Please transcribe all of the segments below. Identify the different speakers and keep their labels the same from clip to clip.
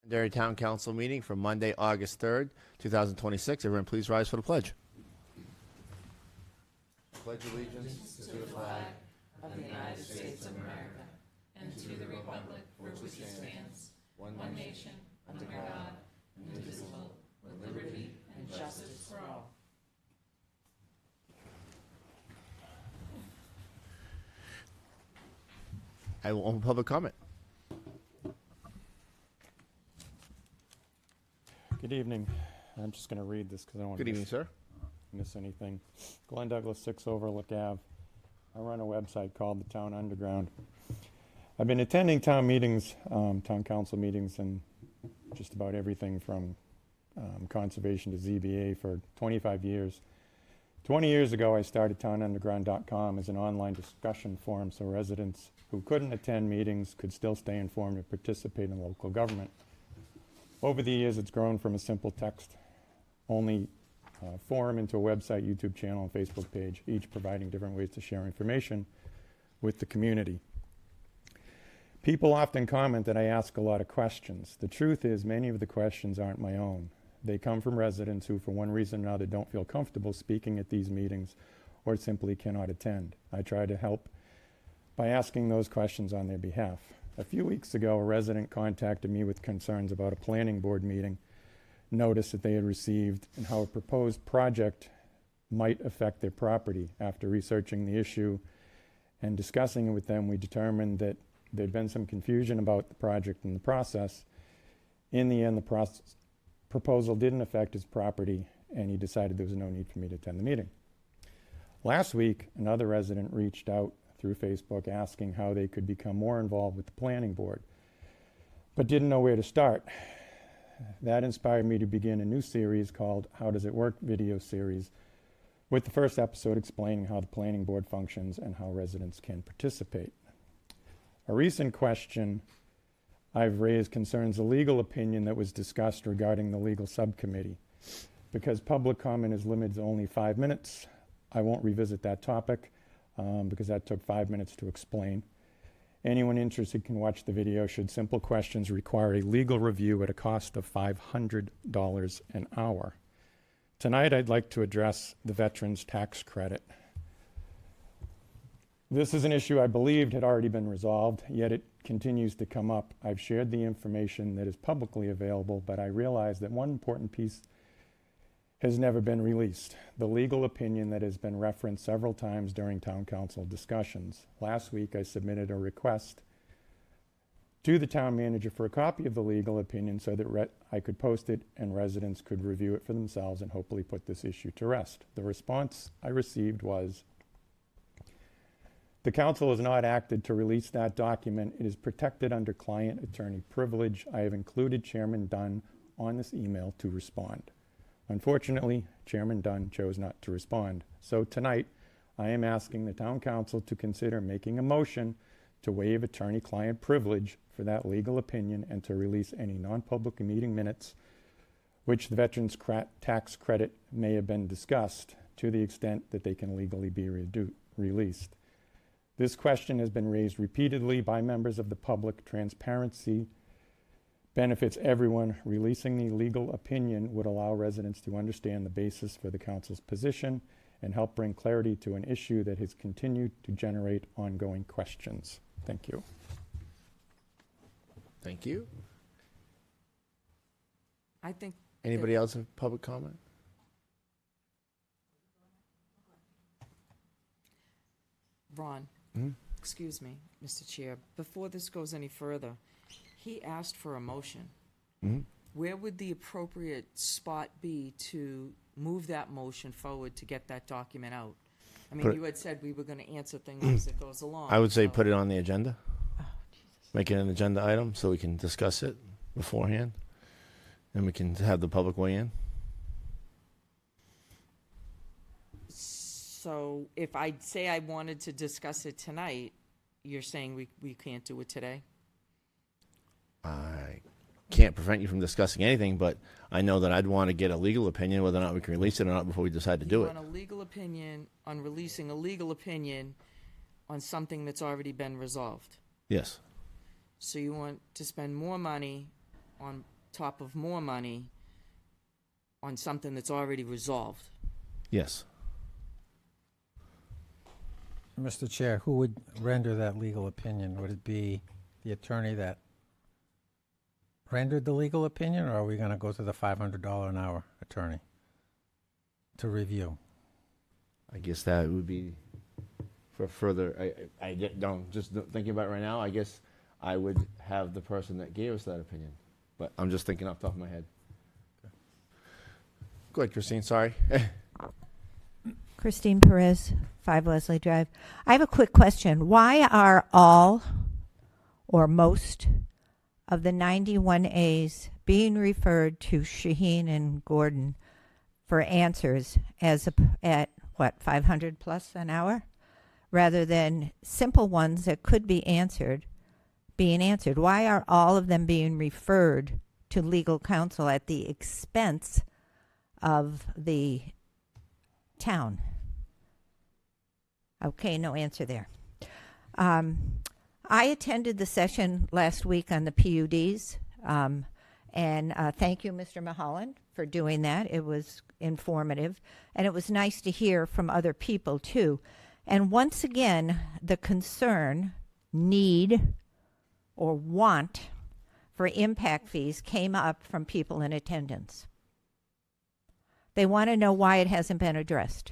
Speaker 1: Londonderry Town Council meeting for Monday, August 3rd, 2026. Everyone please rise for the pledge. Pledge allegiance to the flag
Speaker 2: of the United States of America and to the republic for which it stands, one nation, under God, indivisible, with liberty and justice for all.
Speaker 1: I will open public comment.
Speaker 3: Good evening. I'm just going to read this because I don't want
Speaker 1: Good
Speaker 3: to
Speaker 1: evening, sir.
Speaker 3: miss anything. Glenn Douglas, 6 Overlook Ave. I run a website called the Town Underground. I've been attending town meetings, town council meetings, and just about everything from conservation to ZBA for 25 years. 20 years ago, I started townunderground.com as an online discussion forum so residents who couldn't attend meetings could still stay informed and participate in local government. Over the years, it's grown from a simple text-only forum into a website, YouTube channel, and Facebook page, each providing different ways to share information with the community. People often comment that I ask a lot of questions. The truth is, many of the questions aren't my own. They come from residents who, for one reason or another, don't feel comfortable speaking at these meetings or simply cannot attend. I try to help by asking those questions on their behalf. A few weeks ago, a resident contacted me with concerns about a planning board meeting notice that they had received and how a proposed project might affect their property. After researching the issue and discussing it with them, we determined that there'd been some confusion about the project and the process. In the end, the proposal didn't affect his property, and he decided there was no need for me to attend the meeting. Last week, another resident reached out through Facebook asking how they could become more involved with the planning board, but didn't know where to start. That inspired me to begin a new series called How Does It Work video series, with the first episode explaining how the planning board functions and how residents can participate. A recent question I've raised concerns a legal opinion that was discussed regarding the legal subcommittee. Because public comment is limited to only 5 minutes, I won't revisit that topic because that took 5 minutes to explain. Anyone interested can watch the video should simple questions require a legal review at a cost of $500 an hour. Tonight, I'd like to address the Veterans Tax Credit. This is an issue I believed had already been resolved, yet it continues to come up. I've shared the information that is publicly available, but I realize that one important piece has never been released: the legal opinion that has been referenced several times during town council discussions. Last week, I submitted a request to the town manager for a copy of the legal opinion so that I could post it and residents could review it for themselves and hopefully put this issue to rest. The response I received was, "The council has not acted to release that document. It is protected under client-attorney privilege. I have included Chairman Dunn on this email to respond." Unfortunately, Chairman Dunn chose not to respond. So tonight, I am asking the town council to consider making a motion to waive attorney-client privilege for that legal opinion and to release any non-public meeting minutes which the Veterans Tax Credit may have been discussed to the extent that they can legally be released. This question has been raised repeatedly by members of the public. Transparency benefits everyone. Releasing the legal opinion would allow residents to understand the basis for the council's position and help bring clarity to an issue that has continued to generate ongoing questions. Thank you.
Speaker 1: Thank you.
Speaker 2: I think
Speaker 1: Anybody else have public comment?
Speaker 2: Ron, excuse me, Mr. Chair, before this goes any further, he asked for a motion. Where would the appropriate spot be to move that motion forward to get that document out? I mean, you had said we were going to answer things as it goes along.
Speaker 1: I would say put it on the agenda. Make it an agenda item so we can discuss it beforehand, and we can have the public weigh in.
Speaker 2: So if I say I wanted to discuss it tonight, you're saying we can't do it today?
Speaker 1: I can't prevent you from discussing anything, but I know that I'd want to get a legal opinion whether or not we can release it or not before we decide to do it.
Speaker 2: You want a legal opinion on releasing a legal opinion on something that's already been resolved?
Speaker 1: Yes.
Speaker 2: So you want to spend more money on top of more money on something that's already resolved.
Speaker 1: Yes.
Speaker 4: Mr. Chair, who would render that legal opinion? Would it be the attorney that rendered the legal opinion, or are we going to go to the $500 an hour attorney to review?
Speaker 1: I guess that would be for further. Don't thinking about it right now. I guess I would have the person that gave us that opinion, but I'm just thinking off the top of my head. Go ahead, Christine. Sorry.
Speaker 5: Christine Perez, 5 Leslie Drive. I have a quick question. Why are all or most of the 91As being referred to Shaheen and Gordon for answers at what, 500 plus an hour, rather than simple ones that could be being answered? Why are all of them being referred to legal counsel at the expense of the town? Okay, no answer there. I attended the session last week on the PUDs, and thank you, Mr. Mulholland, for doing that. It was informative, and it was nice to hear from other people, too. And once again, the concern, need, or want for impact fees came up from people in attendance. They want to know why it hasn't been addressed.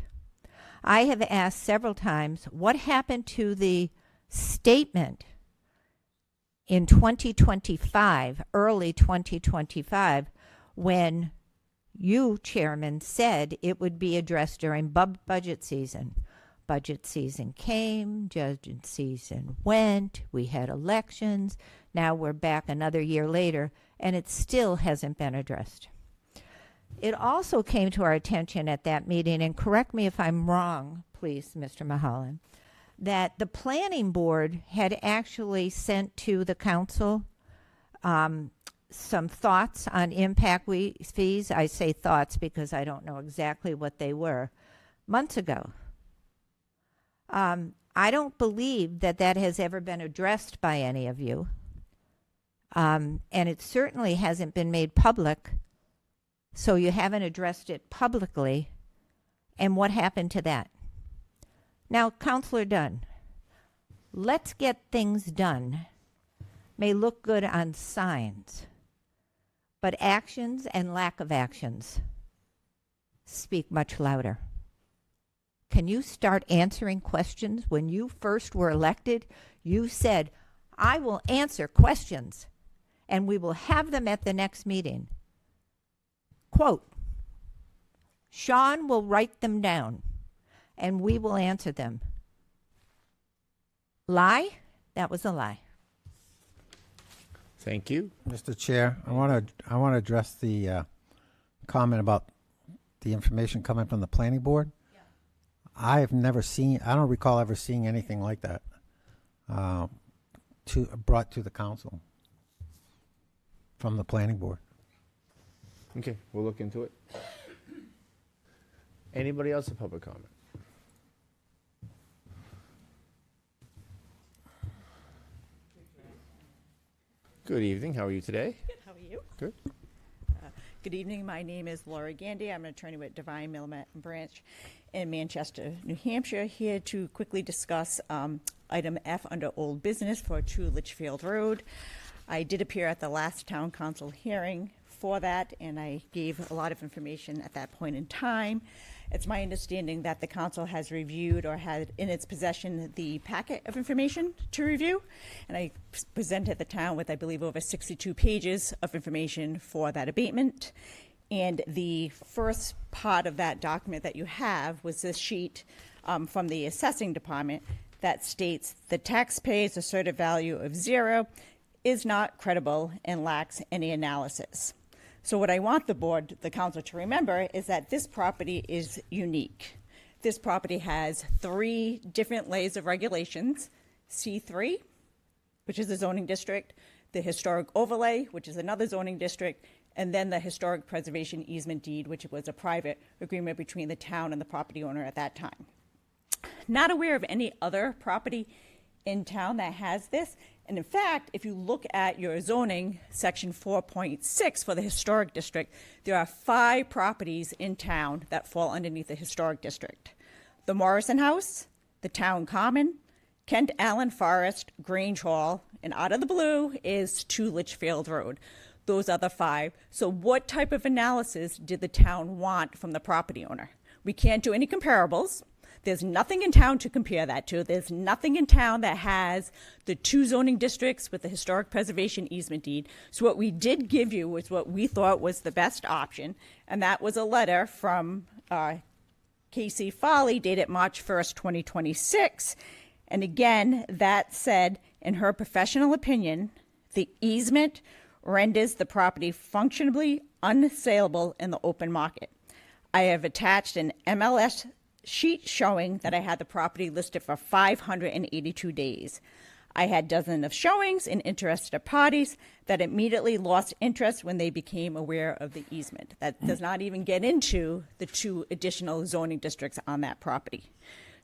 Speaker 5: I have asked several times, what happened to the statement in 2025, early 2025, when you, Chairman, said it would be addressed during budget season? Budget season came, budget season went, we had elections, now we're back another year later, and it still hasn't been addressed. It also came to our attention at that meeting, and correct me if I'm wrong, please, Mr. Mulholland, that the planning board had actually sent to the council some thoughts on impact fees. I say thoughts because I don't know exactly what they were, months ago. I don't believe that has ever been addressed by any of you, and it certainly hasn't been made public. So you haven't addressed it publicly, and what happened to that? Now, Councilor Dunn, let's get things done may look good on signs, but actions and lack of actions speak much louder. Can you start answering questions? When you first were elected, you said, I will answer questions, and we will have them at the next meeting. Quote, Sean will write them down, and we will answer them. Lie? That was a lie.
Speaker 1: Thank you.
Speaker 4: Mr. Chair, I want to address the comment about the information coming from the planning board. Yeah. I don't recall ever seeing anything like that brought to the council from the planning board.
Speaker 1: Okay, we'll look into it. Anybody else in public comment? Good evening. How are you today?
Speaker 6: Good. How are you?
Speaker 1: Good.
Speaker 6: Good evening. My name is Laura Gandy. I'm an attorney with Divine Millamette and Branch in Manchester, New Hampshire, here to quickly discuss item F under old business for 2 Litchfield Road. I did appear at the last town council hearing for that, and I gave a lot of information at that point in time. It's my understanding that the council has reviewed or had in its possession the packet of information to review, and I presented the town with, I believe, over 62 pages of information for that abatement. And the first part of that document that you have was this sheet from the assessing department that states the taxpayer's asserted value of 0 is not credible and lacks any analysis. So what I want the council to remember is that this property is unique. This property has 3 different layers of regulations: C3, which is a zoning district, the historic overlay, which is another zoning district, and then the historic preservation easement deed, which was a private agreement between the town and the property owner at that time. Not aware of any other property in town that has this. And in fact, if you look at your zoning, section 4.6 for the historic district, there are 5 properties in town that fall underneath the historic district. The Morrison House, the Town Common, Kent Allen Forest, Grange Hall, and out of the blue is 2 Litchfield Road. Those are the 5. So what type of analysis did the town want from the property owner? We can't do any comparables. There's nothing in town to compare that to. There's nothing in town that has the 2 zoning districts with the historic preservation easement deed. So what we did give you was what we thought was the best option, and that was a letter from Casey Foley dated March 1st, 2026. And again, that said, in her professional opinion, the easement renders the property functionally unsaleable in the open market. I have attached an MLS sheet showing that I had the property listed for 582 days. I had dozens of showings and interested parties that immediately lost interest when they became aware of the easement. That does not even get into the 2 additional zoning districts on that property.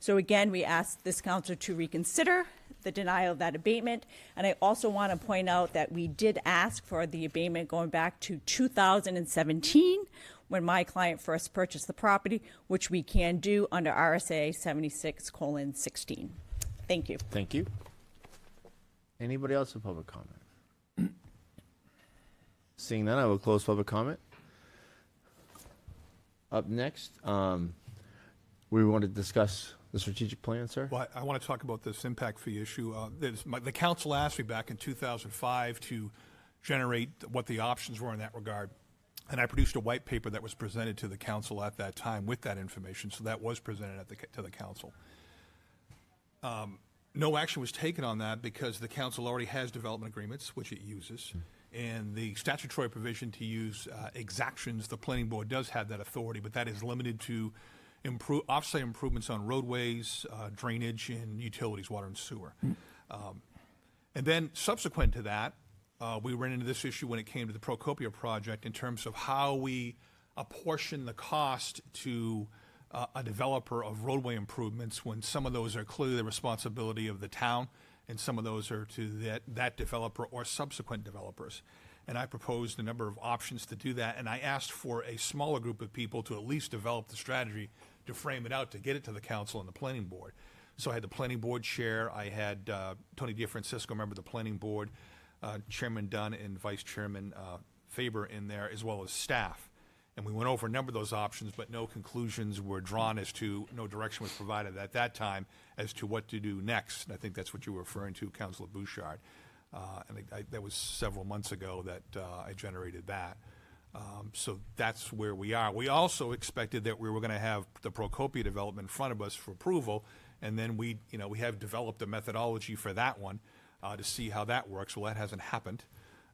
Speaker 6: So again, we ask this council to reconsider the denial of that abatement. And I also want to point out that we did ask for the abatement going back to 2017 when my client first purchased the property, which we can do under RSA 76:16. Thank you.
Speaker 1: Thank you. Anybody else with public comment? Seeing none, I will close public comment. Up next, we want to discuss the strategic plan, sir.
Speaker 7: Well, I want to talk about this impact fee issue. The council asked me back in 2005 to generate what the options were in that regard. And I produced a white paper that was presented to the council at that time with that information. So that was presented to the council. No action was taken on that because the council already has development agreements, which it uses. And the statutory provision to use exactions, the planning board does have that authority, but that is limited to off-site improvements on roadways, drainage, and utilities, water and sewer. And then subsequent to that, we ran into this issue when it came to the Procopio project in terms of how we apportion the cost to a developer of roadway improvements when some of those are clearly the responsibility of the town and some of those are to that developer or subsequent developers. And I proposed a number of options to do that, and I asked for a smaller group of people to at least develop the strategy to frame it out to get it to the council and the planning board. So I had the planning board chair, I had Tony DiFrancisco, member of the planning board, Chairman Dunn and Vice Chairman Faber in there, as well as staff. And we went over a number of those options, but no conclusions were drawn as to, no direction was provided at that time as to what to do next. And I think that's what you were referring to, Councilor Bouchard. That was several months ago that I generated that. So that's where we are. We also expected that we were going to have the Procopio development in front of us for approval, and then we have developed a methodology for that one to see how that works. Well, that hasn't happened.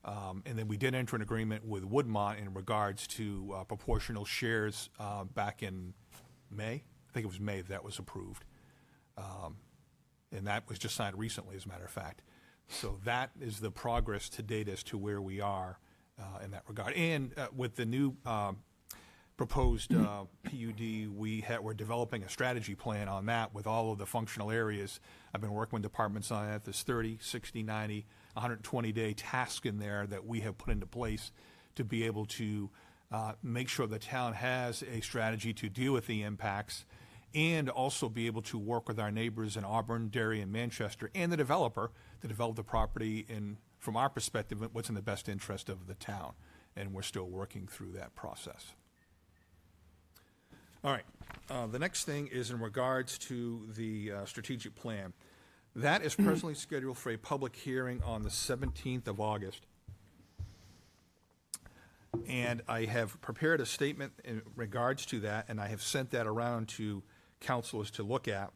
Speaker 7: And then we did enter an agreement with Woodmont in regards to proportional shares back in May. I think it was May that was approved. And that was just signed recently, as a matter of fact. So that is the progress to date as to where we are in that regard. And with the new proposed PUD, we're developing a strategy plan on that with all of the functional areas. I've been working with departments on that. There's 30, 60, 90, 120-day task in there that we have put into place to be able to make sure the town has a strategy to deal with the impacts and also be able to work with our neighbors in Auburn, Derry, and Manchester, and the developer to develop the property in, from our perspective, what's in the best interest of the town. And we're still working through that process. All right. The next thing is in regards to the strategic plan. That is presently scheduled for a public hearing on the 17th of August. And I have prepared a statement in regards to that, and I have sent that around to councilors to look at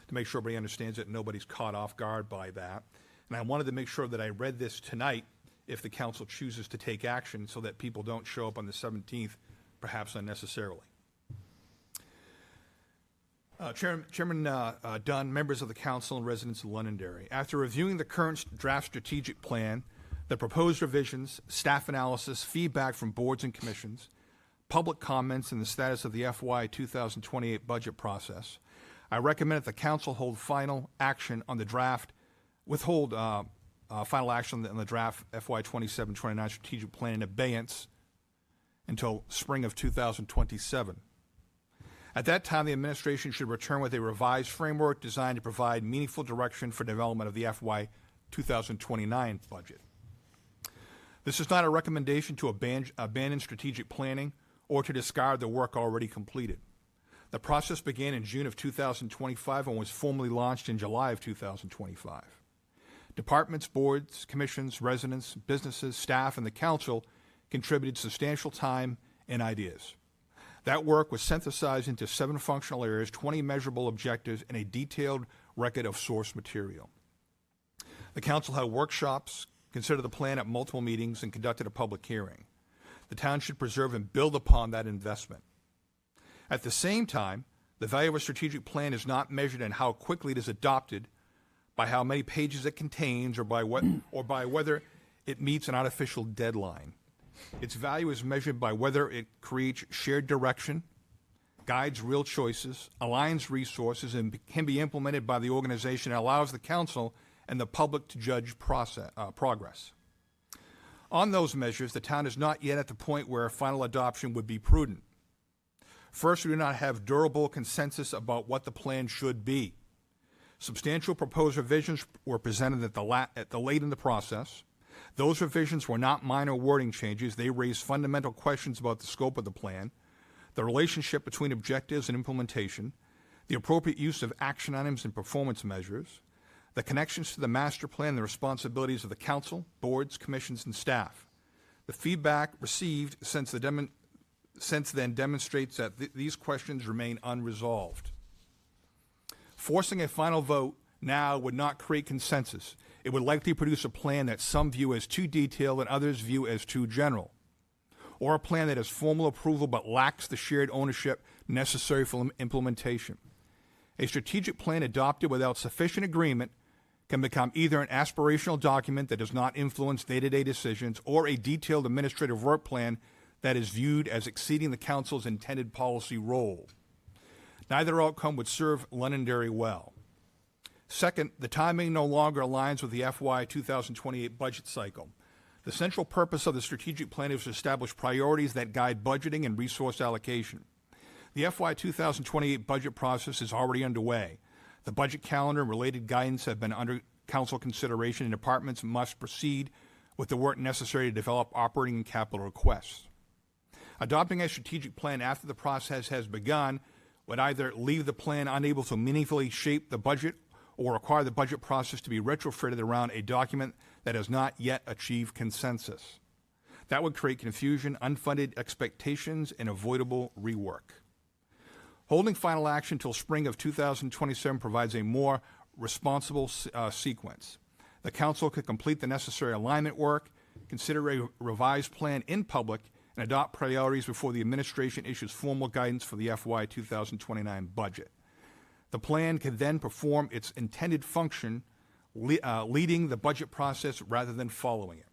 Speaker 7: to make sure everybody understands it and nobody's caught off guard by that. And I wanted to make sure that I read this tonight if the council chooses to take action so that people don't show up on the 17th, perhaps unnecessarily. Chairman Dunn, members of the council, and residents of Londonderry. After reviewing the current draft strategic plan, the proposed revisions, staff analysis, feedback from boards and commissions, public comments, and the status of the FY 2028 budget process, I recommend that the council hold final action on the draft, withhold final action on the draft FY 27-29 strategic plan in abeyance until spring of 2027. At that time, the administration should return with a revised framework designed to provide meaningful direction for development of the FY 2029 budget. This is not a recommendation to abandon strategic planning or to discard the work already completed. The process began in June of 2025 and was formally launched in July of 2025. Departments, boards, commissions, residents, businesses, staff, and the council contributed substantial time and ideas. That work was synthesized into 7 functional areas, 20 measurable objectives, and a detailed record of source material. The council held workshops, considered the plan at multiple meetings, and conducted a public hearing. The town should preserve and build upon that investment. At the same time, the value of a strategic plan is not measured in how quickly it is adopted, by how many pages it contains, or by whether it meets an artificial deadline. Its value is measured by whether it creates shared direction, guides real choices, aligns resources, and can be implemented by the organization, and allows the council and the public to judge progress. On those measures, the town is not yet at the point where final adoption would be prudent. First, we do not have durable consensus about what the plan should be. Substantial proposed revisions were presented at the late in the process. Those revisions were not minor wording changes. They raised fundamental questions about the scope of the plan, the relationship between objectives and implementation, the appropriate use of action items and performance measures, the connections to the master plan and the responsibilities of the council, boards, commissions, and staff. The feedback received since then demonstrates that these questions remain unresolved. Forcing a final vote now would not create consensus. It would likely produce a plan that some view as too detailed and others view as too general, or a plan that has formal approval but lacks the shared ownership necessary for implementation. A strategic plan adopted without sufficient agreement can become either an aspirational document that does not influence day-to-day decisions, or a detailed administrative work plan that is viewed as exceeding the council's intended policy role. Neither outcome would serve Londonderry well. Second, the timing no longer aligns with the FY 2028 budget cycle. The central purpose of the strategic plan is to establish priorities that guide budgeting and resource allocation. The FY 2028 budget process is already underway. The budget calendar and related guidance have been under council consideration, and departments must proceed with the work necessary to develop operating and capital requests. Adopting a strategic plan after the process has begun would either leave the plan unable to meaningfully shape the budget or require the budget process to be retrofitted around a document that has not yet achieved consensus. That would create confusion, unfunded expectations, and avoidable rework. Holding final action until spring of 2027 provides a more responsible sequence. The council could complete the necessary alignment work, consider a revised plan in public, and adopt priorities before the administration issues formal guidance for the FY 2029 budget. The plan can then perform its intended function, leading the budget process rather than following it.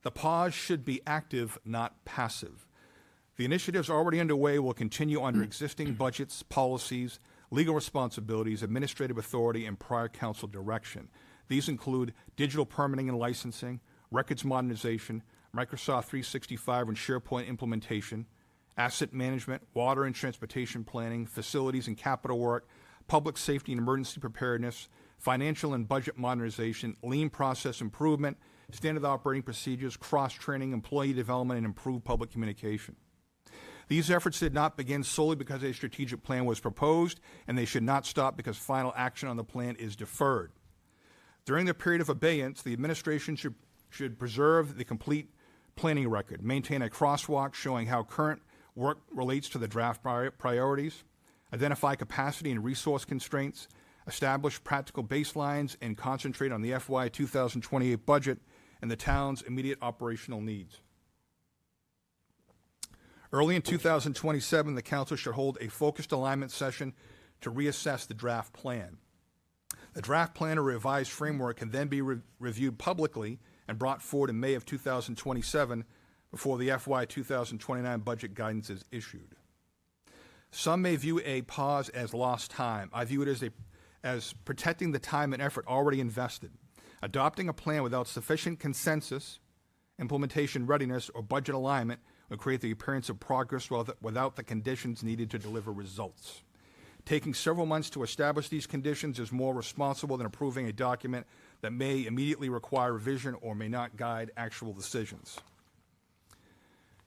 Speaker 7: The pause should be active, not passive. The initiatives already underway will continue under existing budgets, policies, legal responsibilities, administrative authority, and prior council direction. These include digital permitting and licensing, records modernization, Microsoft 365 and SharePoint implementation, asset management, water and transportation planning, facilities and capital work, public safety and emergency preparedness, financial and budget modernization, lean process improvement, standard operating procedures, cross-training, employee development, and improved public communication. These efforts did not begin solely because a strategic plan was proposed, and they should not stop because final action on the plan is deferred. During the period of abeyance, the administration should preserve the complete planning record, maintain a crosswalk showing how current work relates to the draft priorities, identify capacity and resource constraints, establish practical baselines, and concentrate on the FY 2028 budget and the town's immediate operational needs. Early in 2027, the council should hold a focused alignment session to reassess the draft plan. The draft plan or revised framework can then be reviewed publicly and brought forward in May of 2027 before the FY 2029 budget guidance is issued. Some may view a pause as lost time. I view it as protecting the time and effort already invested. Adopting a plan without sufficient consensus, implementation readiness, or budget alignment would create the appearance of progress without the conditions needed to deliver results. Taking several months to establish these conditions is more responsible than approving a document that may immediately require revision or may not guide actual decisions.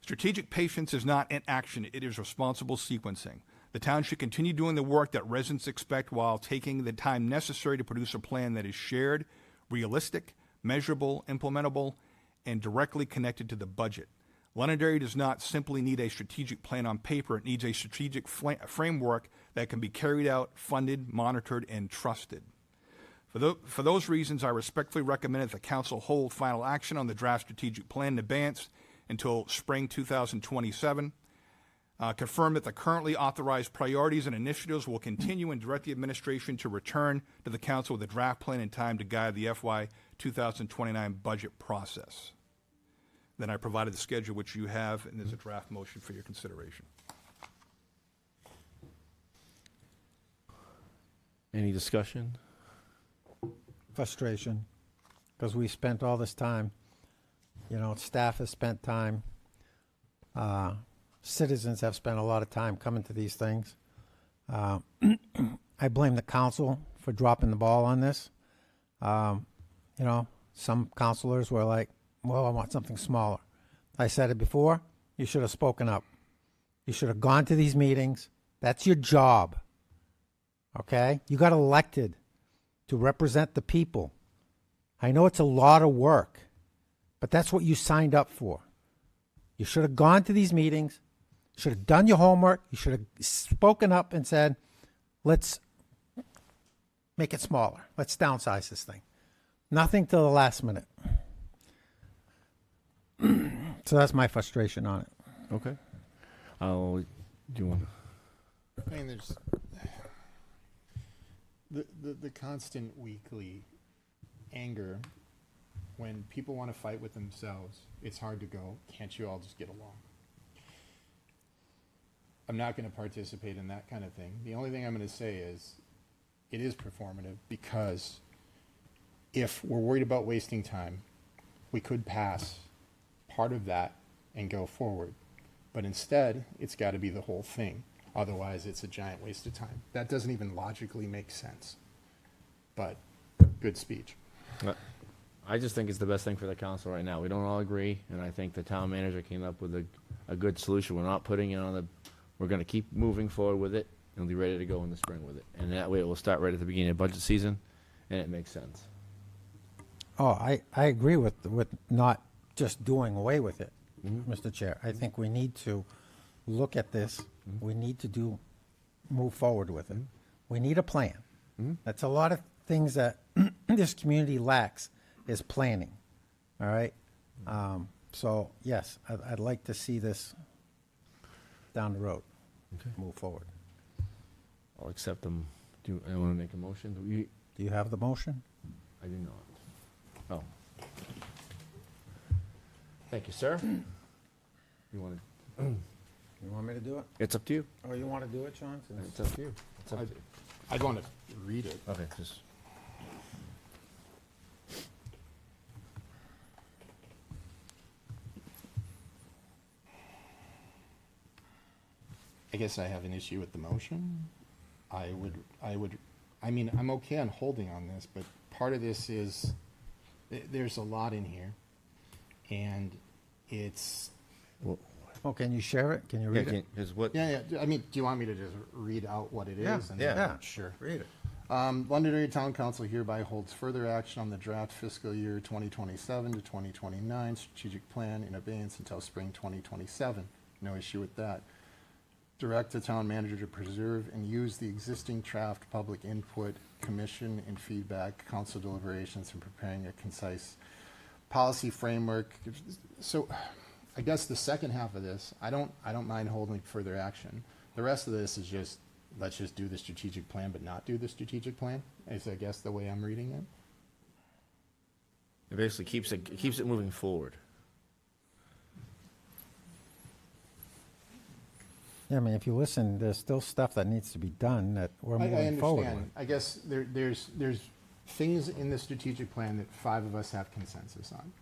Speaker 7: Strategic patience is not inaction, it is responsible sequencing. The town should continue doing the work that residents expect while taking the time necessary to produce a plan that is shared, realistic, measurable, implementable, and directly connected to the budget. Londonderry does not simply need a strategic plan on paper, it needs a strategic framework that can be carried out, funded, monitored, and trusted. For those reasons, I respectfully recommend that the council hold final action on the draft strategic plan in advance until spring 2027. Confirm that the currently authorized priorities and initiatives will continue and direct the administration to return to the council with a draft plan in time to guide the FY 2029 budget process. Then I provided the schedule, which you have, and there's a draft motion for your consideration.
Speaker 1: Any discussion?
Speaker 4: Frustration, because we spent all this time, staff has spent time, citizens have spent a lot of time coming to these things. I blame the council for dropping the ball on this. Some councilors were like, well, I want something smaller. I said it before, you should have spoken up. You should have gone to these meetings. That's your job. Okay? You got elected to represent the people. I know it's a lot of work, but that's what you signed up for. You should have gone to these meetings, should have done your homework, you should have spoken up and said, let's make it smaller. Let's downsize this thing. Nothing till the last minute. So that's my frustration on it.
Speaker 1: Okay. Do you want
Speaker 8: I mean, there's the constant weekly anger when people want to fight with themselves. It's hard to go, can't you all just get along? I'm not going to participate in that kind of thing. The only thing I'm going to say is it is performative, because if we're worried about wasting time, we could pass part of that and go forward. But instead, it's got to be the whole thing. Otherwise, it's a giant waste of time. That doesn't even logically make sense. But good speech.
Speaker 1: I just think it's the best thing for the council right now. We don't all agree, and I think the town manager came up with a good solution. We're not putting it on the, we're going to keep moving forward with it, and we'll be ready to go in the spring with it. And that way it will start right at the beginning of budget season, and it makes sense.
Speaker 4: Oh, I agree with not just doing away with it, Mr. Chair. I think we need to look at this. We need to move forward with it. We need a plan. That's a lot of things that this community lacks is planning. All right. So yes, I'd like to see this down the road.
Speaker 1: Okay.
Speaker 4: Move forward.
Speaker 1: I'll accept them. Do I want to make a motion?
Speaker 4: Do you have the motion?
Speaker 1: I do not. Oh. Thank you, sir. You want to?
Speaker 4: You want me to do it?
Speaker 1: It's up to you.
Speaker 4: Or you want to do it, Sean?
Speaker 1: It's up to you. It's up to you.
Speaker 8: I'd want to read it.
Speaker 1: Okay, just.
Speaker 8: I guess I have an issue with the motion. I mean, I'm okay on holding on this, but part of this is, there's a lot in here, and it's,
Speaker 4: Oh, can you share it? Can you read it?
Speaker 1: Is what?
Speaker 8: yeah, I mean, do you want me to just read out what it is?
Speaker 4: Yeah,
Speaker 8: and
Speaker 1: yeah.
Speaker 8: then- Sure.
Speaker 4: Read it.
Speaker 8: Londonderry Town Council hereby holds further action on the draft fiscal year 2027 to 2029 strategic plan in abeyance until spring 2027. No issue with that. Direct the town manager to preserve and use the existing draft public input, commission and feedback, council deliberations, and preparing a concise policy framework. So I guess the second half of this, I don't mind holding further action. The rest of this is just, let's just do the strategic plan but not do the strategic plan, is I guess the way I'm reading it.
Speaker 1: It basically keeps it moving forward.
Speaker 4: Yeah, I mean, if you listen, there's still stuff that needs to be done that we're
Speaker 8: I
Speaker 4: moving forward
Speaker 8: understand.
Speaker 4: with.
Speaker 8: I guess there's things in the strategic plan that 5 of us have consensus on.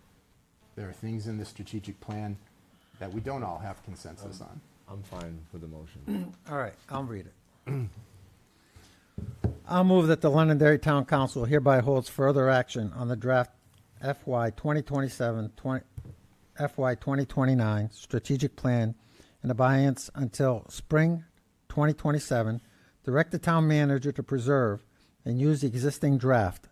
Speaker 8: There are things in the strategic plan that we don't all have consensus on.
Speaker 1: I'm fine with the motion.
Speaker 4: All right, I'll read it. I'll move that the Londonderry Town Council hereby holds further action on the draft FY 2027, FY 2029 strategic plan in abeyance until spring 2027. Direct the town manager to preserve and use the existing draft,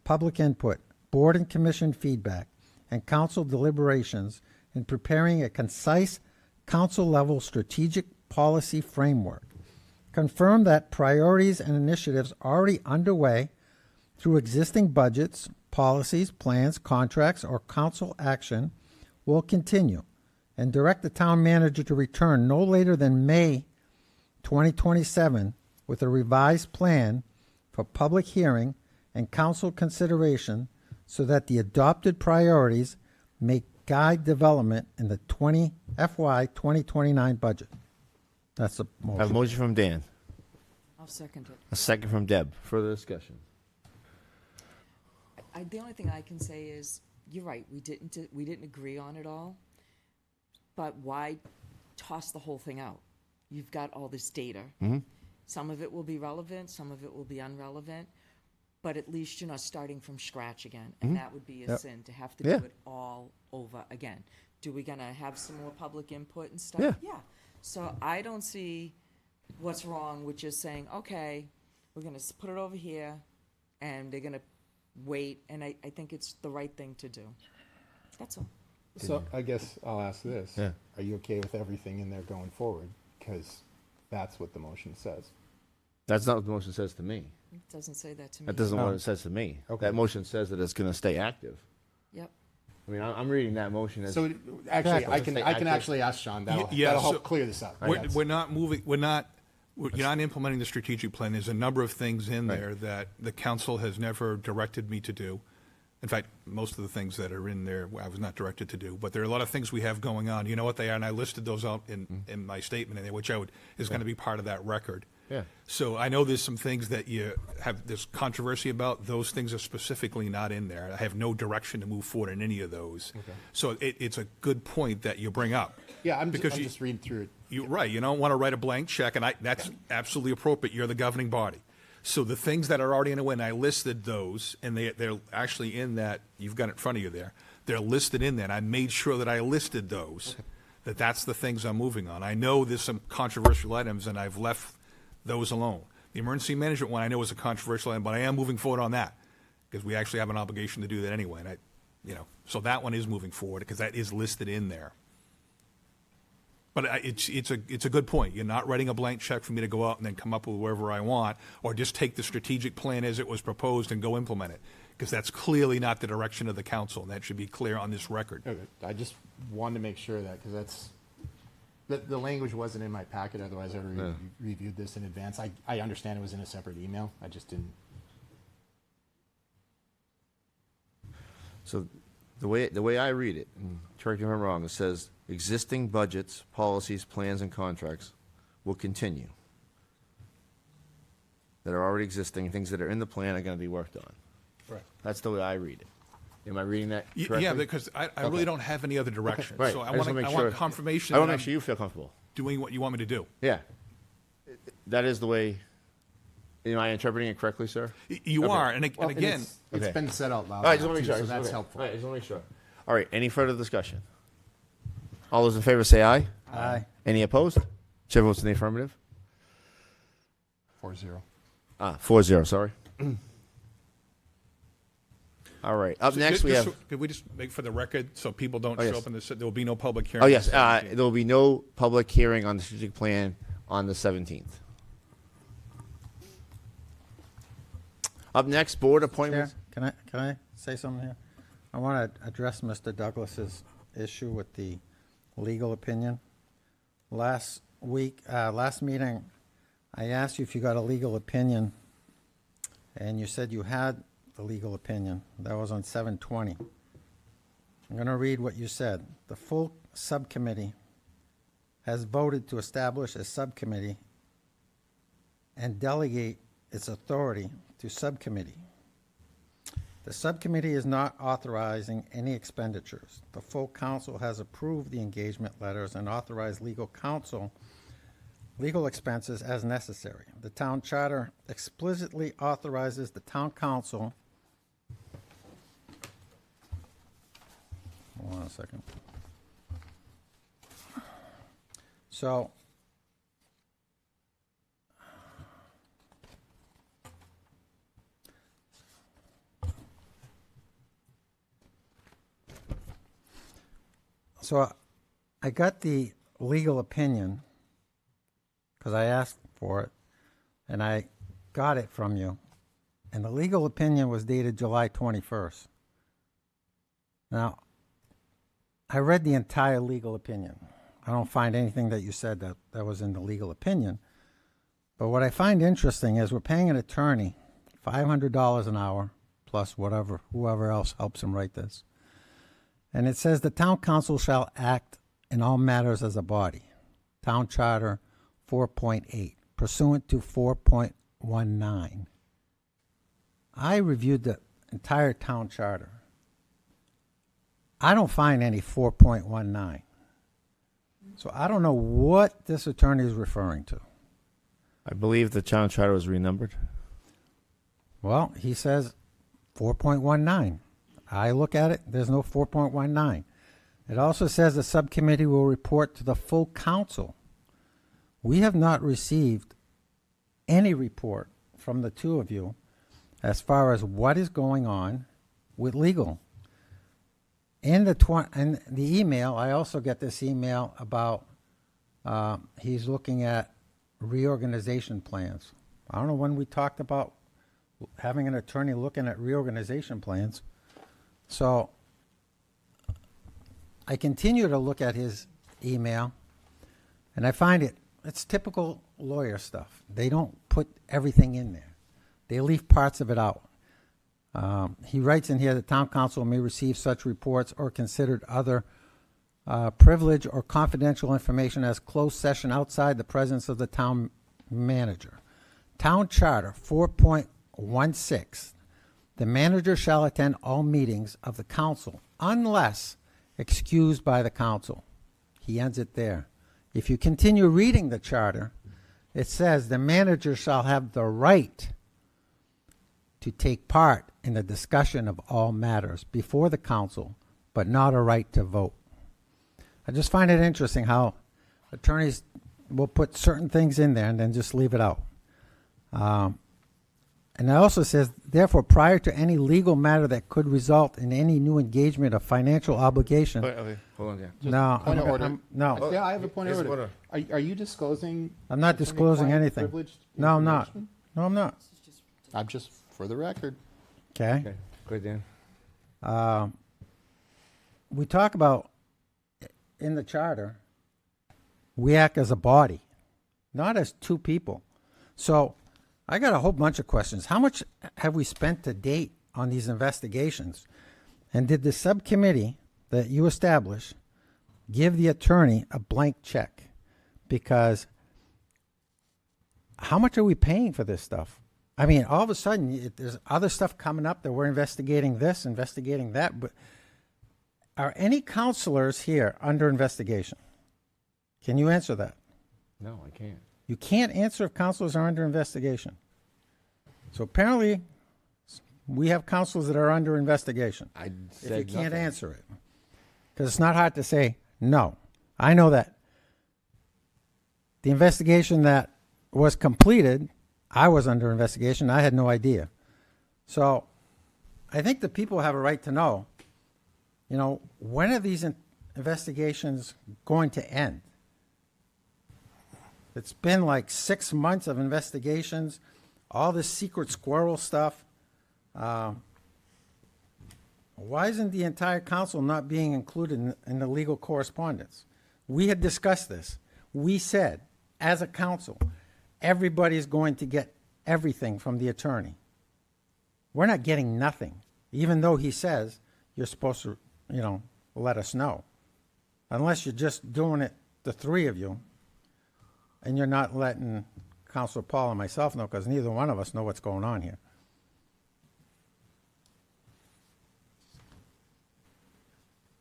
Speaker 4: public input, board and commission feedback, and council deliberations in preparing a concise council-level strategic policy framework. Confirm that priorities and initiatives already underway through existing budgets, policies, plans, contracts, or council action will continue, and direct the town manager to return no later than May 2027 with a revised plan for public hearing and council consideration so that the adopted priorities may guide development in the FY 2029 budget. That's the
Speaker 1: I have a
Speaker 4: motion.
Speaker 1: motion from Dan,
Speaker 2: I'll second it.
Speaker 1: a second from Deb. Further discussion.
Speaker 2: The only thing I can say is, you're right, we didn't agree on it all, but why toss the whole thing out? You've got all this data. Some of it will be relevant, some of it will be irrelevant, but at least you're not starting from scratch again, and that would be a
Speaker 4: Yep.
Speaker 2: sin, to have to
Speaker 1: Yeah.
Speaker 2: do it all over again. Do we gonna have some more public input and stuff?
Speaker 1: Yeah.
Speaker 2: Yeah. So I don't see what's wrong with just saying, okay, we're gonna put it over here, and they're gonna wait, and I think it's the right thing to do. That's all.
Speaker 8: So I guess I'll ask this.
Speaker 1: Yeah.
Speaker 8: Are you okay with everything in there going forward? Because that's what the motion says.
Speaker 1: That's not what the motion says to me.
Speaker 2: It doesn't say that to me.
Speaker 1: That doesn't what it says to me.
Speaker 8: Okay.
Speaker 1: That motion says that it's going to stay active.
Speaker 2: Yep.
Speaker 1: I mean, I'm reading that motion as.
Speaker 8: So actually,
Speaker 1: Exactly.
Speaker 8: I can actually ask Sean. That'll
Speaker 7: Yeah,
Speaker 8: help
Speaker 7: so
Speaker 8: clear this up.
Speaker 7: We're not moving, you're not implementing the strategic plan. There's a number of things in
Speaker 1: Right.
Speaker 7: there that the council has never directed me to do. In fact, most of the things that are in there, I was not directed to do. But there are a lot of things we have going on. You know what they are, and I listed those out in my statement in there, which is going to be part of that record.
Speaker 1: Yeah.
Speaker 7: So I know there's some things that you have this controversy about. Those things are specifically not in there. I have no direction to move forward in any of those. So it's a good point that you bring up.
Speaker 8: Yeah, I'm
Speaker 7: Because
Speaker 8: just reading through it.
Speaker 7: You're right. You don't want to write a blank check, and that's absolutely appropriate. You're the governing body. So the things that are already in a win, I listed those, and they're actually in that, you've got it in front of you there. They're listed in there, and I made sure that I listed those, that's the things I'm moving on. I know there's some controversial items, and I've left those alone. The emergency management one I know is a controversial item, but I am moving forward on that, because we actually have an obligation to do that anyway. And so that one is moving forward, because that is listed in there. But it's a good point. You're not writing a blank check for me to go out and then come up with wherever I want, or just take the strategic plan as it was proposed and go implement it, because that's clearly not the direction of the council, and that should be clear on this record.
Speaker 8: Okay. I just wanted to make sure that, because the language wasn't in my packet, otherwise I would have reviewed this in advance. I understand it was in a separate email. I just didn't.
Speaker 1: So the way I read it, and correct me if I'm wrong, it says existing budgets, policies, plans, and contracts will continue. That are already existing, things that are in the plan are going to be worked on.
Speaker 8: Right.
Speaker 1: That's the way I read it. Am I reading that correctly?
Speaker 7: Yeah, because I really don't have any other direction.
Speaker 1: Right.
Speaker 7: So
Speaker 1: I
Speaker 7: I
Speaker 1: just wanna make sure-
Speaker 7: want confirmation
Speaker 1: I
Speaker 7: that
Speaker 1: want to
Speaker 7: I'm
Speaker 1: make sure you feel comfortable.
Speaker 7: doing what you want me to do.
Speaker 1: Yeah. That is the way, am I interpreting it correctly, sir?
Speaker 7: You
Speaker 1: Okay.
Speaker 7: are, and
Speaker 8: Well,
Speaker 7: again,
Speaker 8: it's
Speaker 1: Okay.
Speaker 8: been said out loud.
Speaker 1: All right, just
Speaker 8: now,
Speaker 1: want to make
Speaker 8: too,
Speaker 1: sure.
Speaker 8: So that's
Speaker 1: Okay.
Speaker 8: helpful.
Speaker 1: All right, just want to make sure. All right, any further discussion? All those in favor say aye.
Speaker 4: Aye.
Speaker 1: Any opposed? Chair votes in the affirmative.
Speaker 8: 4-0.
Speaker 1: 4-0, sorry. All right, up next we have,
Speaker 7: Could we just make for the record, so people don't
Speaker 1: Oh,
Speaker 7: show
Speaker 1: yes.
Speaker 7: up and there will be no public hearing?
Speaker 1: oh
Speaker 7: on
Speaker 1: yes,
Speaker 7: the 17th?
Speaker 1: there will be no public hearing on the strategic plan on the 17th. Up next, board
Speaker 4: Chair,
Speaker 1: appointments.
Speaker 4: can I say something here? I want to address Mr. Douglas's issue with the legal opinion. Last meeting, I asked you if you got a legal opinion, and you said you had the legal opinion. That was on 7/20. I'm going to read what you said. The full subcommittee has voted to establish a subcommittee and delegate its authority to subcommittee. The subcommittee is not authorizing any expenditures. The full council has approved the engagement letters and authorized legal expenses as necessary. The town charter explicitly authorizes the town council. Hold on a second. So, I got the legal opinion because I asked for it, and I got it from you. And the legal opinion was dated July 21st. Now, I read the entire legal opinion. I don't find anything that you said that was in the legal opinion. But what I find interesting is we're paying an attorney $500 an hour plus whoever else helps him write this. And it says the town council shall act in all matters as a body. Town Charter 4.8, pursuant to 4.19. I reviewed the entire town charter. I don't find any 4.19. So I don't know what this attorney is referring to.
Speaker 1: I believe the town charter was renumbered.
Speaker 4: Well, he says 4.19. I look at it, there's no 4.19. It also says the subcommittee will report to the full council. We have not received any report from the two of you as far as what is going on with legal. In the email, I also get this email about he's looking at reorganization plans. I don't know when we talked about having an attorney looking at reorganization plans. So I continue to look at his email, and I find it's typical lawyer stuff. They don't put everything in there. They leave parts of it out. He writes in here, the town council may receive such reports or considered other privileged or confidential information as closed session outside the presence of the town manager. Town Charter 4.16, the manager shall attend all meetings of the council unless excused by the council. He ends it there. If you continue reading the charter, it says the manager shall have the right to take part in the discussion of all matters before the council, but not a right to vote. I just find it interesting how attorneys will put certain things in there and then just leave it out. And it also says, therefore, prior to any legal matter that could result in any new engagement of financial obligation.
Speaker 1: Okay, hold on, Dan.
Speaker 4: No,
Speaker 8: Point of order.
Speaker 4: no,
Speaker 8: Yeah, I have a point of
Speaker 1: Is
Speaker 8: order. Are you disclosing?
Speaker 4: I'm not disclosing
Speaker 8: attorney-client
Speaker 4: anything.
Speaker 8: privileged
Speaker 4: No, I'm not.
Speaker 8: information?
Speaker 4: No, I'm not.
Speaker 8: I'm just, for the record.
Speaker 4: Okay.
Speaker 1: Okay, good, Dan.
Speaker 4: We talk about in the charter, we act as a body, not as two people. So I got a whole bunch of questions. How much have we spent to date on these investigations? And did the subcommittee that you established give the attorney a blank check? Because how much are we paying for this stuff? I mean, all of a sudden, there's other stuff coming up that we're investigating this, investigating that. But are any counselors here under investigation? Can you answer that?
Speaker 1: No, I can't.
Speaker 4: You can't answer if counselors are under investigation. So apparently, we have counselors that are under investigation.
Speaker 1: I
Speaker 4: If
Speaker 1: said
Speaker 4: you can't
Speaker 1: nothing.
Speaker 4: answer it. Because it's not hard to say no. I know that the investigation that was completed, I was under investigation. I had no idea. So I think the people have a right to know, when are these investigations going to end? It's been like 6 months of investigations, all this secret squirrel stuff. Why isn't the entire council not being included in the legal correspondence? We had discussed this. We said, as a council, everybody's going to get everything from the attorney. We're not getting nothing, even though he says you're supposed to, let us know. Unless you're just doing it, the three of you, and you're not letting Councilor Paul and myself know, because neither one of us know what's going on here.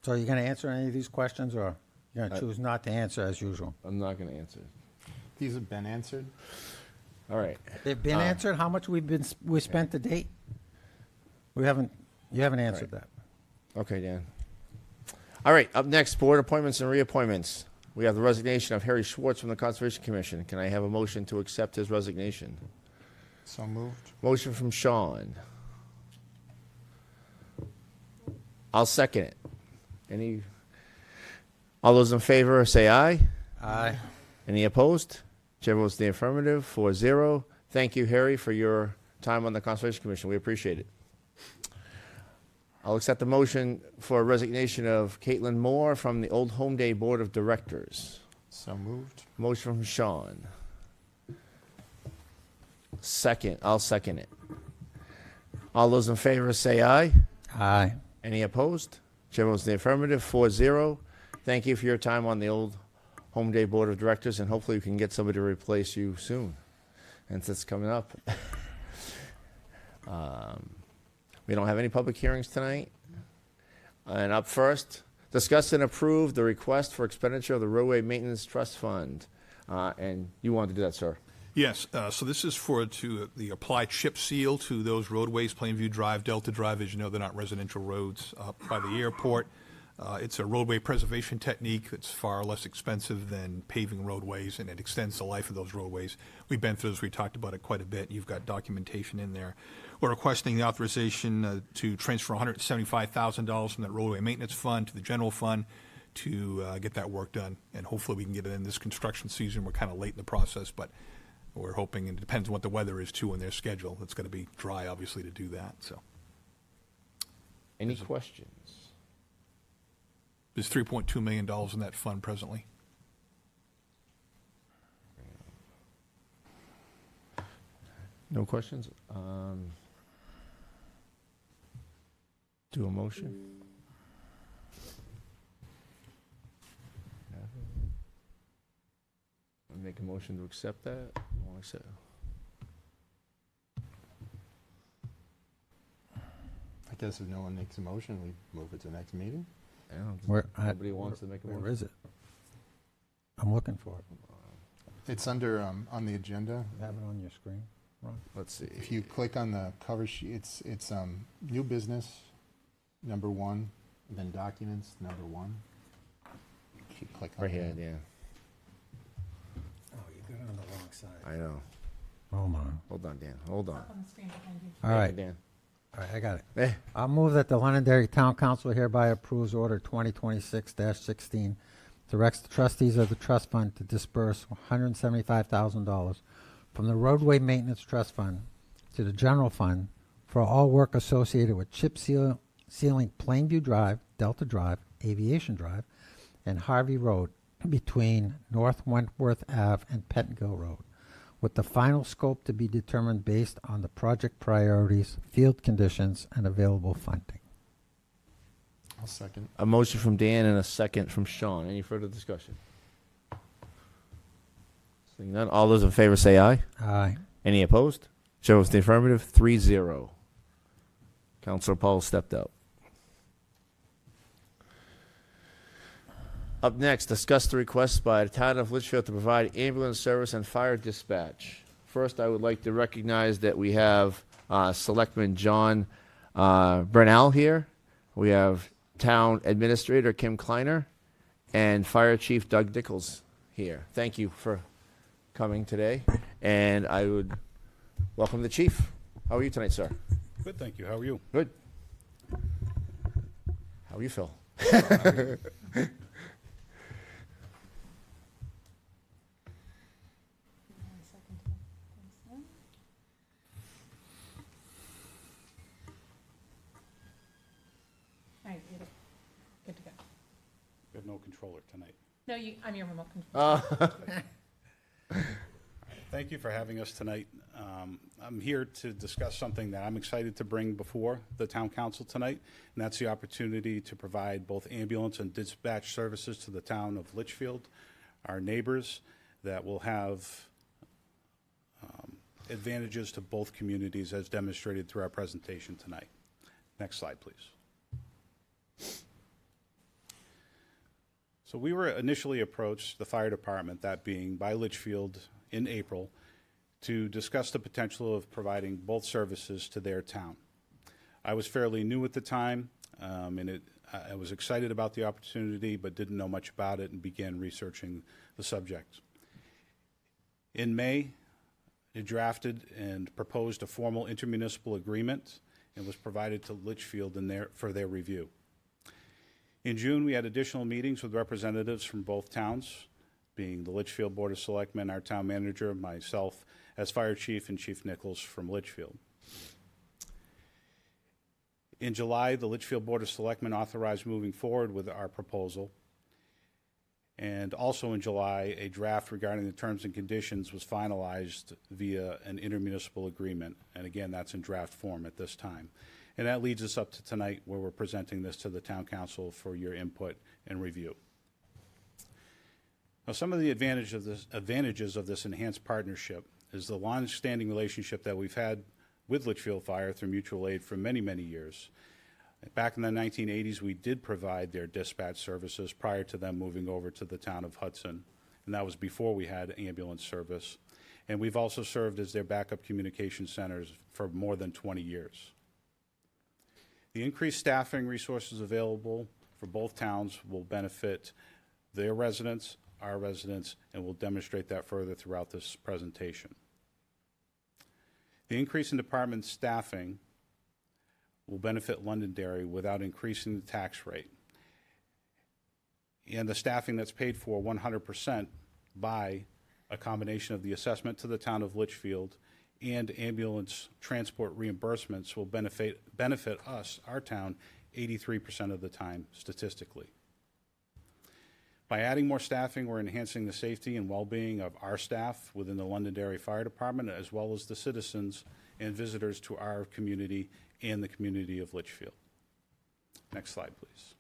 Speaker 4: So you're going to answer any of these questions, or you're going to choose not to answer as usual?
Speaker 1: I'm not gonna answer.
Speaker 8: These have been answered.
Speaker 1: All right.
Speaker 4: They've been answered. How much we spent to date? We haven't. You haven't answered that.
Speaker 1: Okay, Dan. All right, up next, board appointments and reappointments. We have the resignation of Harry Schwartz from the Conservation Commission. Can I have a motion to accept his resignation?
Speaker 8: So moved.
Speaker 1: Motion from Sean. I'll second it. All those in favor say aye.
Speaker 4: Aye.
Speaker 1: Any opposed? Chair votes in the affirmative, 4-0. Thank you, Harry, for your time on the Conservation Commission. We appreciate it. I'll accept the motion for resignation of Caitlin Moore from the Old Home Day Board of Directors.
Speaker 8: So moved.
Speaker 1: Motion from Sean. I'll second it. All those in favor say aye.
Speaker 4: Aye.
Speaker 1: Any opposed? Chair votes in the affirmative, 4-0. Thank you for your time on the Old Home Day Board of Directors, and hopefully we can get somebody to replace you soon, since it's coming up. We don't have any public hearings tonight. And up first, discuss and approve the request for expenditure of the Roadway Maintenance Trust Fund. And you wanted to do that, sir.
Speaker 7: Yes, so this is for the apply chip seal to those roadways, Plainview Drive, Delta Drive. As you know, they're not residential roads up by the airport. It's a roadway preservation technique that's far less expensive than paving roadways, and it extends the life of those roadways. We've been through this. We talked about it quite a bit. You've got documentation in there. We're requesting the authorization to transfer $175,000 from that roadway maintenance fund to the general fund to get that work done. And hopefully we can get it in this construction season. We're kind of late in the process, but we're hoping, and it depends on what the weather is too and their schedule. It's going to be dry, obviously, to do that. So
Speaker 1: Any questions?
Speaker 7: there's $3.2 million in that fund presently.
Speaker 1: No questions? Do a motion? Make a motion to accept that? You wanna accept-
Speaker 8: I guess if no one makes a motion, we move it to the next meeting.
Speaker 1: I don't-
Speaker 4: Where,
Speaker 1: Nobody wants to make a motion?
Speaker 4: where is it? I'm looking for it.
Speaker 8: It's under, on the agenda.
Speaker 4: You have it on your screen, Ron?
Speaker 1: Let's see.
Speaker 8: If you click on the cover sheet, it's new business, number 1, and then documents, number 1. If you click on
Speaker 1: Right here,
Speaker 8: that.
Speaker 1: yeah.
Speaker 4: Oh, you got it on the wrong side.
Speaker 1: I know.
Speaker 4: Hold on.
Speaker 1: Hold on, Dan. Hold on.
Speaker 4: All right.
Speaker 1: Dan.
Speaker 4: All right, I got it.
Speaker 1: Eh,
Speaker 4: I'll move that the Londonderry Town Council hereby approves Order 2026-16, directs the trustees of the trust fund to disperse $175,000 from the Roadway Maintenance Trust Fund to the general fund for all work associated with sealing Plainview Drive, Delta Drive, Aviation Drive, and Harvey Road between North Wentworth Ave and Petengill Road, with the final scope to be determined based on the project priorities, field conditions, and available funding.
Speaker 8: I'll second.
Speaker 1: A motion from Dan and a second from Sean. Any further discussion? Seeing none, all those in favor say aye.
Speaker 4: Aye.
Speaker 1: Any opposed? Chair votes in the affirmative, 3-0. Councilor Paul stepped out. Up next, discuss the request by the town of Litchfield to provide ambulance service and fire dispatch. First, I would like to recognize that we have Selectman John Brunel here. We have Town Administrator Kim Kleiner and Fire Chief Doug Dickles here. Thank you for coming today. And I would welcome the Chief. How are you tonight, sir?
Speaker 9: Good, thank you. How are you?
Speaker 1: Good. How are you, Phil?
Speaker 10: All right, good to go.
Speaker 9: We have no controller tonight.
Speaker 10: No, I'm your remote control.
Speaker 9: Thank you for having us tonight. I'm here to discuss something that I'm excited to bring before the town council tonight, and that's the opportunity to provide both ambulance and dispatch services to the town of Litchfield, our neighbors, that will have advantages to both communities as demonstrated through our presentation tonight. Next slide, please. So we were initially approached, the fire department, that being by Litchfield in April, to discuss the potential of providing both services to their town. I was fairly new at the time, and I was excited about the opportunity, but didn't know much about it and began researching the subject. In May, it drafted and proposed a formal intermunicipal agreement and was provided to Litchfield for their review. In June, we had additional meetings with representatives from both towns, being the Litchfield Board of Selectmen, our town manager, myself as fire chief, and Chief Nichols from Litchfield. In July, the Litchfield Board of Selectmen authorized moving forward with our proposal. And also in July, a draft regarding the terms and conditions was finalized via an intermunicipal agreement. And again, that's in draft form at this time. And that leads us up to tonight, where we're presenting this to the town council for your input and review. Now, some of the advantages of this enhanced partnership is the long-standing relationship that we've had with Litchfield Fire through mutual aid for many, many years. Back in the 1980s, we did provide their dispatch services prior to them moving over to the town of Hudson, and that was before we had ambulance service. And we've also served as their backup communication centers for more than 20 years. The increased staffing resources available for both towns will benefit their residents, our residents, and we'll demonstrate that further throughout this presentation. The increase in department staffing will benefit Londonderry without increasing the tax rate. And the staffing that's paid for 100% by a combination of the assessment to the town of Litchfield and ambulance transport reimbursements will benefit us, our town, 83% of the time statistically. By adding more staffing, we're enhancing the safety and well-being of our staff within the Londonderry Fire Department, as well as the citizens and visitors to our community and the community of Litchfield. Next slide, please.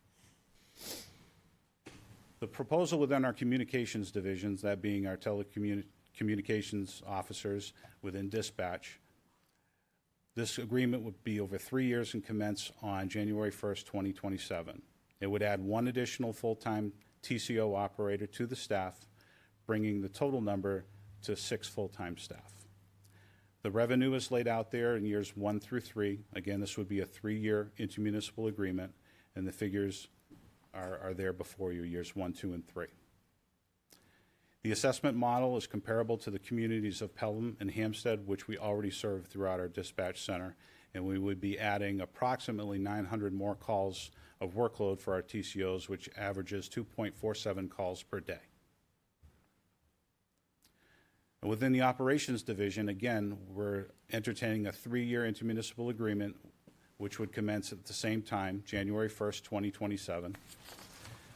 Speaker 9: The proposal within our communications divisions, that being our telecommunications officers within dispatch, this agreement would be over 3 years and commence on January 1st, 2027. It would add one additional full-time TCO operator to the staff, bringing the total number to 6 full-time staff. The revenue is laid out there in years 1 through 3. Again, this would be a 3-year intermunicipal agreement, and the figures are there before you, years 1, 2, and 3. The assessment model is comparable to the communities of Pelham and Hampstead, which we already serve throughout our dispatch center, and we would be adding approximately 900 more calls of workload for our TCOs, which averages 2.47 calls per day. And within the operations division, again, we're entertaining a 3-year intermunicipal agreement, which would commence at the same time, January 1st, 2027.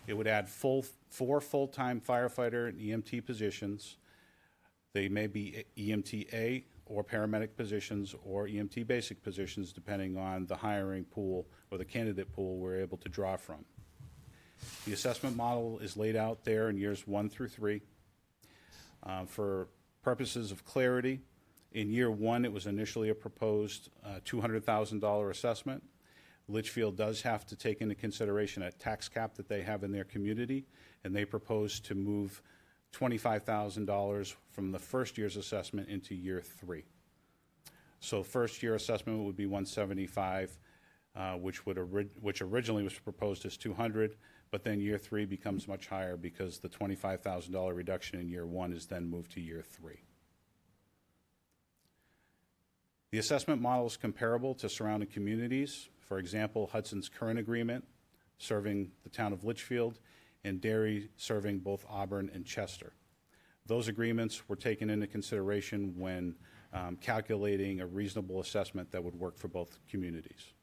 Speaker 9: It would add 4 full-time firefighter and EMT positions. They may be EMT-A or paramedic positions or EMT basic positions, depending on the hiring pool or the candidate pool we're able to draw from. The assessment model is laid out there in years 1 through 3. For purposes of clarity, in year 1, it was initially a proposed $200,000 assessment. Litchfield does have to take into consideration a tax cap that they have in their community, and they propose to move $25,000 from the first year's assessment into year 3. So first year assessment would be $175, which originally was proposed as $200, but then year 3 becomes much higher because the $25,000 reduction in year 1 is then moved to year 3. The assessment model is comparable to surrounding communities. For example, Hudson's current agreement serving the town of Litchfield, and Derry serving both Auburn and Chester. Those agreements were taken into consideration when calculating a reasonable assessment that would work for both communities.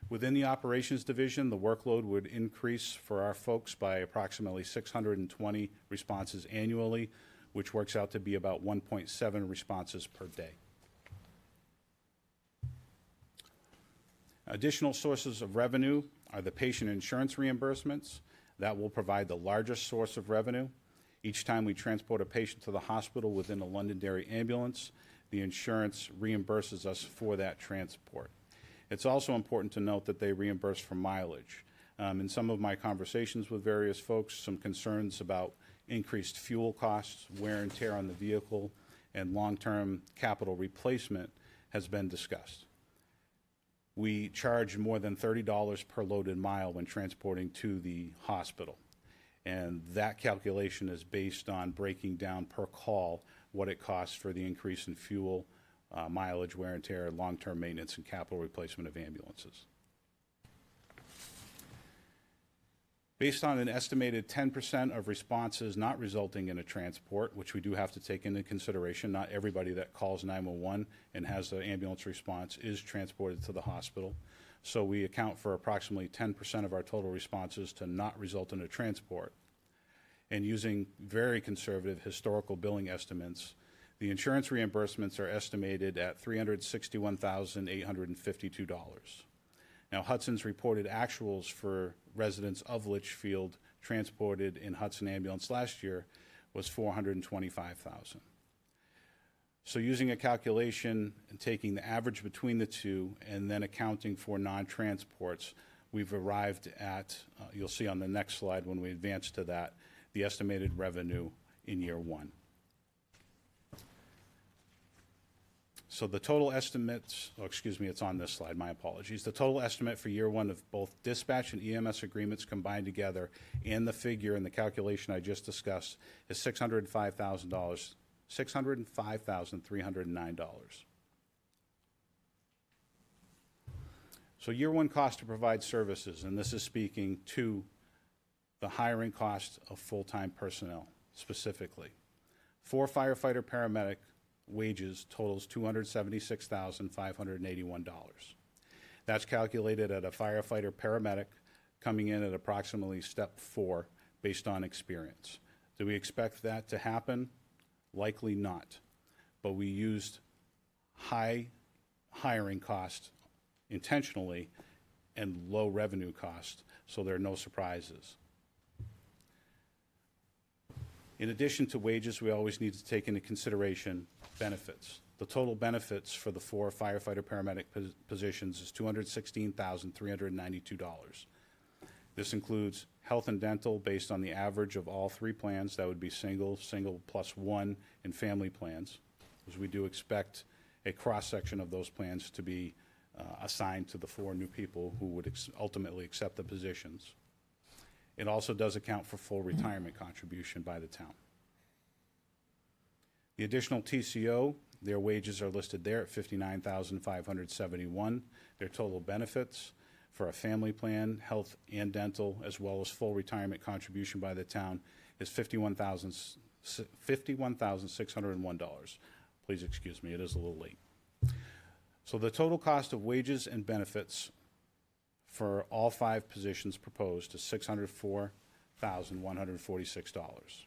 Speaker 9: Within the operations division, the workload would increase for our folks by approximately 620 responses annually, which works out to be about 1.7 responses per day. Additional sources of revenue are the patient insurance reimbursements. That will provide the largest source of revenue. Each time we transport a patient to the hospital within a Londonderry ambulance, the insurance reimburses us for that transport. It's also important to note that they reimburse for mileage. In some of my conversations with various folks, some concerns about increased fuel costs, wear and tear on the vehicle, and long-term capital replacement has been discussed. We charge more than $30 per loaded mile when transporting to the hospital. And that calculation is based on breaking down per call what it costs for the increase in fuel, mileage, wear and tear, long-term maintenance, and capital replacement of ambulances. Based on an estimated 10% of responses not resulting in a transport, which we do have to take into consideration, not everybody that calls 911 and has the ambulance response is transported to the hospital. So we account for approximately 10% of our total responses to not result in a transport. And using very conservative historical billing estimates, the insurance reimbursements are estimated at $361,852. Now, Hudson's reported actuals for residents of Litchfield transported in Hudson ambulance last year was $425,000. So using a calculation and taking the average between the two and then accounting for non-transports, we've arrived at, you'll see on the next slide when we advance to that, the estimated revenue in year one. So the total estimates, it's on this slide, my apologies. The total estimate for year one of both dispatch and EMS agreements combined together and the figure in the calculation I just discussed is $605,000, $605,309. So year one cost to provide services, and this is speaking to the hiring cost of full-time personnel specifically. For firefighter paramedic, wages totals $276,581. That's calculated at a firefighter paramedic coming in at approximately step 4 based on experience. Do we expect that to happen? Likely not. But we used high hiring cost intentionally and low revenue cost, so there are no surprises. In addition to wages, we always need to take into consideration benefits. The total benefits for the 4 firefighter paramedic positions is $216,392. This includes health and dental based on the average of all 3 plans. That would be single, single plus 1, and family plans, because we do expect a cross-section of those plans to be assigned to the 4 new people who would ultimately accept the positions. It also does account for full retirement contribution by the town. The additional TCO, their wages are listed there at $59,571. Their total benefits for a family plan, health and dental, as well as full retirement contribution by the town is $51,601. Please excuse me, it is a little late. So the total cost of wages and benefits for all 5 positions proposed is $604,146.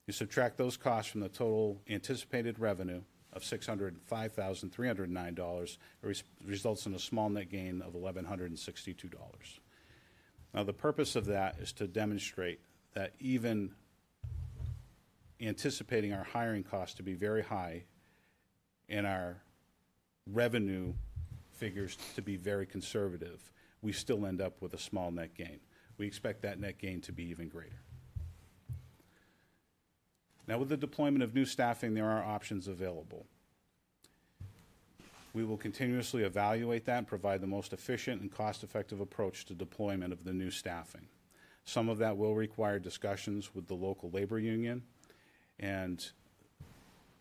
Speaker 9: You subtract those costs from the total anticipated revenue of $605,309, it results in a small net gain of $1,162. Now, the purpose of that is to demonstrate that even anticipating our hiring costs to be very high and our revenue figures to be very conservative, we still end up with a small net gain. We expect that net gain to be even greater. Now, with the deployment of new staffing, there are options available. We will continuously evaluate that and provide the most efficient and cost-effective approach to deployment of the new staffing. Some of that will require discussions with the local labor union and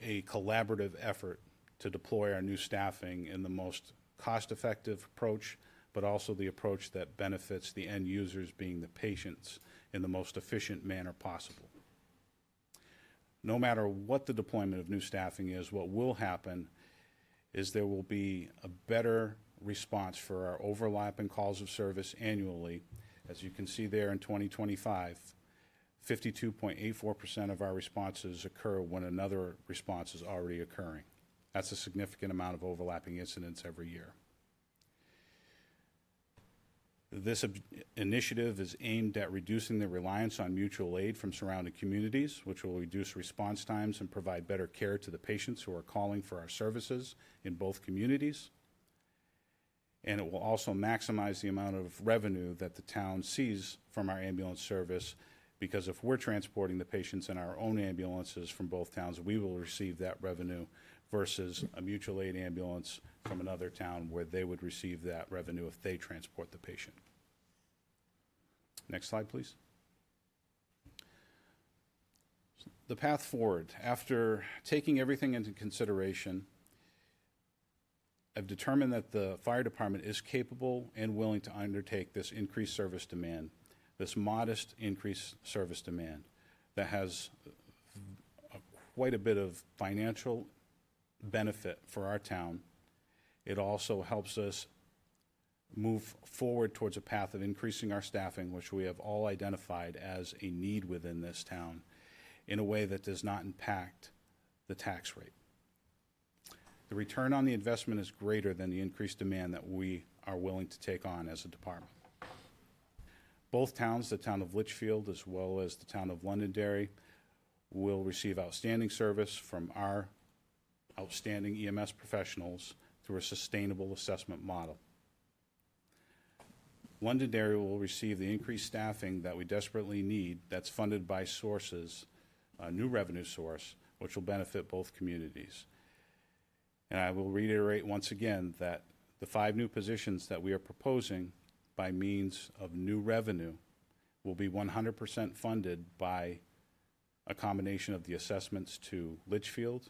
Speaker 9: a collaborative effort to deploy our new staffing in the most cost-effective approach, but also the approach that benefits the end users, being the patients, in the most efficient manner possible. No matter what the deployment of new staffing is, what will happen is there will be a better response for our overlapping calls of service annually. As you can see there in 2025, 52.84% of our responses occur when another response is already occurring. That's a significant amount of overlapping incidents every year. This initiative is aimed at reducing the reliance on mutual aid from surrounding communities, which will reduce response times and provide better care to the patients who are calling for our services in both communities. And it will also maximize the amount of revenue that the town sees from our ambulance service, because if we're transporting the patients in our own ambulances from both towns, we will receive that revenue versus a mutual aid ambulance from another town where they would receive that revenue if they transport the patient. Next slide, please. The path forward. After taking everything into consideration, I've determined that the fire department is capable and willing to undertake this increased service demand, this modest increased service demand that has quite a bit of financial benefit for our town. It also helps us move forward towards a path of increasing our staffing, which we have all identified as a need within this town, in a way that does not impact the tax rate. The return on the investment is greater than the increased demand that we are willing to take on as a department. Both towns, the town of Litchfield as well as the town of Londonderry, will receive outstanding service from our outstanding EMS professionals through a sustainable assessment model. Londonderry will receive the increased staffing that we desperately need that's funded by sources, a new revenue source, which will benefit both communities. And I will reiterate once again that the 5 new positions that we are proposing by means of new revenue will be 100% funded by a combination of the assessments to Litchfield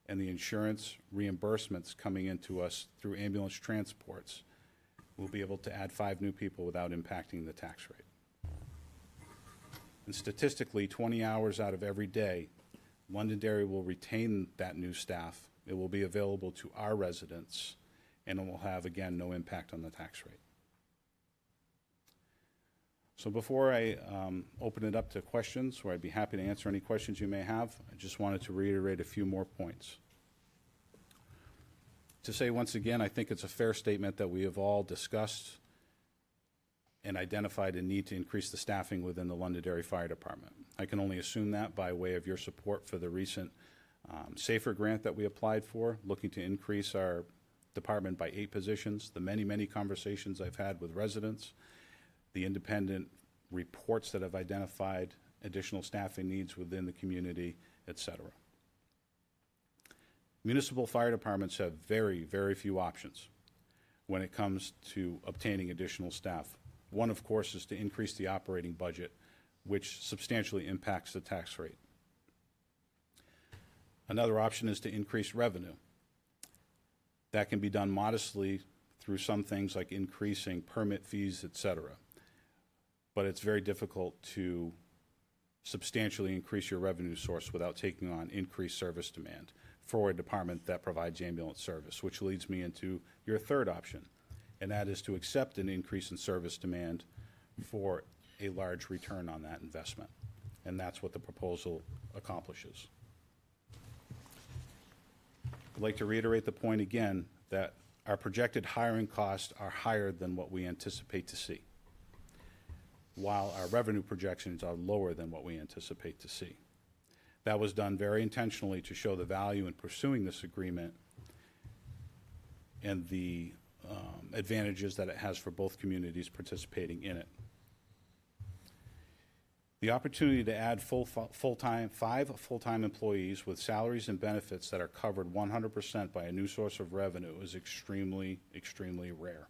Speaker 9: and the insurance reimbursements coming into us through ambulance transports. We'll be able to add 5 new people without impacting the tax rate. And statistically, 20 hours out of every day, Londonderry will retain that new staff. It will be available to our residents, and it will have, again, no impact on the tax rate. So before I open it up to questions, where I'd be happy to answer any questions you may have, I just wanted to reiterate a few more points. To say once again, I think it's a fair statement that we have all discussed and identified a need to increase the staffing within the Londonderry Fire Department. I can only assume that by way of your support for the recent SAFER grant that we applied for, looking to increase our department by 8 positions, the many, many conversations I've had with residents, the independent reports that have identified additional staffing needs within the community, etc. Municipal fire departments have very, very few options when it comes to obtaining additional staff. One, of course, is to increase the operating budget, which substantially impacts the tax rate. Another option is to increase revenue. That can be done modestly through some things like increasing permit fees, etc. But it's very difficult to substantially increase your revenue source without taking on increased service demand for a department that provides ambulance service, which leads me into your third option, and that is to accept an increase in service demand for a large return on that investment. And that's what the proposal accomplishes. I'd like to reiterate the point again that our projected hiring costs are higher than what we anticipate to see, while our revenue projections are lower than what we anticipate to see. That was done very intentionally to show the value in pursuing this agreement and the advantages that it has for both communities participating in it. The opportunity to add 5 full-time employees with salaries and benefits that are covered 100% by a new source of revenue is extremely, extremely rare,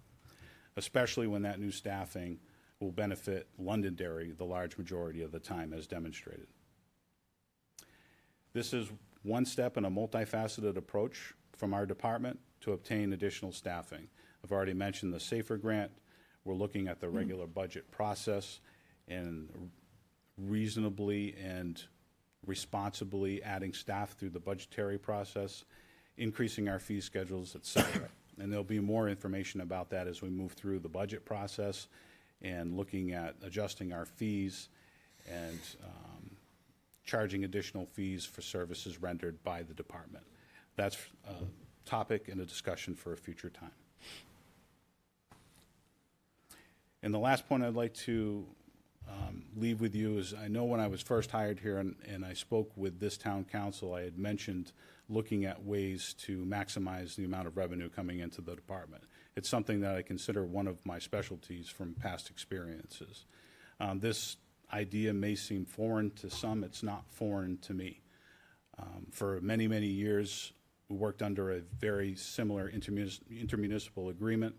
Speaker 9: especially when that new staffing will benefit Londonderry the large majority of the time, as demonstrated. This is one step in a multifaceted approach from our department to obtain additional staffing. I've already mentioned the SAFER grant. We're looking at the regular budget process and reasonably and responsibly adding staff through the budgetary process, increasing our fee schedules, etc. And there'll be more information about that as we move through the budget process and looking at adjusting our fees and charging additional fees for services rendered by the department. That's a topic and a discussion for a future time. And the last point I'd like to leave with you is, I know when I was first hired here and I spoke with this town council, I had mentioned looking at ways to maximize the amount of revenue coming into the department. It's something that I consider one of my specialties from past experiences. This idea may seem foreign to some. It's not foreign to me. For many, many years, we worked under a very similar intermunicipal agreement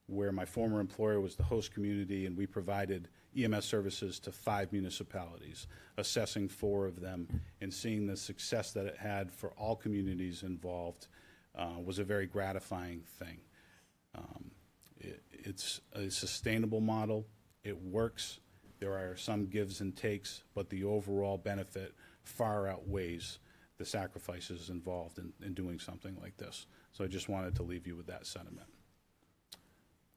Speaker 9: where my former employer was the host community, and we provided EMS services to 5 municipalities, assessing 4 of them, and seeing the success that it had for all communities involved was a very gratifying thing. It's a sustainable model. It works. There are some gives and takes, but the overall benefit far outweighs the sacrifices involved in doing something like this. So I just wanted to leave you with that sentiment.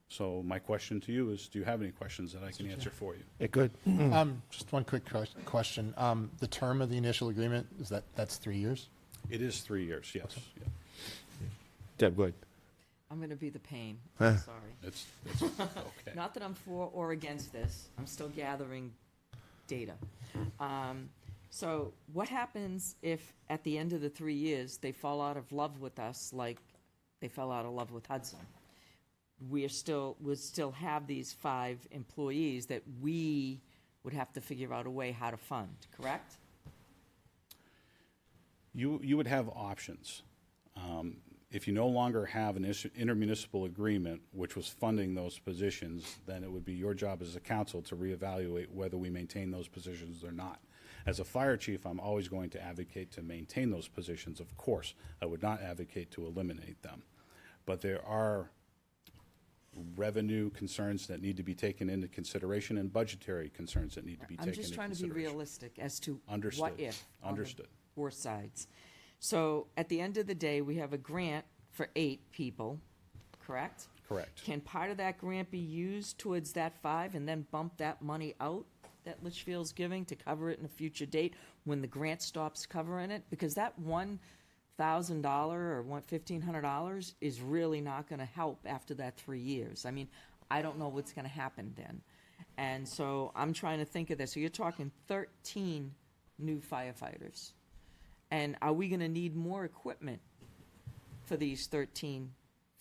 Speaker 9: So my question to you is, do you have any questions that I can answer for you?
Speaker 1: Yeah, good.
Speaker 8: Just one quick question. The term of the initial agreement, that's 3 years?
Speaker 9: It is 3 years, yes. Yeah.
Speaker 1: Deb, go ahead.
Speaker 2: I'm going to be the pain. I'm sorry.
Speaker 9: It's okay.
Speaker 2: Not that I'm for or against this. I'm still gathering data. So what happens if at the end of the 3 years they fall out of love with us like they fell out of love with Hudson? We'd still have these 5 employees that we would have to figure out a way how to fund, correct?
Speaker 9: You would have options. If you no longer have an intermunicipal agreement which was funding those positions, then it would be your job as a council to reevaluate whether we maintain those positions or not. As a fire chief, I'm always going to advocate to maintain those positions, of course. I would not advocate to eliminate them. But there are revenue concerns that need to be taken into consideration and budgetary concerns that need to be taken into
Speaker 2: I'm just trying to be
Speaker 9: consideration.
Speaker 2: realistic as to
Speaker 9: Understood.
Speaker 2: what if. on the
Speaker 9: Understood.
Speaker 2: 4 sides. So at the end of the day, we have a grant for 8 people, correct?
Speaker 9: Correct.
Speaker 2: Can part of that grant be used towards that 5 and then bump that money out that Litchfield's giving to cover it in a future date when the grant stops covering it? Because that $1,000 or $1,500 is really not going to help after that 3 years. I mean, I don't know what's going to happen then. And so I'm trying to think of this. So you're talking 13 new firefighters. And are we going to need more equipment for these 13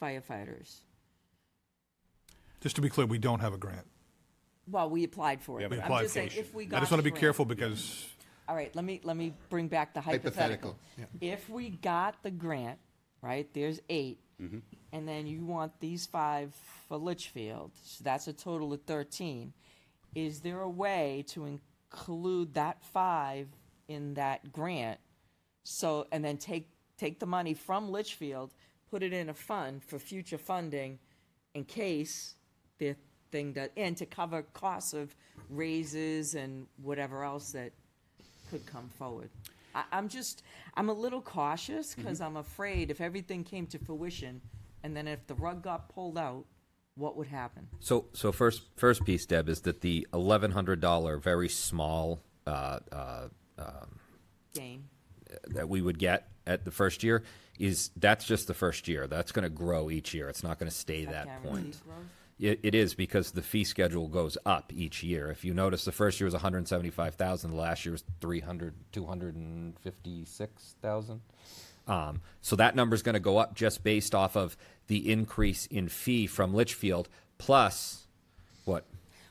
Speaker 2: firefighters?
Speaker 7: Just to be clear, we don't have a grant.
Speaker 2: Well, we applied for
Speaker 9: We
Speaker 2: it.
Speaker 9: have
Speaker 2: but
Speaker 9: an
Speaker 2: I'm just saying,
Speaker 9: application.
Speaker 2: if we got
Speaker 7: I just want to
Speaker 2: the
Speaker 7: be
Speaker 2: grant-
Speaker 7: careful because
Speaker 2: All right, let me bring back the hypothetical. If we got the grant, right, there's 8, and then you want these 5 for Litchfield, so that's a total of 13. Is there a way to include that 5 in that grant? So, and then take the money from Litchfield, put it in a fund for future funding in case the thing does, and to cover costs of raises and whatever else that could come forward. I'm a little cautious because I'm afraid if everything came to fruition and then if the rug got pulled out, what would happen?
Speaker 11: So first piece, Deb, is that the $1,100 very small
Speaker 2: Gain.
Speaker 11: that we would get at the first year that's just the first year. That's going to grow each year. It's not going to stay that
Speaker 2: Guaranteed
Speaker 11: point.
Speaker 2: growth?
Speaker 11: It is because the fee schedule goes up each year. If you notice, the first year was $175,000. The last year was $256,000. So that number is going to go up just based off of the increase in fee from Litchfield plus what?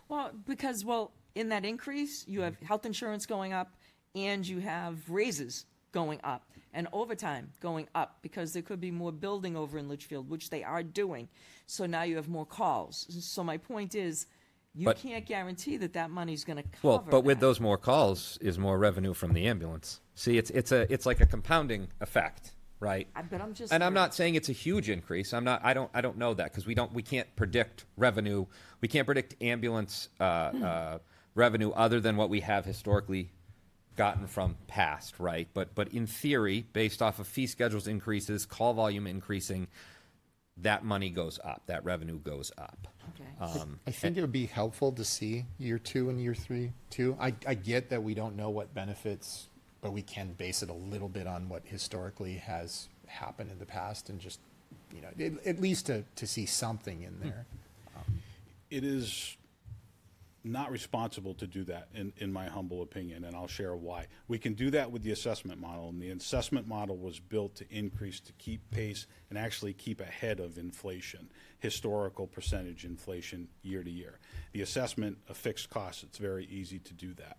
Speaker 2: Well, because, in that increase, you have health insurance going up and you have raises going up and overtime going up because there could be more building over in Litchfield, which they are doing. So now you have more calls. So my point is, you can't guarantee that money's going to cover
Speaker 11: Well, but with
Speaker 2: that.
Speaker 11: those more calls is more revenue from the ambulance. See, it's like a compounding effect, right?
Speaker 2: But I'm just.
Speaker 11: And I'm not saying it's a huge increase. I don't know that because we can't predict revenue. We can't predict ambulance revenue other than what we have historically gotten from past, right? But in theory, based off of fee schedules increases, call volume increasing, that money goes up, that revenue goes up.
Speaker 2: Okay.
Speaker 8: I think it would be helpful to see year 2 and year 3 too. I get that we don't know what benefits, but we can base it a little bit on what historically has happened in the past and just, at least to see something in there.
Speaker 9: It is not responsible to do that, in my humble opinion, and I'll share why. We can do that with the assessment model, and the assessment model was built to increase, to keep pace, and actually keep ahead of inflation, historical percentage inflation year to year. The assessment of fixed costs, it's very easy to do that.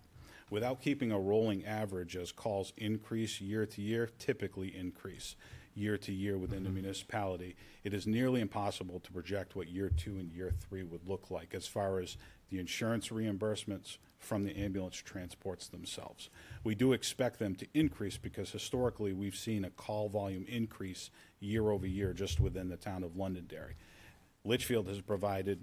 Speaker 9: Without keeping a rolling average, as calls increase year to year, typically increase year to year within the municipality, it is nearly impossible to project what year 2 and year 3 would look like as far as the insurance reimbursements from the ambulance transports themselves. We do expect them to increase because historically we've seen a call volume increase year over year just within the town of Londonderry. Litchfield has provided,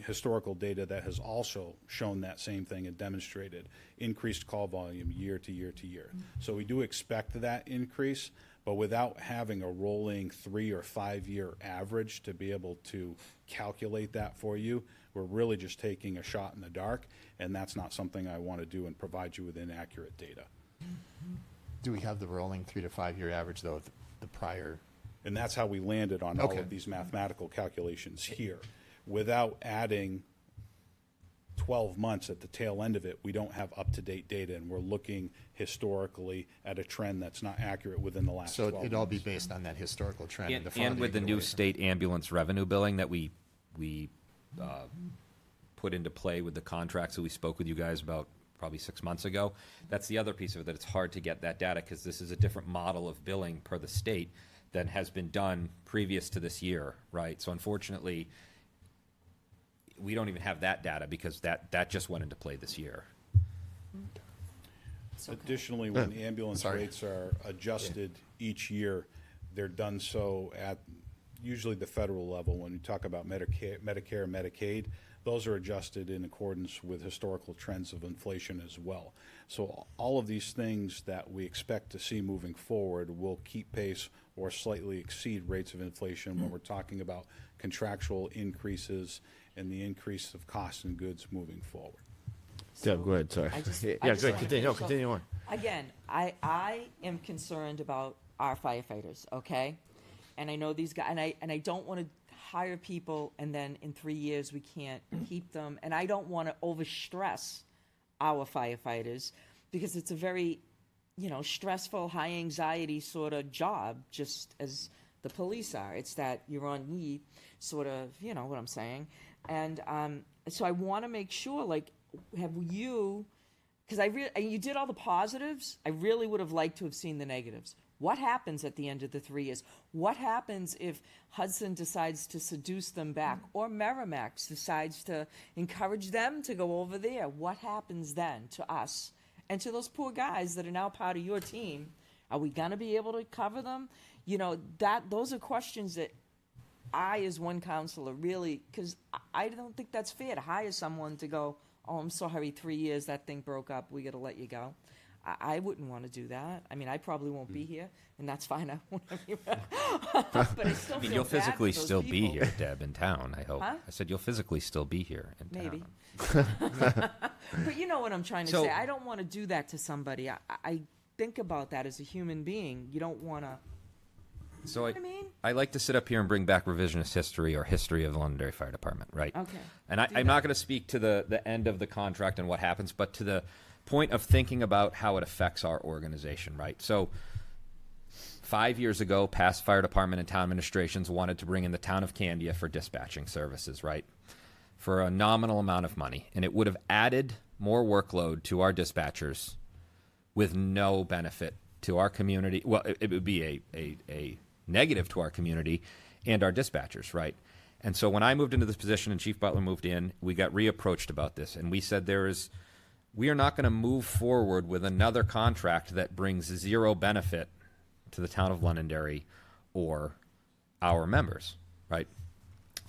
Speaker 9: historical data that has also shown that same thing and demonstrated increased call volume year to year to year. So we do expect that increase, but without having a rolling 3 or 5 year average to be able to calculate that for you, we're really just taking a shot in the dark, and that's not something I want to do and provide you with inaccurate data.
Speaker 8: Do we have the rolling 3 to 5 year average, though, the prior?
Speaker 9: And that's how we landed on all
Speaker 8: Okay.
Speaker 9: of these mathematical calculations here. Without adding 12 months at the tail end of it, we don't have up-to-date data, and we're looking historically at a trend that's not accurate within the last 12
Speaker 8: So
Speaker 9: months.
Speaker 8: it'd all be based on that historical trend.
Speaker 11: And,
Speaker 8: the farther
Speaker 11: and with
Speaker 8: you
Speaker 11: the
Speaker 8: get
Speaker 11: new
Speaker 8: away from-
Speaker 11: state ambulance revenue billing that we put into play with the contracts that we spoke with you guys about probably 6 months ago, that's the other piece of it, that it's hard to get that data because this is a different model of billing per the state than has been done previous to this year, right? So unfortunately, we don't even have that data because that just went into play this year.
Speaker 2: It's okay.
Speaker 9: Additionally, when ambulance
Speaker 8: Sorry.
Speaker 9: rates are adjusted each year, they're done so at usually the federal level. When we talk about Medicare, Medicaid, those are adjusted in accordance with historical trends of inflation as well. So all of these things that we expect to see moving forward will keep pace or slightly exceed rates of inflation when we're talking about contractual increases and the increase of costs and goods moving forward.
Speaker 1: Deb, go ahead, sorry.
Speaker 2: I just-
Speaker 1: Yeah,
Speaker 2: I
Speaker 1: go
Speaker 2: just
Speaker 1: ahead,
Speaker 2: wanna
Speaker 1: continue, no,
Speaker 2: finish off-
Speaker 1: continue on.
Speaker 2: Again, I am concerned about our firefighters, okay? And I know these guys, and I don't want to hire people and then in 3 years we can't keep them. And I don't want to overstress our firefighters because it's a very, stressful, high anxiety sort of job, just as the police are. It's that you're on ye, sort of, you know what I'm saying. And so I want to make sure, like, have you? Because you did all the positives. I really would have liked to have seen the negatives. What happens at the end of the 3 years? What happens if Hudson decides to seduce them back, or Merrimack decides to encourage them to go over there? What happens then to us and to those poor guys that are now part of your team? Are we going to be able to cover them? Those are questions that I, as one counselor, really, because I don't think that's fair to hire someone to go, oh, I'm sorry, 3 years, that thing broke up, we got to let you go. I wouldn't want to do that. I mean, I probably won't be here, and that's fine. I won't have you. But I still
Speaker 11: I mean,
Speaker 2: feel
Speaker 11: you'll
Speaker 2: bad for
Speaker 11: physically
Speaker 2: those
Speaker 11: still be
Speaker 2: people.
Speaker 11: here, Deb, in town, I hope.
Speaker 2: Huh?
Speaker 11: I said you'll physically still be here in
Speaker 2: Maybe.
Speaker 11: town.
Speaker 2: But you know what I'm trying to
Speaker 11: So-
Speaker 2: say. I don't want to do that to somebody. I think about that as a human being. You don't want to.
Speaker 11: So
Speaker 2: what I mean?
Speaker 11: I like to sit up here and bring back revisionist history or history of the Londonderry Fire Department, right?
Speaker 2: Okay.
Speaker 11: And
Speaker 2: Do
Speaker 11: I'm
Speaker 2: that.
Speaker 11: not going to speak to the end of the contract and what happens, but to the point of thinking about how it affects our organization, right? So 5 years ago, past fire department and town administrations wanted to bring in the town of Candia for dispatching services, right? For a nominal amount of money. And it would have added more workload to our dispatchers with no benefit to our community. Well, it would be a negative to our community and our dispatchers, right? And so when I moved into this position and Chief Butler moved in, we got reapproached about this. And we said we are not going to move forward with another contract that brings zero benefit to the town of Londonderry or our members, right?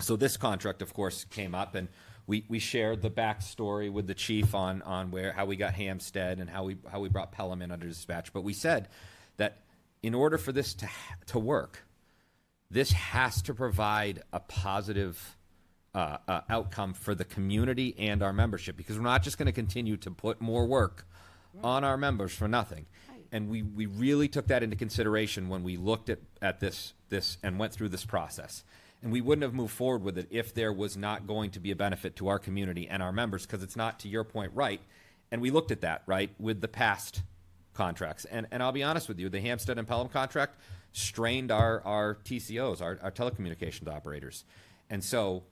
Speaker 11: So this contract, of course, came up, and we shared the backstory with the chief on how we got Hampstead and how we brought Pelham in under dispatch. But we said that in order for this to work, this has to provide a positive outcome for the community and our membership, because we're not just going to continue to put more work on our members for nothing. And we really took that into consideration when we looked at this and went through this process. And we wouldn't have moved forward with it if there was not going to be a benefit to our community and our members, because it's not, to your point, right. And we looked at that, right, with the past contracts. And I'll be honest with you, the Hampstead and Pelham contract strained our TCOs, our telecommunications operators. And so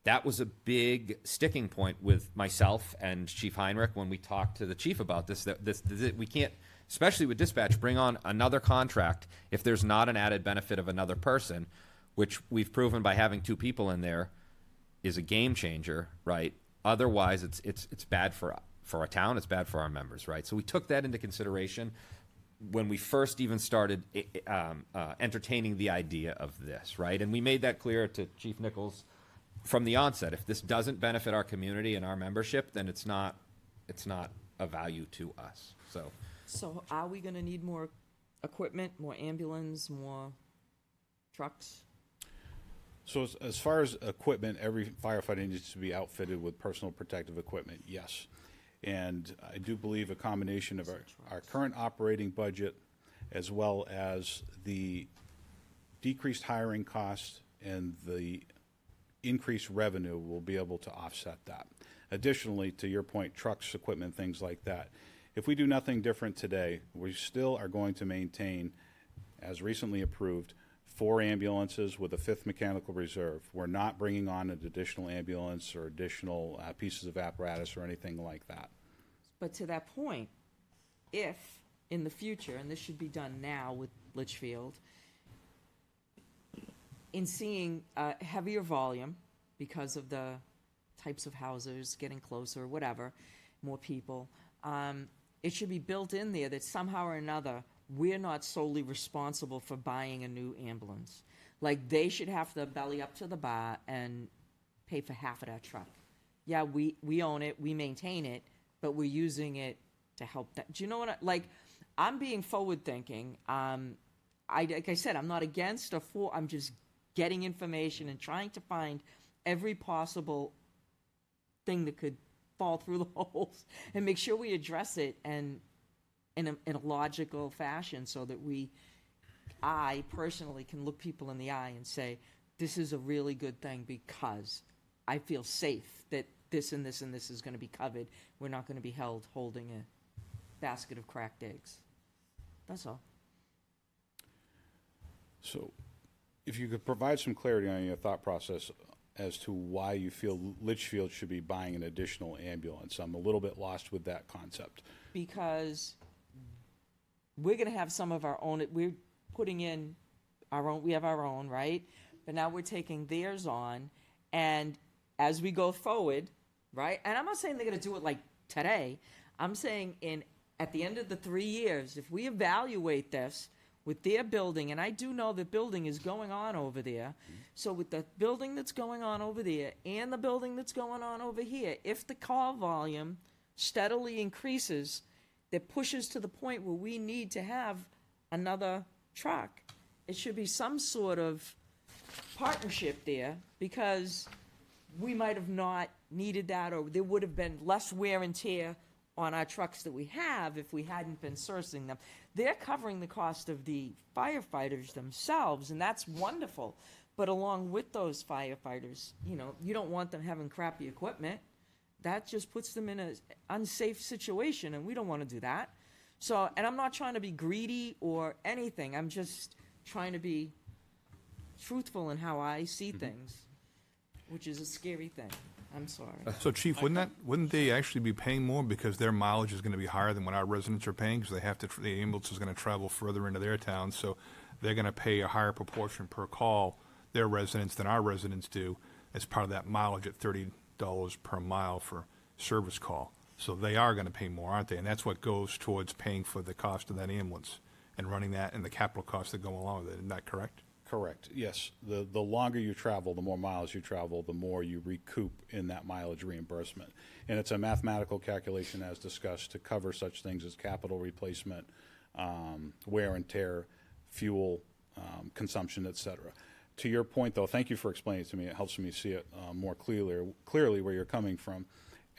Speaker 11: that was a big sticking point with myself and Chief Heinrich when we talked to the chief about this, that we can't, especially with dispatch, bring on another contract if there's not an added benefit of another person, which we've proven by having 2 people in there is a game changer, right? Otherwise, it's bad for our town, it's bad for our members, right? So we took that into consideration when we first even started entertaining the idea of this, right? And we made that clear to Chief Nichols from the onset. If this doesn't benefit our community and our membership, then it's not a value to us.
Speaker 2: So are we gonna need more equipment, more ambulance, more trucks?
Speaker 9: So as far as equipment, every firefighter needs to be outfitted with personal protective equipment, yes. And I do believe a combination of our current operating budget as well as the decreased hiring costs and the increased revenue will be able to offset that. Additionally, to your point, trucks, equipment, things like that. If we do nothing different today, we still are going to maintain, as recently approved, 4 ambulances with a 5th mechanical reserve. We're not bringing on an additional ambulance or additional pieces of apparatus or anything like that.
Speaker 2: But to that point, if in the future, and this should be done now with Litchfield, in seeing heavier volume because of the types of houses getting closer, whatever, more people, it should be built in there that somehow or another we're not solely responsible for buying a new ambulance. Like, they should have to belly up to the bar and pay for half of that truck. Yeah, we own it, we maintain it, but we're using it to help that. Do you know what I'm being forward thinking. Like I said, I'm not against or for, I'm just getting information and trying to find every possible thing that could fall through the holes and make sure we address it and in a logical fashion so that I personally can look people in the eye and say, this is a really good thing because I feel safe that this and this and this is going to be covered. We're not going to be held holding a basket of cracked eggs. That's all.
Speaker 9: So if you could provide some clarity on your thought process as to why you feel Litchfield should be buying an additional ambulance. I'm a little bit lost with that concept.
Speaker 2: Because we're going to have some of our own, we're putting in our own, we have our own, right? But now we're taking theirs on, and as we go forward, right? And I'm not saying they're going to do it like today. I'm saying at the end of the 3 years, if we evaluate this with their building, and I do know that building is going on over there, so with the building that's going on over there and the building that's going on over here, if the call volume steadily increases, that pushes to the point where we need to have another truck, it should be some sort of partnership there, because we might have not needed that, or there would have been less wear and tear on our trucks that we have if we hadn't been sourcing them. They're covering the cost of the firefighters themselves, and that's wonderful. But along with those firefighters, you don't want them having crappy equipment. That just puts them in an unsafe situation, and we don't want to do that. So, and I'm not trying to be greedy or anything. I'm just trying to be truthful in how I see things, which is a scary thing. I'm sorry.
Speaker 7: So, Chief, wouldn't they actually be paying more because their mileage is going to be higher than what our residents are paying? Because the ambulance is going to travel further into their town, so they're going to pay a higher proportion per call, their residents, than our residents do, as part of that mileage at $30 per mile for service call. So they are going to pay more, aren't they? And that's what goes towards paying for the cost of that ambulance and running that and the capital costs that go along with it. Isn't that correct?
Speaker 9: Correct, yes. The longer you travel, the more miles you travel, the more you recoup in that mileage reimbursement. And it's a mathematical calculation, as discussed, to cover such things as capital replacement, wear and tear, fuel consumption, et cetera. To your point, though, thank you for explaining it to me. It helps me see it more clearly where you're coming from.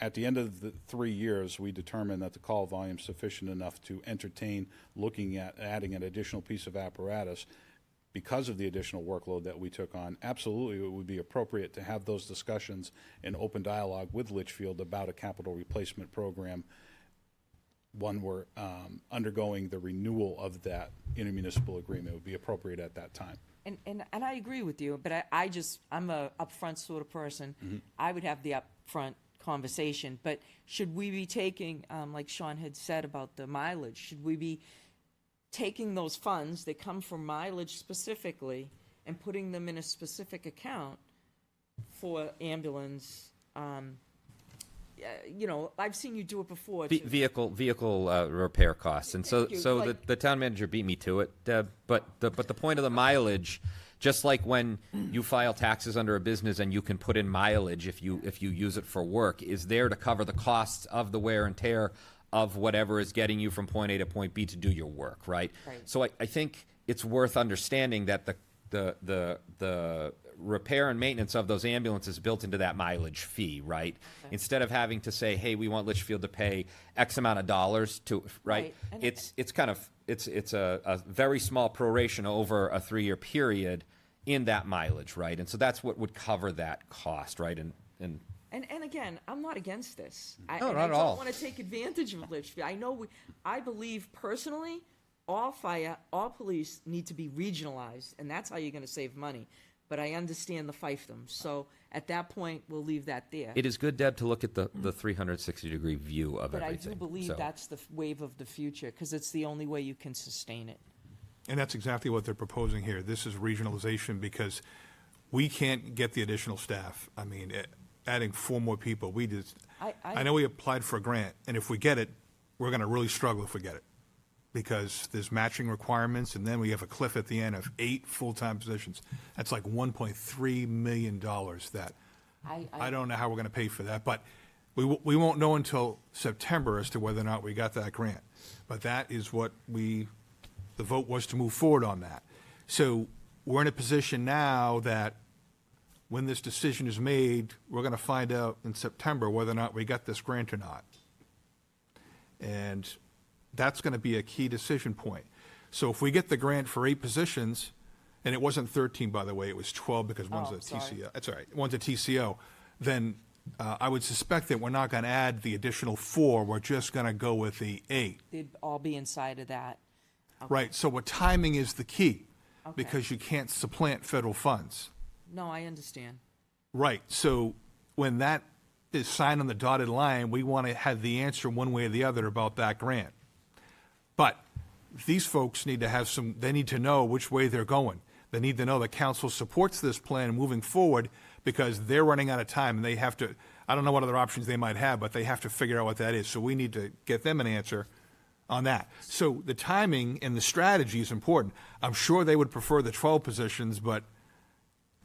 Speaker 9: At the end of the 3 years, we determined that the call volume is sufficient enough to entertain looking at adding an additional piece of apparatus. because of the additional workload that we took on, absolutely it would be appropriate to have those discussions in open dialogue with Litchfield about a capital replacement program when we're undergoing the renewal of that intermunicipal agreement. It would be appropriate at that time.
Speaker 2: And I agree with you, but I'm a upfront sort of person.
Speaker 9: Mm-hmm.
Speaker 2: I would have the upfront conversation, but should we be taking, like Sean had said about the mileage, should we be taking those funds that come from mileage specifically and putting them in a specific account for ambulance? You know, I've seen you do it before. too.
Speaker 11: Vehicle repair costs, and so
Speaker 2: Thank you.
Speaker 11: so
Speaker 2: Like-
Speaker 11: the town manager beat me to it, Deb. But the point of the mileage, just like when you file taxes under a business and you can put in mileage if you use it for work, is there to cover the costs of the wear and tear of whatever is getting you from point A to point B to do your work, right?
Speaker 2: Right.
Speaker 11: So I think it's worth understanding that the repair and maintenance of those ambulances built into that mileage fee, right?
Speaker 2: Okay.
Speaker 11: Instead of having to say, hey, we want Litchfield to pay X amount of dollars to, right?
Speaker 2: And
Speaker 11: It's kind of, it's a very small proration over a 3-year period in that mileage, right? And so that's what would cover that cost, right? And
Speaker 2: again, I'm not against this.
Speaker 11: No,
Speaker 2: and
Speaker 11: not
Speaker 2: I
Speaker 11: at
Speaker 2: don't
Speaker 11: all.
Speaker 2: want to take advantage of Litchfield. I believe personally, all fire, all police need to be regionalized, and that's how you're going to save money. But I understand the fiefdom. So at that point, we'll leave that there.
Speaker 11: it is good, Deb, to look at the 360-degree view of
Speaker 2: But I
Speaker 11: everything.
Speaker 2: do believe
Speaker 11: So-
Speaker 2: that's the wave of the future, because it's the only way you can sustain it.
Speaker 7: And that's exactly what they're proposing here. This is regionalization because we can't get the additional staff. I mean, adding 4 more people, we just, I know we applied for a grant, and if we get it, we're going to really struggle if we get it. Because there's matching requirements, and then we have a cliff at the end of 8 full-time positions. That's like $1.3 million that I don't know how we're going to pay for that. But we won't know until September as to whether or not we got that grant. But that is what the vote was to move forward on that. So we're in a position now that when this decision is made, we're going to find out in September whether or not we got this grant or not. And that's going to be a key decision point. So if we get the grant for 8 positions, and it wasn't 13, by the way, it was 12 because one's a
Speaker 2: sorry.
Speaker 7: TCO. That's all right. One's a TCO. Then I would suspect that we're not going to add the additional 4. We're just going to go with the 8.
Speaker 2: They'd all be inside of that.
Speaker 7: Right. So what timing is the key,
Speaker 2: Okay.
Speaker 7: because you can't supplant federal funds.
Speaker 2: No, I understand.
Speaker 7: Right. So when that is signed on the dotted line, we want to have the answer one way or the other about that grant. But these folks need to have they need to know which way they're going. They need to know that council supports this plan moving forward because they're running out of time and they have to, I don't know what other options they might have, but they have to figure out what that is. So we need to get them an answer on that. So the timing and the strategy is important. I'm sure they would prefer the 12 positions, but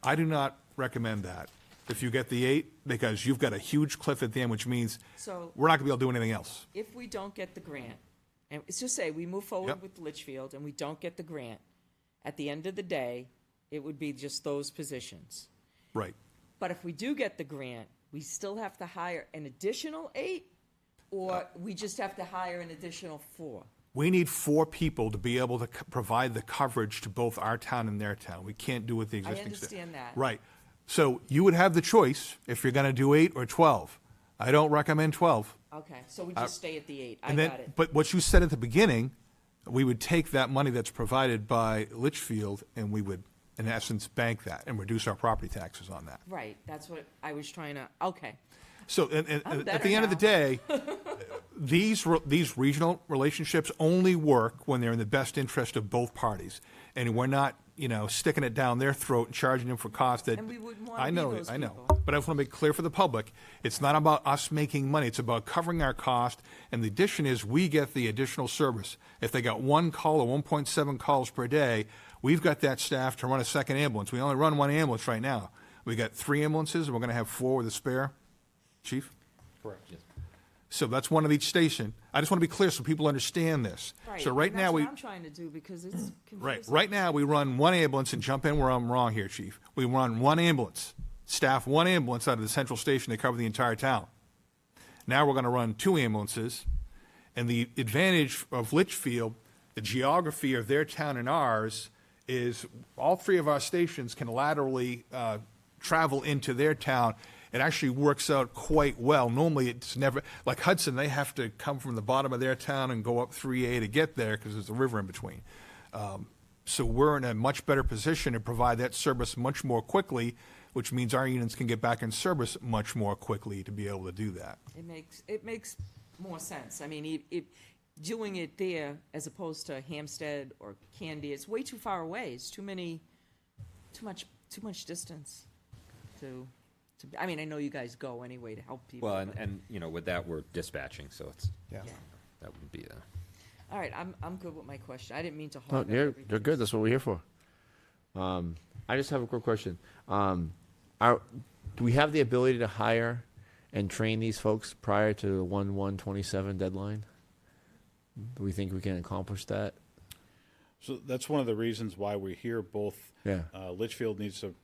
Speaker 7: I do not recommend that if you get the 8, because you've got a huge cliff at the end, which means
Speaker 2: So
Speaker 7: we're not going to be able to do anything else.
Speaker 2: if we don't get the grant, and it's just say we move forward
Speaker 7: Yep.
Speaker 2: with Litchfield and we don't get the grant, at the end of the day, it would be just those positions.
Speaker 7: Right.
Speaker 2: But if we do get the grant, we still have to hire an additional 8, or we just have to hire an additional 4?
Speaker 7: We need 4 people to be able to provide the coverage to both our town and their town. We can't do with the
Speaker 2: I
Speaker 7: existing.
Speaker 2: understand that.
Speaker 7: Right. So you would have the choice if you're going to do 8 or 12. I don't recommend 12.
Speaker 2: Okay, so we just stay at the 8. I
Speaker 7: And then,
Speaker 2: got it.
Speaker 7: but what you said at the beginning, we would take that money that's provided by Litchfield and we would, in essence, bank that and reduce our property taxes on that.
Speaker 2: Right, that's what I was trying to, okay.
Speaker 7: So, and
Speaker 2: I'm
Speaker 7: at
Speaker 2: better
Speaker 7: the end of the
Speaker 2: now.
Speaker 7: day, these regional relationships only work when they're in the best interest of both parties. And we're not, sticking it down their throat and charging them for costs that.
Speaker 2: And we wouldn't wanna
Speaker 7: I
Speaker 2: be
Speaker 7: know,
Speaker 2: those
Speaker 7: I know.
Speaker 2: people.
Speaker 7: But I just want to make clear for the public, it's not about us making money. It's about covering our cost. And the addition is we get the additional service. If they got 1 call or 1.7 calls per day, we've got that staff to run a second ambulance. We only run 1 ambulance right now. We got 3 ambulances and we're going to have 4 with a spare. Chief?
Speaker 9: Correct.
Speaker 7: So that's one of each station. I just want to be clear so people understand this. So right
Speaker 2: and
Speaker 7: now,
Speaker 2: that's
Speaker 7: we,
Speaker 2: what I'm trying to do, because it's confusing.
Speaker 7: right now, we run 1 ambulance, and jump in where I'm wrong here, Chief. We run 1 ambulance, staff 1 ambulance out of the central station to cover the entire town. Now we're going to run 2 ambulances, and the advantage of Litchfield, the geography of their town and ours, is all three of our stations can laterally travel into their town. It actually works out quite well. Normally, it's never, like Hudson, they have to come from the bottom of their town and go up 3A to get there because there's a river in between. So we're in a much better position to provide that service much more quickly, which means our units can get back in service much more quickly to be able to do that.
Speaker 2: It makes more sense. I mean, if doing it there as opposed to Hampstead or Candy, it's way too far away. It's too much distance to. I mean, I know you guys go anyway to help people.
Speaker 11: Well,
Speaker 2: but-
Speaker 11: and you know, with that, we're dispatching, so it's,
Speaker 8: Yeah.
Speaker 11: that would be a.
Speaker 2: All right, I'm good with my question. I didn't mean to
Speaker 1: No,
Speaker 2: hog up
Speaker 1: you're
Speaker 2: everything.
Speaker 1: good. That's what we're here for. I just have a quick question. Do we have the ability to hire and train these folks prior to the 1/1/27 deadline? Do we think we can accomplish that?
Speaker 9: So that's one of the reasons why we're here. Both
Speaker 1: Yeah.
Speaker 9: Litchfield needs to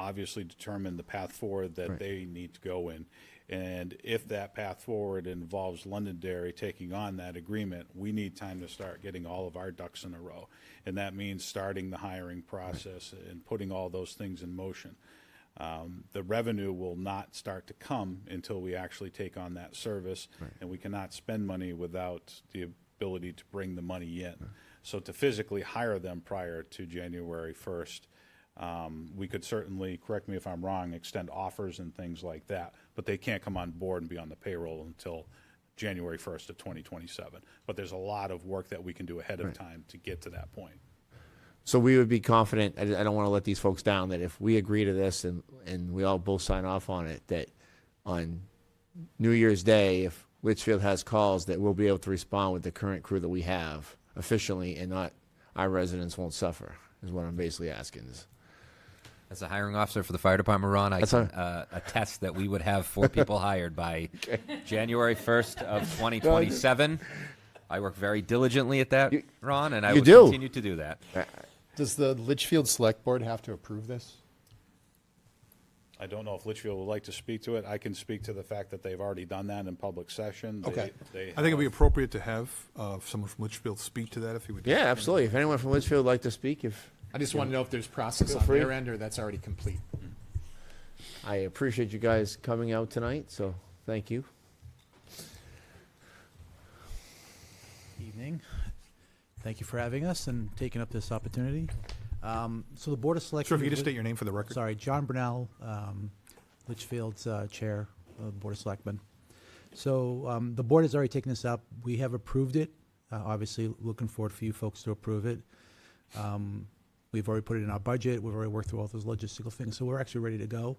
Speaker 9: obviously determine the path forward that
Speaker 1: Right.
Speaker 9: they need to go in. And if that path forward involves Londonderry taking on that agreement, we need time to start getting all of our ducks in a row. And that means starting the hiring process and putting all those things in motion. The revenue will not start to come until we actually take on that service. And we cannot spend money without the ability to bring the money in. So to physically hire them prior to January 1st, we could certainly, correct me if I'm wrong, extend offers and things like that, but they can't come on board and be on the payroll until January 1st of 2027. But there's a lot of work that we can do ahead of time to get to that point.
Speaker 1: So we would be confident, I don't want to let these folks down, that if we agree to this and we all both sign off on it, that on New Year's Day, if Litchfield has calls, that we'll be able to respond with the current crew that we have efficiently and not, our residents won't suffer, is what I'm basically asking.
Speaker 11: As a hiring officer for the fire department, Ron, I
Speaker 1: That's
Speaker 11: can attest that we would have 4 people hired by January 1st of 2027. I work very diligently at that, Ron, and I will continue to do that.
Speaker 8: Does the Litchfield Select Board have to approve this?
Speaker 9: I don't know if Litchfield would like to speak to it. I can speak to the fact that they've already done that in public session.
Speaker 8: Okay.
Speaker 9: They
Speaker 7: I think it'd be appropriate to have someone from Litchfield speak to that if he would.
Speaker 1: Yeah, absolutely. If anyone from Litchfield would like to speak,
Speaker 8: I just want to know if there's process
Speaker 1: Feel
Speaker 8: on
Speaker 1: free.
Speaker 8: their end or that's already complete.
Speaker 1: I appreciate you guys coming out tonight, so thank you.
Speaker 12: Evening. Thank you for having us and taking up this opportunity. So the Board of Selectmen.
Speaker 7: Sir, if you could just state your name for the record.
Speaker 12: Sorry, John Brunel, Litchfield's chair of the Board of Selectmen. So the board has already taken this up. We have approved it. Obviously, looking forward for you folks to approve it. We've already put it in our budget. We've already worked through all those logistical things. So we're actually ready to go.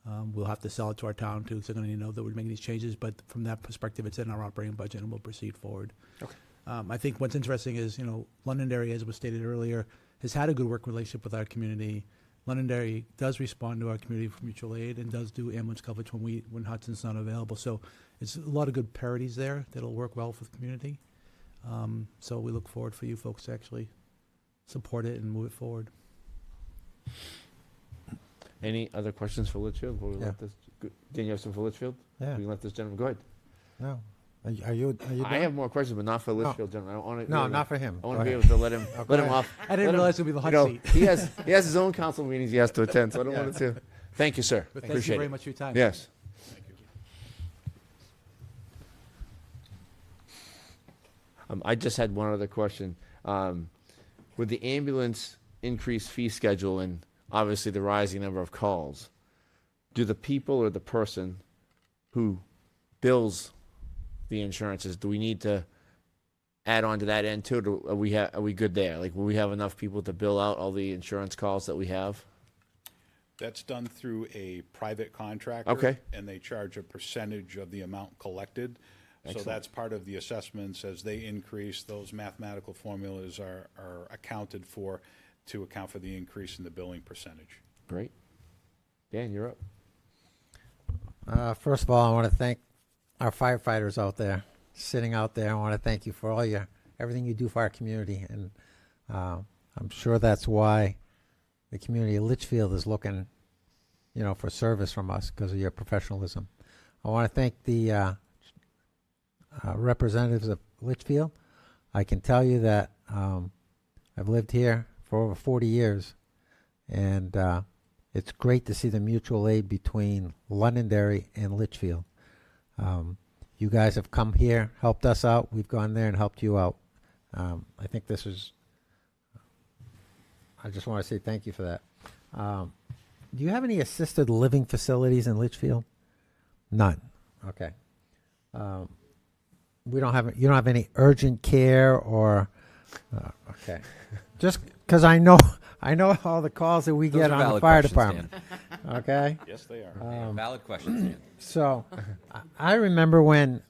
Speaker 12: We'll have to sell it to our town too, so they're going to know that we're making these changes. But from that perspective, it's in our operating budget, and we'll proceed forward.
Speaker 1: Okay.
Speaker 12: I think what's interesting is, Londonderry, as was stated earlier, has had a good working relationship with our community. Londonderry does respond to our community for mutual aid and does do ambulance coverage when Hudson's not available. So it's a lot of good parities there that'll work well for the community. So we look forward for you folks to actually support it and move it forward.
Speaker 1: Any other questions for Litchfield? Before we let this, Dan, you have some for Litchfield?
Speaker 4: Yeah.
Speaker 1: We can let this gentleman, go ahead.
Speaker 4: No. Are you
Speaker 1: I
Speaker 4: done?
Speaker 1: have more questions, but not for Litchfield gentleman. I want to.
Speaker 4: No, not for him.
Speaker 1: I want
Speaker 4: Go
Speaker 1: to be
Speaker 4: ahead.
Speaker 1: able to let him,
Speaker 4: go
Speaker 1: let him
Speaker 4: ahead.
Speaker 1: off.
Speaker 12: I didn't
Speaker 1: let him-
Speaker 12: realize it would be the hot seat.
Speaker 1: He has his own council meetings he has to attend, so I don't want it to. Thank you, sir.
Speaker 12: But thank
Speaker 1: Appreciate
Speaker 12: you very
Speaker 1: it.
Speaker 12: much for your time.
Speaker 1: Yes. I just had one other question. With the ambulance increased fee schedule and obviously the rising number of calls, do the people or the person who bills the insurances, do we need to add on to that end too? Or are we good there? Like, will we have enough people to bill out all the insurance calls that we have?
Speaker 9: That's done through a private contractor.
Speaker 1: Okay.
Speaker 9: And they charge a percentage of the amount collected.
Speaker 1: Excellent.
Speaker 9: So that's part of the assessments. As they increase, those mathematical formulas are accounted for to account for the increase in the billing percentage.
Speaker 1: Great. Dan, you're up.
Speaker 4: First of all, I want to thank our firefighters out there, sitting out there. I want to thank you for everything you do for our community. And I'm sure that's why the community of Litchfield is looking, for service from us because of your professionalism. I want to thank the representatives of Litchfield. I can tell you that I've lived here for over 40 years. And it's great to see the mutual aid between Londonderry and Litchfield. You guys have come here, helped us out. We've gone there and helped you out. I think this is, I just want to say thank you for that. Do you have any assisted living facilities in Litchfield? None. Okay. We don't have, you don't have any urgent care or, okay. Just because I know all the calls that we
Speaker 11: Those
Speaker 4: get
Speaker 11: are
Speaker 4: on the
Speaker 11: valid
Speaker 4: fire
Speaker 11: questions,
Speaker 4: department. Okay.
Speaker 9: Yes, they are.
Speaker 11: Valid questions, Dan.
Speaker 4: So I remember when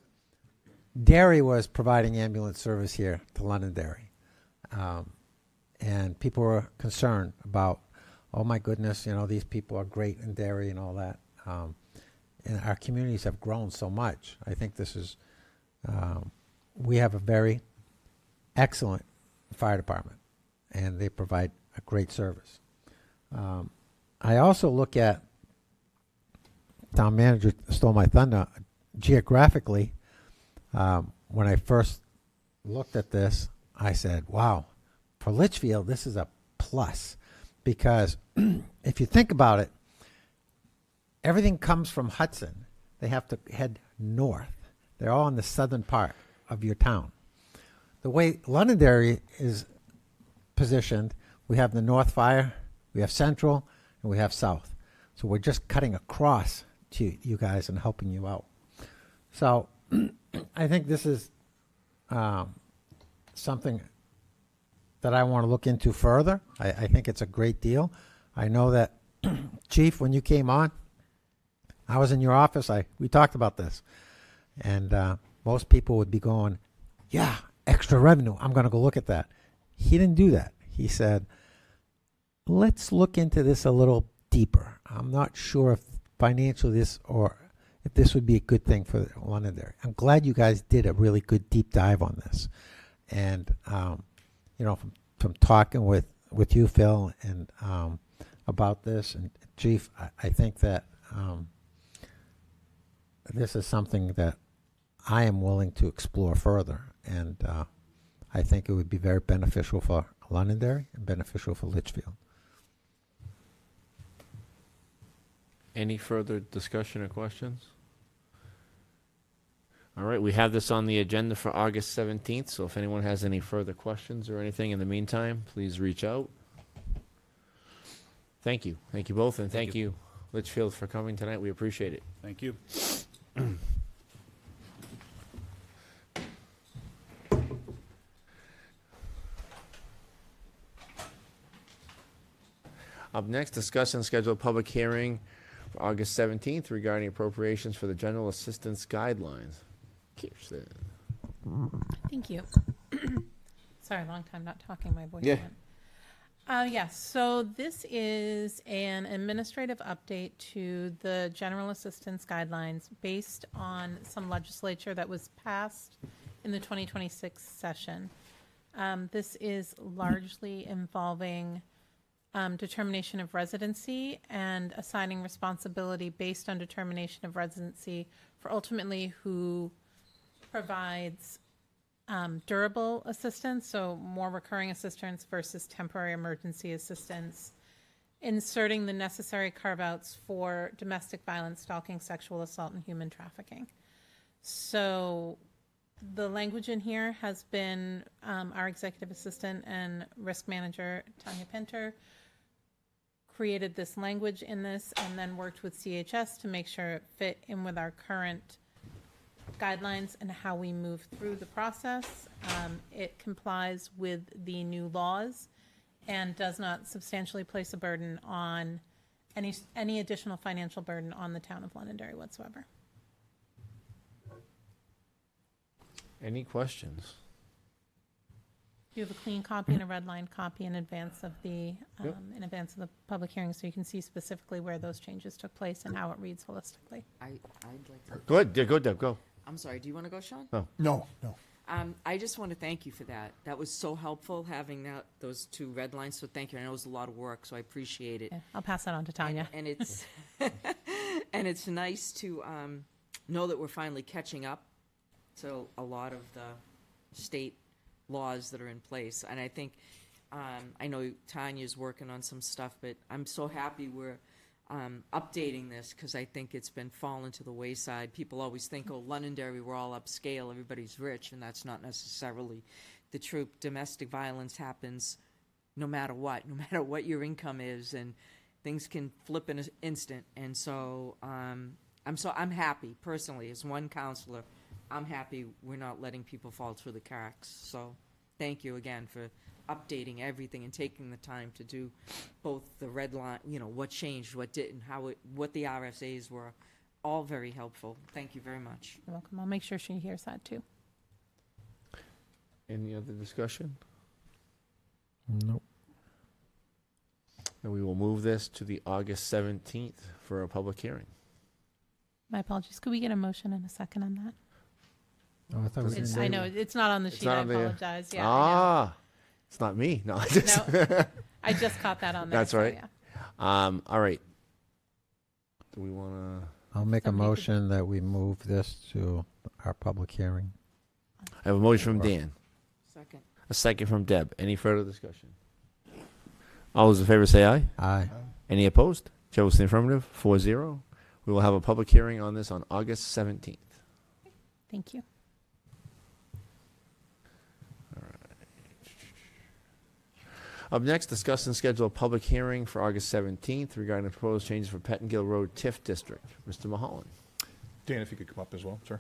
Speaker 4: Derry was providing ambulance service here to Londonderry. And people were concerned about, oh my goodness, you know, these people are great in Derry and all that. And our communities have grown so much. I think this is, we have a very excellent fire department, and they provide a great service. I also look at, town manager stole my thunder, geographically. When I first looked at this, I said, wow, for Litchfield, this is a plus. Because if you think about it, everything comes from Hudson. They have to head north. They're all in the southern part of your town. The way Londonderry is positioned, we have the north fire, we have central, and we have south. So we're just cutting across to you guys and helping you out. So I think this is something that I want to look into further. I think it's a great deal. I know that, Chief, when you came on, I was in your office. We talked about this. And most people would be going, yeah, extra revenue. I'm going to go look at that. He didn't do that. He said, let's look into this a little deeper. I'm not sure if financially this or if this would be a good thing for Londonderry. I'm glad you guys did a really good deep dive on this. And, you know, from talking with you, Phil, and about this, and Chief, I think that this is something that I am willing to explore further. And I think it would be very beneficial for Londonderry and beneficial for Litchfield.
Speaker 1: Any further discussion or questions? All right, we have this on the agenda for August 17th, so if anyone has any further questions or anything in the meantime, please reach out. Thank you. Thank you both, and thank you, Litchfield, for coming tonight. We appreciate it.
Speaker 9: Thank you.
Speaker 1: Up next, discuss and schedule a public hearing for August 17th regarding appropriations for the General Assistance Guidelines. Kirsten.
Speaker 10: Thank you. Sorry, long time not talking. My voice
Speaker 1: Yeah.
Speaker 10: went. Yes, so this is an administrative update to the General Assistance Guidelines based on some legislature that was passed in the 2026 session. This is largely involving determination of residency and assigning responsibility based on determination of residency for ultimately who provides durable assistance, so more recurring assistance versus temporary emergency assistance, inserting the necessary carve-outs for domestic violence, stalking, sexual assault, and human trafficking. So the language in here has been our executive assistant and risk manager, Tanya Pinter, created this language in this and then worked with CHS to make sure it fit in with our current guidelines and how we move through the process. It complies with the new laws and does not substantially place a burden on any additional financial burden on the town of Londonderry whatsoever.
Speaker 1: Any questions?
Speaker 10: You have a clean copy and a red line copy in advance of the
Speaker 1: Yep.
Speaker 10: public hearing, so you can see specifically where those changes took place and how it reads holistically.
Speaker 2: I'd like to,
Speaker 1: Go ahead. Yeah, go, Deb. Go.
Speaker 2: I'm sorry, do you want to go, Sean?
Speaker 8: No.
Speaker 2: I just want to thank you for that. That was so helpful, having those two red lines, so thank you. I know it was a lot of work, so I appreciate it.
Speaker 10: Yeah, I'll pass that on to Tanya.
Speaker 2: And it's, and it's nice to know that we're finally catching up to a lot of the state laws that are in place. And I think I know Tanya's working on some stuff, but I'm so happy we're updating this because I think it's been fallen to the wayside. People always think, oh, Londonderry, we're all upscale, everybody's rich, and that's not necessarily the truth. Domestic violence happens no matter what your income is, and things can flip in an instant. And so I'm happy personally as one counselor. I'm happy we're not letting people fall through the cracks. So thank you again for updating everything and taking the time to do both the red line, what changed, what didn't, what the RSAs were, all very helpful. Thank you very much.
Speaker 10: You're welcome. I'll make sure she hears that too.
Speaker 1: Any other discussion?
Speaker 4: Nope.
Speaker 1: And we will move this to the August 17th for a public hearing.
Speaker 10: My apologies. Could we get a motion and a second on that?
Speaker 4: Oh, I thought we
Speaker 10: It's,
Speaker 4: didn't.
Speaker 10: I know it's not on the sheet.
Speaker 1: not
Speaker 10: I
Speaker 1: on there.
Speaker 10: apologize. Yeah, I
Speaker 1: It's not me. No, I
Speaker 10: know.
Speaker 1: just.
Speaker 10: No, I just caught that on there.
Speaker 1: That's
Speaker 10: so
Speaker 1: right.
Speaker 10: yeah.
Speaker 1: All right. Do we want to?
Speaker 4: I'll make a
Speaker 10: Somebody could-
Speaker 4: motion that we move this to our public hearing.
Speaker 1: I have a motion from Dan,
Speaker 2: Second.
Speaker 1: a second from Deb. Any further discussion? All those in favor say aye.
Speaker 4: Aye.
Speaker 1: Any opposed? Chair will say affirmative. 4-0. We will have a public hearing on this on August 17th.
Speaker 10: Thank you.
Speaker 1: Up next, discuss and schedule a public hearing for August 17th regarding the proposed changes for Petengill Road TIF district. Mr. Mulholland.
Speaker 7: Dan, if you could come up as well, sir.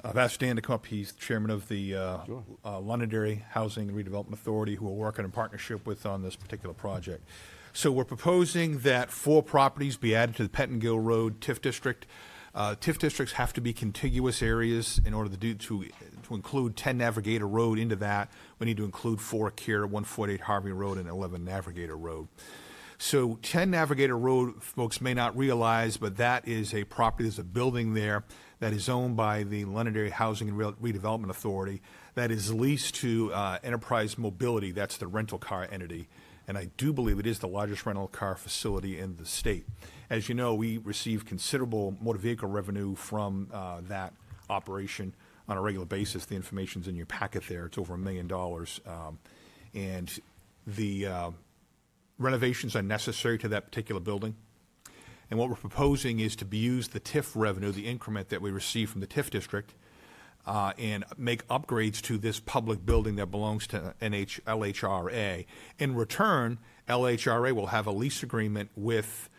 Speaker 7: I've asked Dan to come up. He's the chairman of the
Speaker 1: Sure.
Speaker 7: Londonderry Housing and Redevelopment Authority, who we're working in partnership with on this particular project. So we're proposing that 4 properties be added to the Petengill Road TIF district. TIF districts have to be contiguous areas in order to include 10 Navigator Road into that. We need to include 4 Akira, 148 Harvey Road, and 11 Navigator Road. So 10 Navigator Road, folks may not realize, but that is a property, there's a building there that is owned by the Londonderry Housing and Redevelopment Authority that is leased to Enterprise Mobility. That's the rental car entity. And I do believe it is the largest rental car facility in the state. As you know, we receive considerable motor vehicle revenue from that operation on a regular basis. The information's in your packet there. It's over $1 million. And the renovations are necessary to that particular building. And what we're proposing is to use the TIF revenue, the increment that we receive from the TIF district, and make upgrades to this public building that belongs to LHRA. In return, LHRA will have a lease agreement with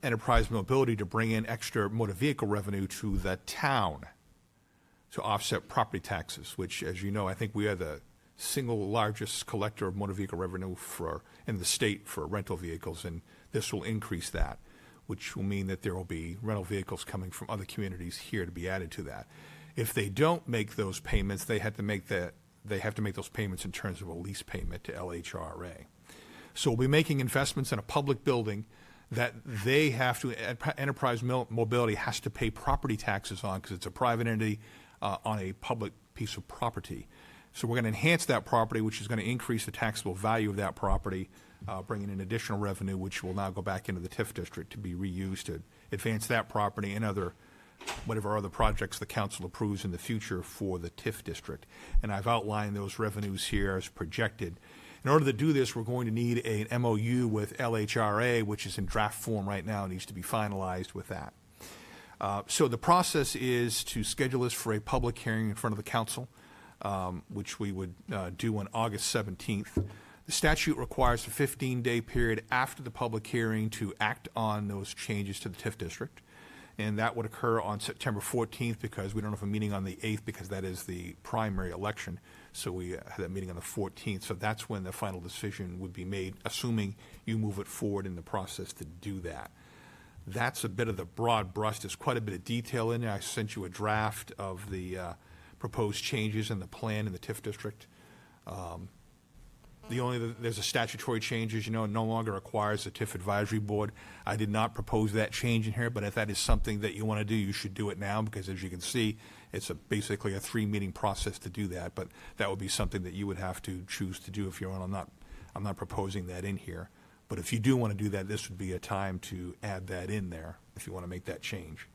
Speaker 7: Enterprise Mobility to bring in extra motor vehicle revenue to the town to offset property taxes, which, as you know, I think we are the single largest collector of motor vehicle revenue in the state for rental vehicles, and this will increase that, which will mean that there will be rental vehicles coming from other communities here to be added to that. If they don't make those payments, they have to make those payments in terms of a lease payment to LHRA. So we'll be making investments in a public building that they have to, Enterprise Mobility has to pay property taxes on because it's a private entity on a public piece of property. So we're going to enhance that property, which is going to increase the taxable value of that property, bringing in additional revenue, which will now go back into the TIF district to be reused to advance that property and whatever other projects the council approves in the future for the TIF district. And I've outlined those revenues here as projected. In order to do this, we're going to need an MOU with LHRA, which is in draft form right now, needs to be finalized with that. So the process is to schedule this for a public hearing in front of the council, which we would do on August 17th. The statute requires a 15-day period after the public hearing to act on those changes to the TIF district. And that would occur on September 14th because we don't have a meeting on the 8th because that is the primary election. So we have that meeting on the 14th. So that's when the final decision would be made, assuming you move it forward in the process to do that. That's a bit of the broad brush. There's quite a bit of detail in there. I sent you a draft of the proposed changes in the plan in the TIF district. There's a statutory change, as you know, it no longer requires a TIF advisory board. I did not propose that change in here, but if that is something that you want to do, you should do it now because, as you can see, it's basically a 3-meeting process to do that. But that would be something that you would have to choose to do if you're on. I'm not proposing that in here. But if you do want to do that, this would be a time to add that in there if you want to make that change.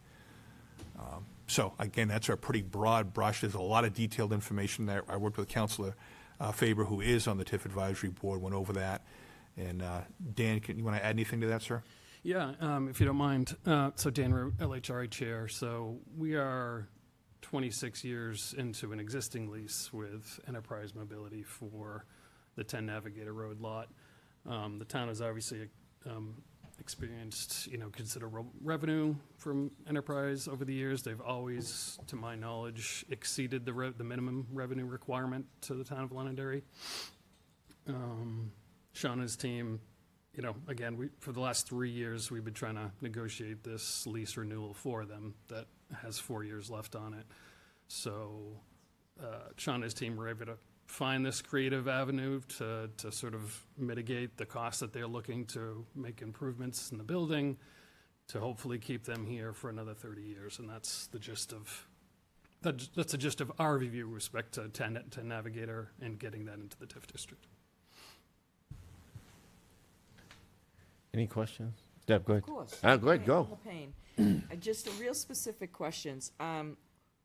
Speaker 7: So, again, that's a pretty broad brush. There's a lot of detailed information there. I worked with a counselor Faber, who is on the TIF Advisory Board, went over that. And Dan, you want to add anything to that, sir?
Speaker 13: Yeah, if you don't mind. So Dan Root, LHRA Chair. So we are 26 years into an existing lease with Enterprise Mobility for the 10 Navigator Road lot. The town has obviously experienced, considerable revenue from Enterprise over the years. They've always, to my knowledge, exceeded the minimum revenue requirement to the town of Londonderry. Sean and his team, again, for the last 3 years, we've been trying to negotiate this lease renewal for them that has 4 years left on it. So Sean and his team were able to find this creative avenue to sort of mitigate the cost that they're looking to make improvements in the building, to hopefully keep them here for another 30 years. And that's the gist of our review with respect to 10 Navigator and getting that into the TIF district.
Speaker 1: Any questions? Deb, go ahead.
Speaker 2: Of course.
Speaker 1: Go ahead, go.
Speaker 2: The pain. Just a real specific questions.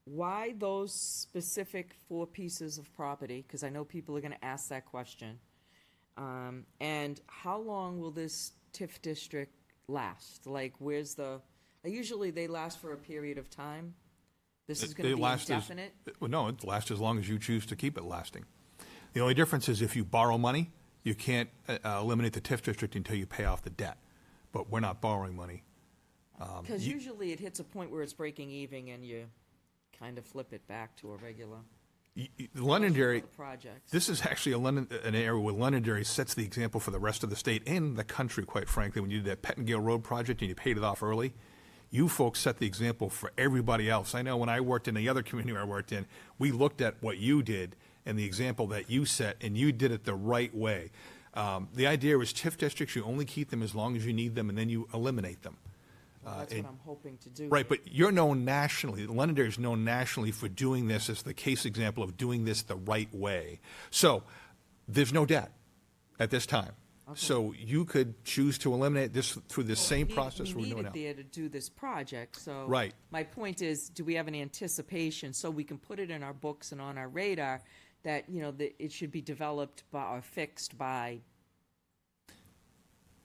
Speaker 2: Why those specific 4 pieces of property? Because I know people are going to ask that question. And how long will this TIF district last? Like, usually they last for a period of time. This is going to be indefinite?
Speaker 7: No, it lasts as long as you choose to keep it lasting. The only difference is if you borrow money, you can't eliminate the TIF district until you pay off the debt. But we're not borrowing money.
Speaker 2: Because usually it hits a point where it's breaking even and you kind of flip it back to a regular
Speaker 7: Londonderry
Speaker 2: project.
Speaker 7: This is actually an area where Londonderry sets the example for the rest of the state and the country, quite frankly. When you did that Petengill Road project and you paid it off early, you folks set the example for everybody else. I know when I worked in the other community I worked in, we looked at what you did and the example that you set, and you did it the right way. The idea is TIF districts, you only keep them as long as you need them, and then you eliminate them.
Speaker 2: That's what I'm hoping to do.
Speaker 7: Right, but you're known nationally, Londonderry is known nationally for doing this as the case example of doing this the right way. So there's no debt at this time.
Speaker 2: Okay.
Speaker 7: So you could choose to eliminate this through this same process we're
Speaker 2: We
Speaker 7: doing
Speaker 2: need
Speaker 7: now.
Speaker 2: it there to do this project, so.
Speaker 7: Right.
Speaker 2: My point is, do we have any anticipation, so we can put it in our books and on our radar, that, that it should be developed by, or fixed by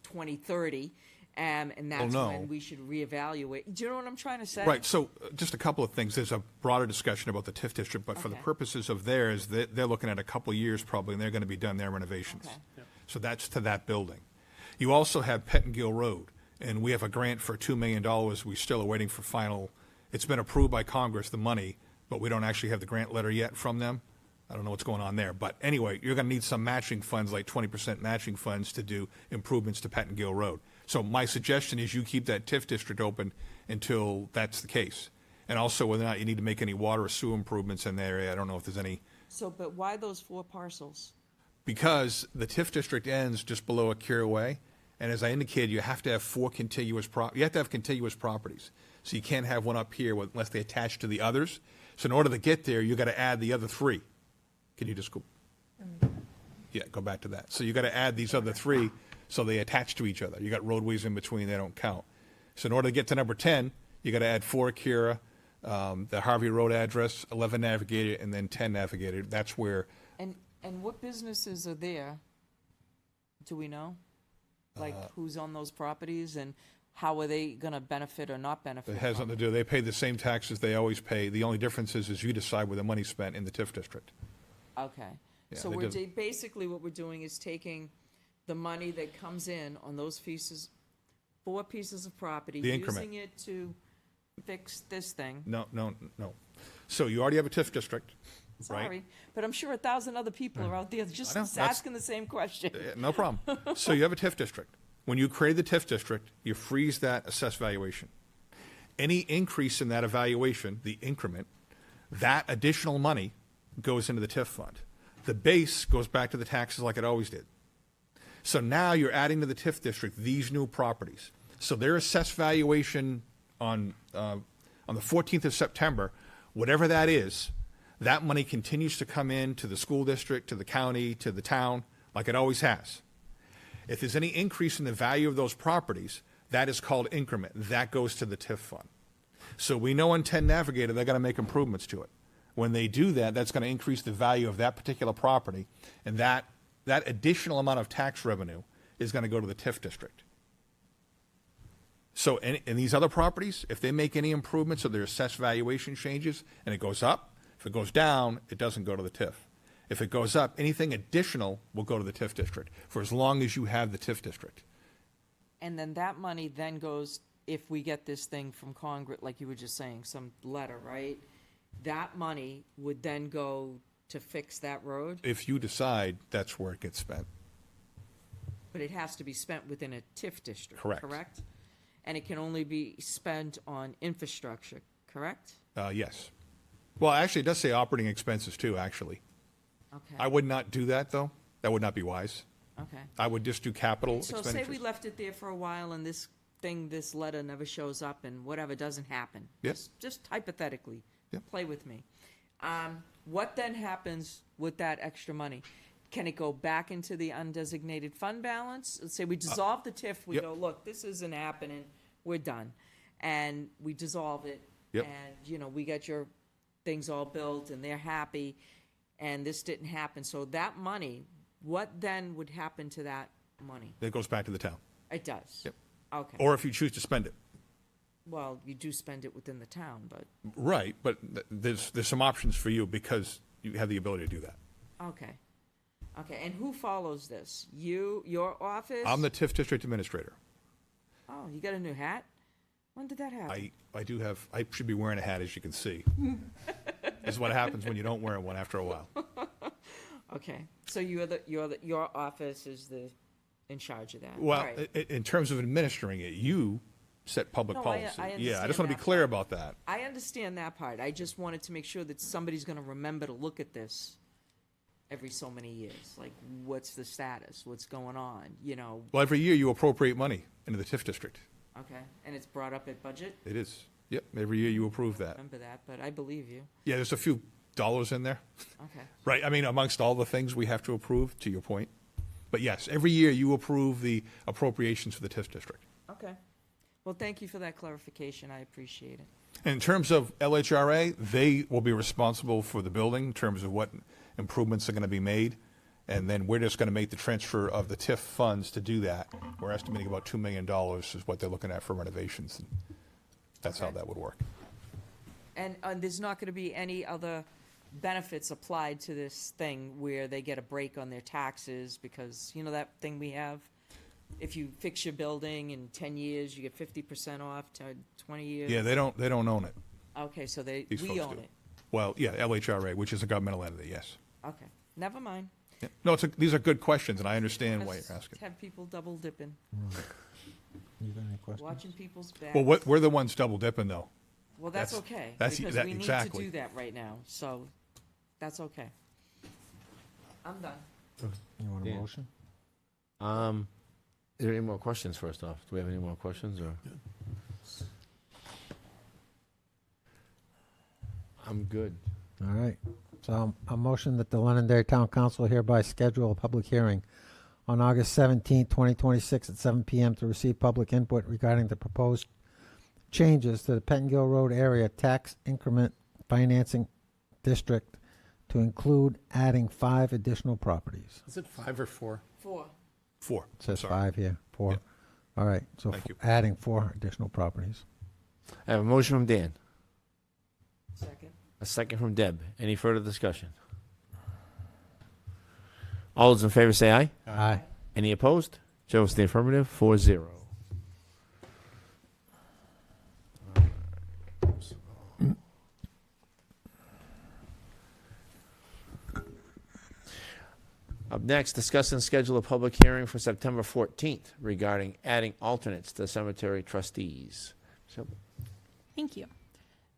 Speaker 2: 2030, and that's
Speaker 7: no.
Speaker 2: when we should reevaluate. Do you know what I'm trying to say?
Speaker 7: Right, so just a couple of things. There's a broader discussion about the TIF district, but for the
Speaker 2: Okay.
Speaker 7: purposes of theirs, they're looking at a couple of years probably, and they're going to be done their renovations.
Speaker 2: Okay.
Speaker 7: So that's to that building. You also have Petengill Road, and we have a grant for $2 million. We still are waiting for final, it's been approved by Congress, the money, but we don't actually have the grant letter yet from them. I don't know what's going on there. But anyway, you're going to need some matching funds, like 20% matching funds, to do improvements to Petengill Road. So my suggestion is you keep that TIF district open until that's the case. And also whether or not you need to make any water or sewer improvements in that area. I don't know if there's any.
Speaker 2: So, but why those 4 parcels?
Speaker 7: Because the TIF district ends just below Akira Way. And as I indicated, you have to have 4 contiguous you have to have contiguous properties. So you can't have one up here unless they attach to the others. So in order to get there, you got to add the other 3. Can you just go? Yeah, go back to that. So you got to add these other 3 so they attach to each other. You got roadways in between, they don't count. So in order to get to number 10, you got to add 4 Akira, the Harvey Road address, 11 Navigator, and then 10 Navigator. That's where.
Speaker 2: And what businesses are there? Do we know? Like, who's on those properties, and how are they going to benefit or not benefit?
Speaker 7: It has nothing to do. They pay the same taxes they always pay. The only difference is you decide where the money's spent in the TIF district.
Speaker 2: Okay.
Speaker 7: Yeah,
Speaker 2: So
Speaker 7: they
Speaker 2: basically what we're doing is taking the money that comes in on those pieces, 4 pieces of property,
Speaker 7: The increment.
Speaker 2: using it to fix this thing.
Speaker 7: No. So you already have a TIF district, right?
Speaker 2: Sorry, but I'm sure 1,000 other people are out there just
Speaker 7: I know, that's-
Speaker 2: asking the same question.
Speaker 7: No problem. So you have a TIF district. When you create the TIF district, you freeze that assessed valuation. Any increase in that evaluation, the increment, that additional money goes into the TIF fund. The base goes back to the taxes like it always did. So now you're adding to the TIF district these new properties. So their assessed valuation on the 14th of September, whatever that is, that money continues to come in to the school district, to the county, to the town, like it always has. If there's any increase in the value of those properties, that is called increment. That goes to the TIF fund. So we know on 10 Navigator, they're going to make improvements to it. When they do that, that's going to increase the value of that particular property, and that additional amount of tax revenue is going to go to the TIF district. So in these other properties, if they make any improvements or their assessed valuation changes and it goes up, if it goes down, it doesn't go to the TIF. If it goes up, anything additional will go to the TIF district for as long as you have the TIF district.
Speaker 2: And then that money then goes, if we get this thing from Congress, like you were just saying, some letter, right? That money would then go to fix that road,
Speaker 7: If you decide, that's where it gets spent.
Speaker 2: but it has to be spent within a TIF district,
Speaker 7: Correct.
Speaker 2: correct? And it can only be spent on infrastructure, correct?
Speaker 7: Yes. Well, actually, it does say operating expenses too, actually.
Speaker 2: Okay.
Speaker 7: I would not do that, though. That would not be wise.
Speaker 2: Okay.
Speaker 7: I would just do capital
Speaker 2: So
Speaker 7: expenditures.
Speaker 2: say we left it there for a while and this letter never shows up and whatever doesn't happen.
Speaker 7: Yep.
Speaker 2: Just hypothetically,
Speaker 7: Yep.
Speaker 2: play with me. What then happens with that extra money? Can it go back into the undesignated fund balance? Let's say we dissolve the TIF, we
Speaker 7: yep.
Speaker 2: go, look, this isn't happening, we're done. And we dissolve it.
Speaker 7: Yep.
Speaker 2: And, we got your things all built and they're happy and this didn't happen. So that money, what then would happen to that money?
Speaker 7: It goes back to the town.
Speaker 2: It does?
Speaker 7: Yep.
Speaker 2: Okay.
Speaker 7: Or if you choose to spend it.
Speaker 2: Well, you do spend it within the town, but,
Speaker 7: Right, but there's some options for you because you have the ability to do that.
Speaker 2: okay. Okay, and who follows this? You, your office?
Speaker 7: I'm the TIF district administrator.
Speaker 2: Oh, you got a new hat? When did that happen?
Speaker 7: I should be wearing a hat, as you can see. This is what happens when you don't wear one after a while.
Speaker 2: Okay, so your office is in charge of that.
Speaker 7: Well,
Speaker 2: All right.
Speaker 7: in terms of administering it, you set public
Speaker 2: No, I
Speaker 7: policy. Yeah, I
Speaker 2: understand
Speaker 7: just want to be
Speaker 2: that
Speaker 7: clear
Speaker 2: part.
Speaker 7: about that.
Speaker 2: I understand that part. I just wanted to make sure that somebody's gonna remember to look at this every so many years. Like, what's the status? What's going on?
Speaker 7: Well, every year you appropriate money into the TIF district.
Speaker 2: Okay, and it's brought up at budget?
Speaker 7: It is. Yep, every year you approve that.
Speaker 2: Remember that, but I believe you.
Speaker 7: Yeah, there's a few dollars in there.
Speaker 2: Okay.
Speaker 7: Right, I mean, amongst all the things we have to approve, to your point. But yes, every year you approve the appropriations for the TIF district.
Speaker 2: Okay. Well, thank you for that clarification. I appreciate it.
Speaker 7: And in terms of LHRA, they will be responsible for the building in terms of what improvements are going to be made. And then we're just going to make the transfer of the TIF funds to do that. We're estimating about $2 million is what they're looking at for renovations. And that's how
Speaker 2: Okay.
Speaker 7: that would work.
Speaker 2: And there's not going to be any other benefits applied to this thing where they get a break on their taxes because, that thing we have? If you fix your building in 10 years, you get 50% off to 20 years?
Speaker 7: Yeah, they don't own it.
Speaker 2: Okay, so
Speaker 7: These
Speaker 2: we
Speaker 7: folks
Speaker 2: own
Speaker 7: do.
Speaker 2: it.
Speaker 7: Well, yeah, LHRA, which is a governmental entity, yes.
Speaker 2: Okay, never mind.
Speaker 7: Yeah. No, these are good questions, and I understand why
Speaker 2: Let's
Speaker 7: you're asking.
Speaker 2: have people double dipping,
Speaker 4: You got any questions?
Speaker 2: watching people's backs.
Speaker 7: Well, we're the ones double dipping, though.
Speaker 2: Well, that's
Speaker 7: that's-
Speaker 2: okay,
Speaker 7: that's-
Speaker 2: because
Speaker 7: that-
Speaker 2: we need to
Speaker 7: exactly.
Speaker 2: do that right now, so that's okay. I'm done.
Speaker 4: You want a
Speaker 1: Yeah.
Speaker 4: motion?
Speaker 1: Is there any more questions first off? Do we have any more questions or? I'm good.
Speaker 4: All right. So a motion that the Londonderry Town Council hereby schedule a public hearing on August 17, 2026 at 7 p.m. to receive public input regarding the proposed changes to the Petengill Road area tax increment financing district to include adding 5 additional properties.
Speaker 3: Is it 5 or 4?
Speaker 2: 4.
Speaker 7: 4.
Speaker 4: It says
Speaker 7: Sorry.
Speaker 4: 5 here, 4.
Speaker 7: Yeah.
Speaker 4: All right. So
Speaker 7: Thank you.
Speaker 4: adding 4 additional properties.
Speaker 1: I have a motion from Dan,
Speaker 2: Second.
Speaker 1: a second from Deb. Any further discussion? All those in favor say aye.
Speaker 4: Aye.
Speaker 1: Any opposed? Chair votes in the affirmative, 4-0. Up next, discuss and schedule a public hearing for September 14th regarding adding alternates to cemetery trustees. So,
Speaker 10: Thank you.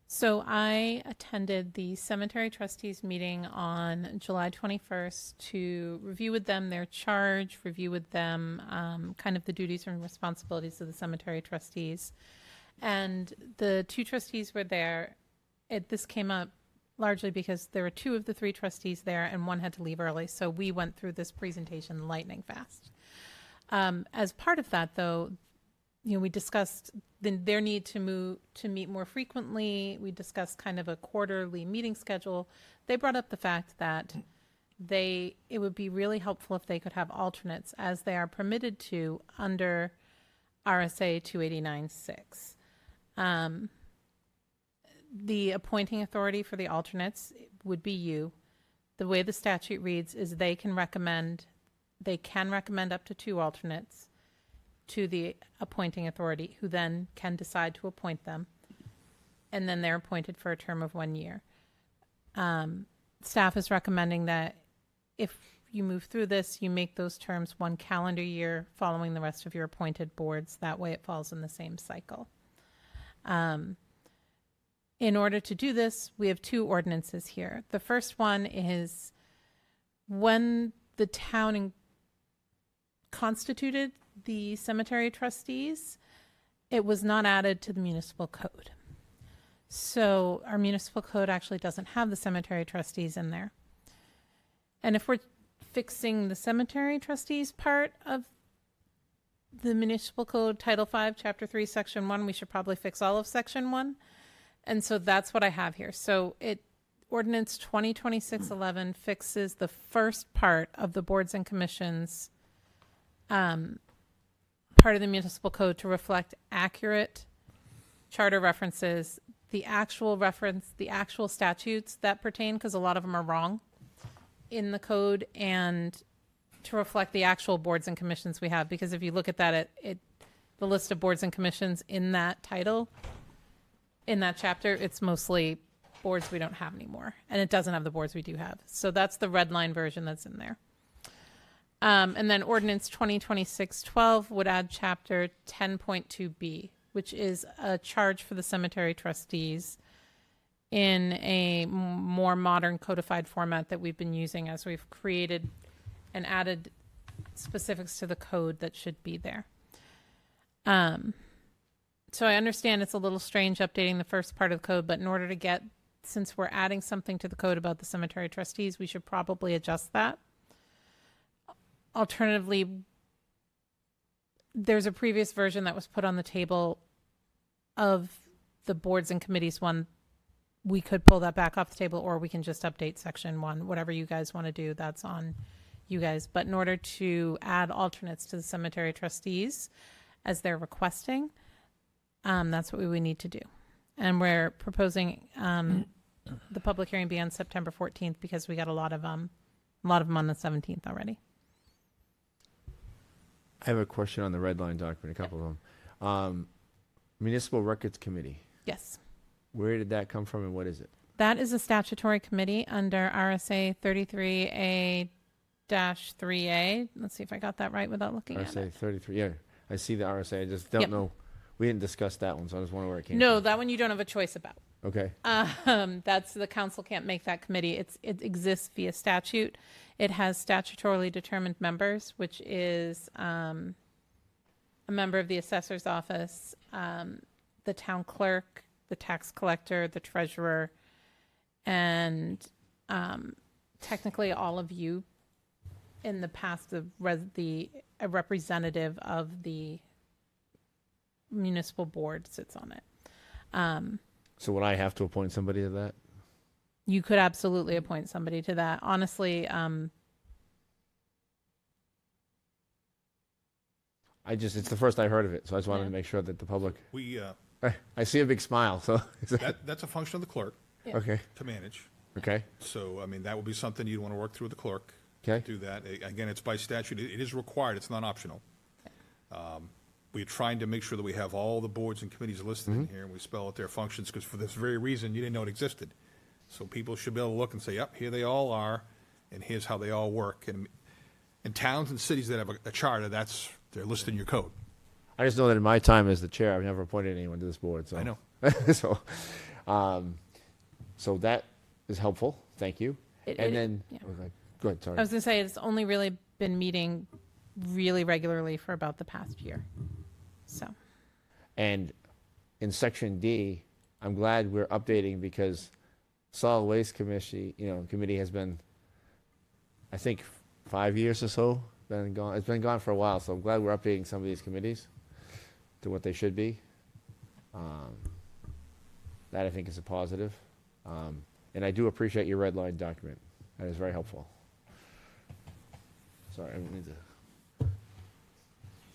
Speaker 10: So I attended the cemetery trustees meeting on July 21st to review with them their charge, review with them kind of the duties and responsibilities of the cemetery trustees. And the 2 trustees were there. This came up largely because there were 2 of the 3 trustees there and one had to leave early. So we went through this presentation lightning fast. As part of that, though, we discussed their need to meet more frequently. We discussed kind of a quarterly meeting schedule. They brought up the fact that it would be really helpful if they could have alternates, as they are permitted to under RSA 289-6. The appointing authority for the alternates would be you. The way the statute reads is they can recommend up to 2 alternates to the appointing authority, who then can decide to appoint them, and then they're appointed for a term of 1 year. Staff is recommending that if you move through this, you make those terms 1 calendar year following the rest of your appointed boards. That way it falls in the same cycle. In order to do this, we have 2 ordinances here. The first one is when the town constituted the cemetery trustees, it was not added to the municipal code. So our municipal code actually doesn't have the cemetery trustees in there. And if we're fixing the cemetery trustees part of the municipal code, Title 5, Chapter 3, Section 1, we should probably fix all of Section 1. And so that's what I have here. So Ordinance 2026-11 fixes the first part of the boards and commissions part of the municipal code to reflect accurate charter references, the actual statutes that pertain, because a lot of them are wrong in the code, and to reflect the actual boards and commissions we have. Because if you look at that, the list of boards and commissions in that title, in that chapter, it's mostly boards we don't have anymore, and it doesn't have the boards we do have. So that's the red line version that's in there. And then Ordinance 2026-12 would add Chapter 10.2B, which is a charge for the cemetery trustees in a more modern codified format that we've been using as we've created and added specifics to the code that should be there. So I understand it's a little strange updating the first part of the code, but in order to since we're adding something to the code about the cemetery trustees, we should probably adjust that. Alternatively, there's a previous version that was put on the table of the boards and committees one. We could pull that back off the table, or we can just update Section 1. Whatever you guys want to do, that's on you guys. But in order to add alternates to the cemetery trustees, as they're requesting, that's what we would need to do. And we're proposing the public hearing be on September 14th because we got a lot of them on the 17th already.
Speaker 1: I have a question on the red line document, a couple of them. Municipal Records Committee.
Speaker 10: Yes.
Speaker 1: Where did that come from and what is it?
Speaker 10: That is a statutory committee under RSA 33A-3A. Let's see if I got that right without looking at it.
Speaker 1: RSA 33, yeah. I see the RSA. I just don't know. We didn't discuss that one, so I just wonder where it came from.
Speaker 10: No, that one you don't have a choice about.
Speaker 1: Okay.
Speaker 10: That's the council can't make that committee. It exists via statute. It has statutorily determined members, which is a member of the assessor's office, the town clerk, the tax collector, the treasurer, and technically all of you. In the past, a representative of the municipal board sits on it.
Speaker 1: So would I have to appoint somebody to that?
Speaker 10: You could absolutely appoint somebody to that. Honestly,
Speaker 1: it's the first I heard of it, so I just wanted to make sure that the public. I see a big smile, so.
Speaker 7: That's a function of the clerk.
Speaker 10: Yeah.
Speaker 1: Okay.
Speaker 7: To manage.
Speaker 1: Okay.
Speaker 7: So, I mean, that would be something you'd want to work through with the clerk.
Speaker 1: Okay.
Speaker 7: Do that. Again, it's by statute. It is required. It's not optional. We're trying to make sure that we have all the boards and committees listed in here, and we spell out their functions, because for this very reason, you didn't know it existed. So people should be able to look and say, yep, here they all are, and here's how they all work. And in towns and cities that have a charter, they're listed in your code.
Speaker 1: I just know that in my time as the chair, I've never appointed anyone to this board, so.
Speaker 7: I know.
Speaker 1: So that is helpful. Thank you.
Speaker 10: Yeah.
Speaker 1: Go ahead, sorry.
Speaker 10: I was going to say it's only really been meeting really regularly for about the past year. So.
Speaker 1: And in Section D, I'm glad we're updating because Solid Waste Committee has been, I think, 5 years or so been gone. It's been gone for a while, so I'm glad we're updating some of these committees. to what they should be. That I think is a positive. And I do appreciate your red line document. That is very helpful. Sorry, I need to.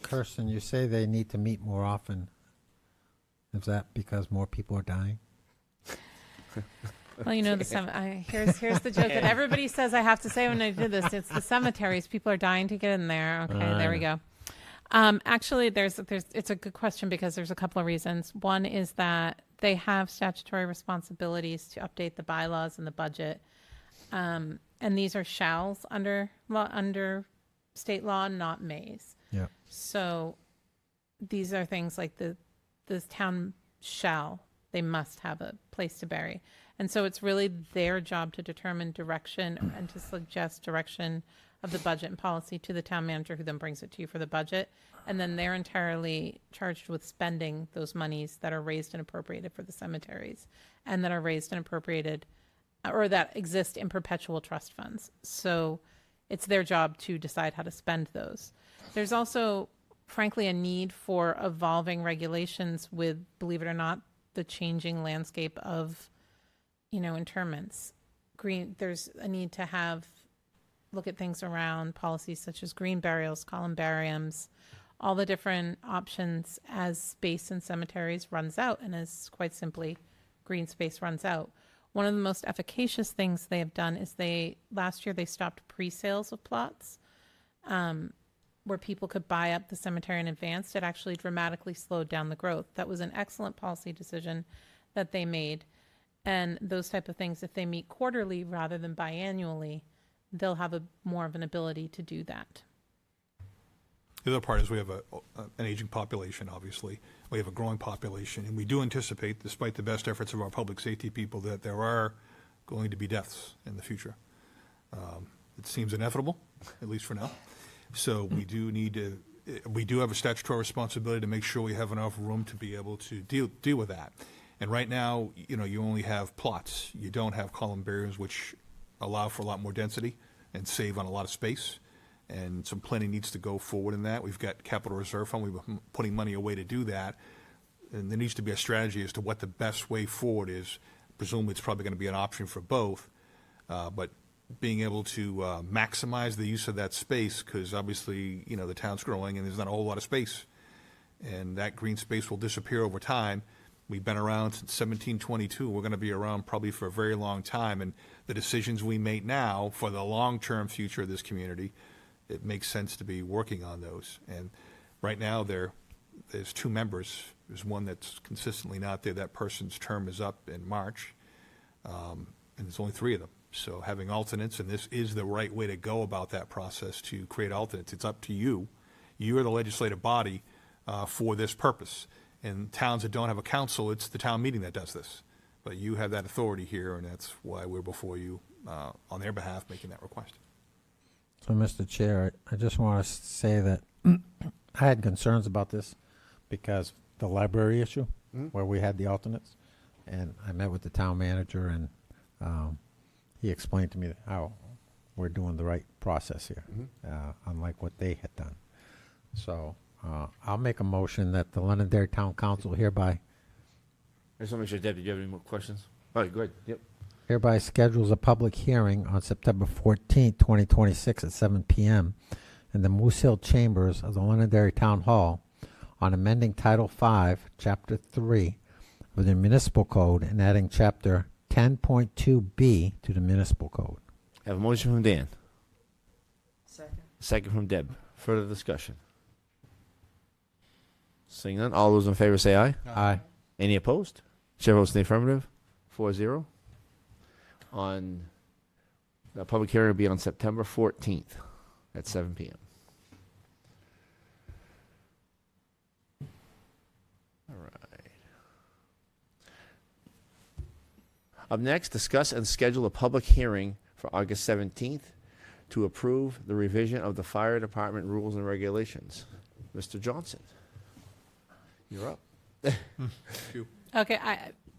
Speaker 4: Kirsten, you say they need to meet more often. Is that because more people are dying?
Speaker 10: Well, you know, here's the joke that everybody says I have to say when I do this. It's the cemeteries. People are dying to get in there. Okay, there we go. Actually, it's a good question because there's a couple of reasons. One is that they have statutory responsibilities to update the bylaws and the budget. And these are shalls under state law, not mays.
Speaker 4: Yeah.
Speaker 10: So these are things like the town they must have a place to bury. And so it's really their job to determine direction and to suggest direction of the budget and policy to the town manager, who then brings it to you for the budget. And then they're entirely charged with spending those monies that are raised and appropriated for the cemeteries and that are raised and appropriated or that exist in perpetual trust funds. So it's their job to decide how to spend those. There's also, frankly, a need for evolving regulations with, believe it or not, the changing landscape of, interments. There's a need to look at things around policies such as green burials, columbariums, all the different options as space in cemeteries runs out, and as quite simply green space runs out. One of the most efficacious things they have done is last year they stopped pre-sales of plots where people could buy up the cemetery in advance. It actually dramatically slowed down the growth. That was an excellent policy decision that they made. And those type of things, if they meet quarterly rather than biannually, they'll have more of an ability to do that.
Speaker 7: The other part is we have an aging population, obviously. We have a growing population, and we do anticipate, despite the best efforts of our public safety people, that there are going to be deaths in the future. It seems inevitable, at least for now. So we do have a statutory responsibility to make sure we have enough room to be able to deal with that. And right now, you only have plots. You don't have columbariums, which allow for a lot more density and save on a lot of space. And some planning needs to go forward in that. We've got capital reserve fund. We've been putting money away to do that. And there needs to be a strategy as to what the best way forward is. Presumably it's probably going to be an option for both. But being able to maximize the use of that space, because obviously, the town's growing and there's not a whole lot of space. And that green space will disappear over time. We've been around since 1722. We're going to be around probably for a very long time. And the decisions we make now for the long-term future of this community, it makes sense to be working on those. And right now there's two members. There's one that's consistently not there. That person's term is up in March. And there's only three of them. So having alternates, and this is the right way to go about that process, to create alternates. It's up to you. You are the legislative body for this purpose. And towns that don't have a council, it's the town meeting that does this. But you have that authority here, and that's why we're before you on their behalf making that request.
Speaker 4: So, Mr. Chair, I just want to say that I had concerns about this because the library issue, where we had the alternates, and I met with the town manager, and he explained to me how we're doing the right process here, unlike what they had done. So I'll make a motion that the Londonderry Town Council hereby
Speaker 1: I just want to make sure, Deb, did you have any more questions? All right, go ahead. Yep.
Speaker 4: hereby schedules a public hearing on September 14th, 2026 at 7 p.m. in the Moose Hill Chambers of the Londonderry Town Hall on amending Title 5, Chapter 3 of the Municipal Code and adding Chapter 10.2B to the Municipal Code.
Speaker 1: Have a motion from Dan.
Speaker 2: Second.
Speaker 1: Second from Deb. Further discussion? Seeing none, all those in favor say aye.
Speaker 4: Aye.
Speaker 1: Any opposed? Chair votes in the affirmative. 4-0. On the public hearing will be on September 14th at 7 p.m. All right. Up next, discuss and schedule a public hearing for August 17th to approve the revision of the fire department rules and regulations. Mr. Johnson, you're up.
Speaker 10: Okay,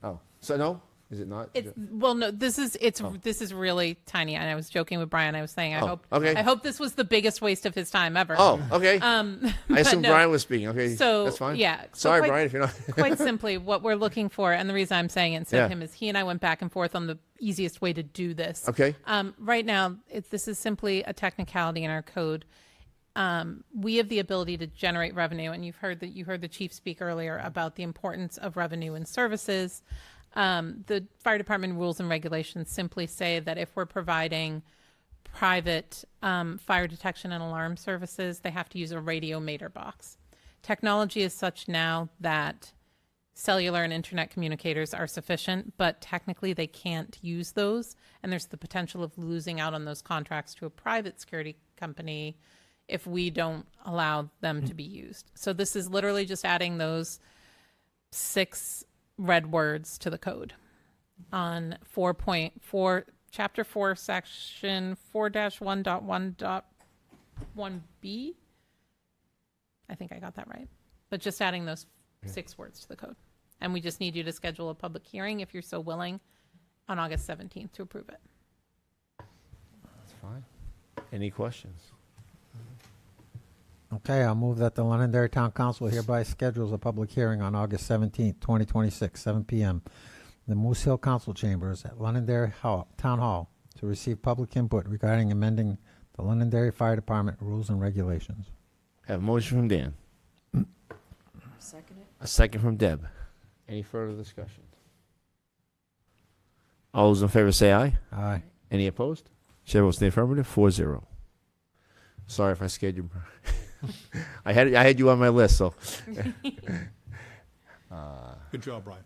Speaker 1: Oh, so no? Is it not?
Speaker 10: It's well, no. This is really tiny. And I was joking with Brian. I was saying,
Speaker 1: Oh, okay.
Speaker 10: I hope this was the biggest waste of his time ever.
Speaker 1: Oh, okay.
Speaker 10: I
Speaker 1: I assume Brian was speaking. Okay,
Speaker 10: So
Speaker 1: that's fine.
Speaker 10: yeah. So
Speaker 1: Sorry,
Speaker 10: quite-
Speaker 1: Brian, if you're not.
Speaker 10: Quite simply, what we're looking for, and the reason I'm saying it instead of
Speaker 1: Yeah.
Speaker 10: him is he and I went back and forth on the easiest way to do this.
Speaker 1: Okay.
Speaker 10: Right now, this is simply a technicality in our code. We have the ability to generate revenue, and you heard the chief speak earlier about the importance of revenue and services. The fire department rules and regulations simply say that if we're providing private fire detection and alarm services, they have to use a radio meter box. Technology is such now that cellular and internet communicators are sufficient, but technically they can't use those, and there's the potential of losing out on those contracts to a private security company if we don't allow them to be used. So this is literally just adding those 6 red words to the code on 4.4, chapter 4, section 4-1.1.1b. I think I got that right. But just adding those 6 words to the code. And we just need you to schedule a public hearing, if you're so willing, on August 17th to approve it.
Speaker 1: That's fine. Any questions?
Speaker 4: Okay, I'll move that the Londonderry Town Council hereby schedules a public hearing on August 17th, 2026, 7 p.m. in the Moose Hill Council Chambers at Londonderry Town Hall to receive public input regarding amending the Londonderry Fire Department rules and regulations.
Speaker 1: Have a motion from Dan.
Speaker 2: Second it?
Speaker 1: A second from Deb. Any further discussion? All those in favor say aye.
Speaker 4: Aye.
Speaker 1: Any opposed? Chair votes in the affirmative, 4-0. Sorry if I scared you. I had you on my list, so.
Speaker 7: Good job, Brian.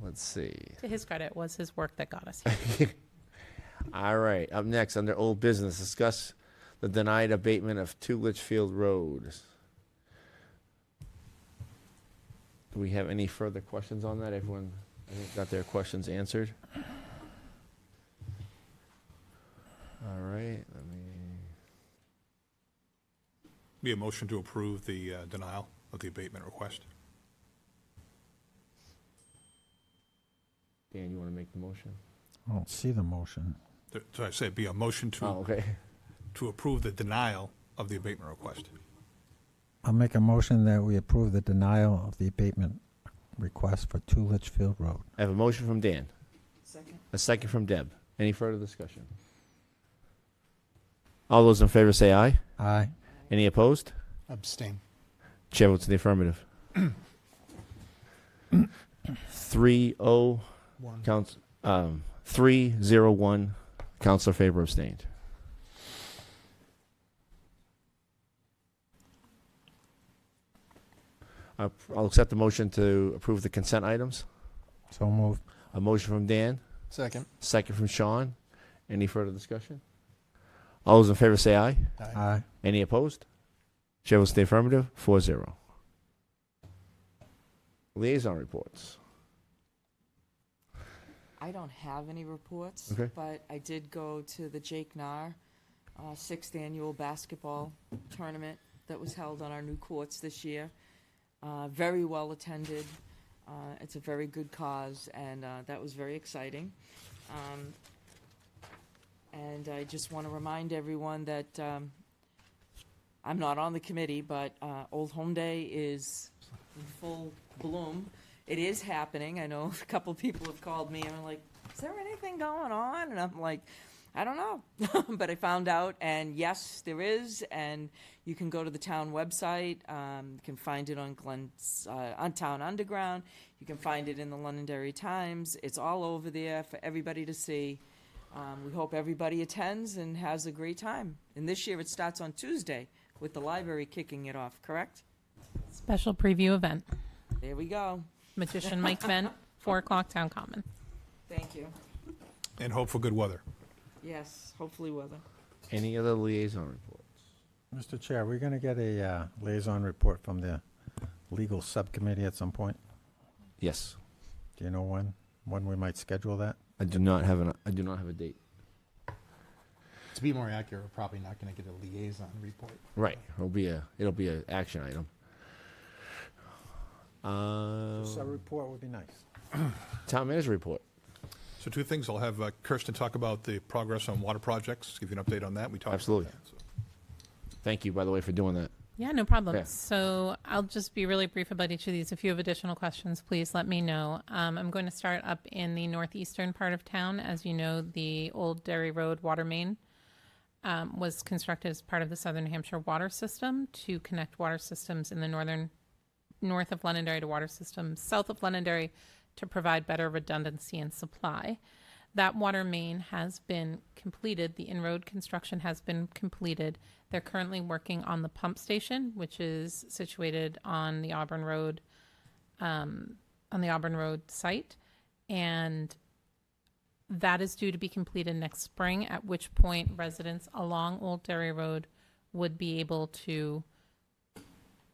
Speaker 1: Let's see.
Speaker 10: To his credit, it was his work that got us here.
Speaker 1: All right, up next, under old business, discuss the denied abatement of 2 Litchfield Road. Do we have any further questions on that? Everyone, I think, got their questions answered. All right, let me.
Speaker 7: Be a motion to approve the denial of the abatement request.
Speaker 1: Dan, you want to make the motion?
Speaker 4: I don't see the motion.
Speaker 7: So I said be a motion
Speaker 1: Oh, okay.
Speaker 7: to approve the denial of the abatement request.
Speaker 4: I'll make a motion that we approve the denial of the abatement request for 2 Litchfield Road.
Speaker 1: I have a motion from Dan,
Speaker 2: Second.
Speaker 1: a second from Deb. Any further discussion? All those in favor say aye.
Speaker 4: Aye.
Speaker 1: Any opposed?
Speaker 8: Abstain.
Speaker 1: Chair votes in the affirmative. 3-0.
Speaker 8: One.
Speaker 1: 3-0-1. Counselor Faber abstained. I'll accept the motion to approve the consent items.
Speaker 4: So moved.
Speaker 1: A motion from Dan,
Speaker 8: Second.
Speaker 1: second from Sean. Any further discussion? All those in favor say aye.
Speaker 4: Aye.
Speaker 1: Any opposed? Chair votes in the affirmative, 4-0. Liaison reports.
Speaker 2: I don't have any reports,
Speaker 1: Okay.
Speaker 2: but I did go to the Jake Nahr 6th annual basketball tournament that was held on our new courts this year. Very well attended. It's a very good cause, and that was very exciting. And I just want to remind everyone that I'm not on the committee, but Old Home Day is in full bloom. It is happening. I know a couple people have called me and are like, is there anything going on? And I'm like, I don't know. But I found out, and yes, there is. And you can go to the town website. You can find it on on Town Underground. You can find it in the Londonderry Times. It's all over there for everybody to see. We hope everybody attends and has a great time. And this year it starts on Tuesday with the library kicking it off, correct?
Speaker 10: Special preview event.
Speaker 2: There we go.
Speaker 10: Magician Mike Vent, 4 o'clock Town Common.
Speaker 2: Thank you.
Speaker 7: And hope for good weather.
Speaker 2: Yes, hopefully weather.
Speaker 1: Any other liaison reports?
Speaker 4: Mr. Chair, we're going to get a liaison report from the legal subcommittee at some point.
Speaker 1: Yes.
Speaker 4: Do you know when we might schedule that?
Speaker 1: I do not have a date.
Speaker 8: To be more accurate, we're probably not going to get a liaison report.
Speaker 1: Right. It'll be a action item.
Speaker 4: Just a report would be nice.
Speaker 1: Town manager report.
Speaker 7: So two things. I'll have Kirsten talk about the progress on water projects, give you an update on that. We talked
Speaker 1: Absolutely.
Speaker 7: about that. So.
Speaker 1: Thank you, by the way, for doing that.
Speaker 10: Yeah, no problem.
Speaker 1: Yeah.
Speaker 10: So I'll just be really brief about each of these. If you have additional questions, please let me know. I'm going to start up in the northeastern part of town. As you know, the Old Derry Road water main was constructed as part of the Southern New Hampshire water system to connect water systems in the north of Londonderry to water systems south of Londonderry to provide better redundancy and supply. That water main has been completed. The in-road construction has been completed. They're currently working on the pump station, which is situated on the Auburn Road, site, and that is due to be completed next spring. At which point, residents along Old Derry Road would be able to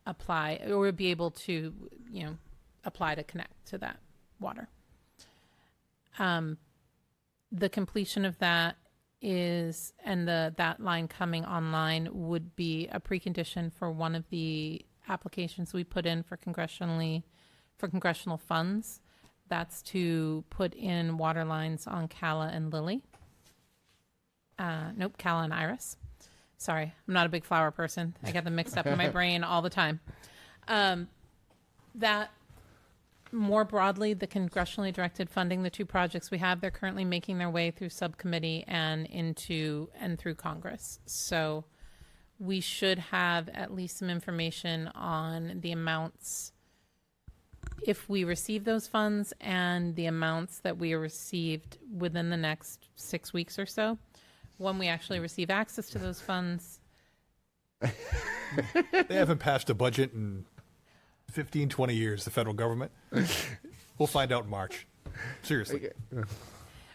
Speaker 10: apply, or would be able to, apply to connect to that water. The completion of that is, and that line coming online would be a precondition for one of the applications we put in for congressional funds. That's to put in water lines on Calla and Lily. Calla and Iris. Sorry, I'm not a big flower person. I get them mixed up in my brain all the time. That more broadly, the congressionally directed funding, the two projects we have, they're currently making their way through subcommittee and through Congress. So we should have at least some information on the amounts if we receive those funds and the amounts that we received within the next 6 weeks or so. When we actually receive access to those funds.
Speaker 7: They haven't passed a budget in 15, 20 years, the federal government. We'll find out in March. Seriously.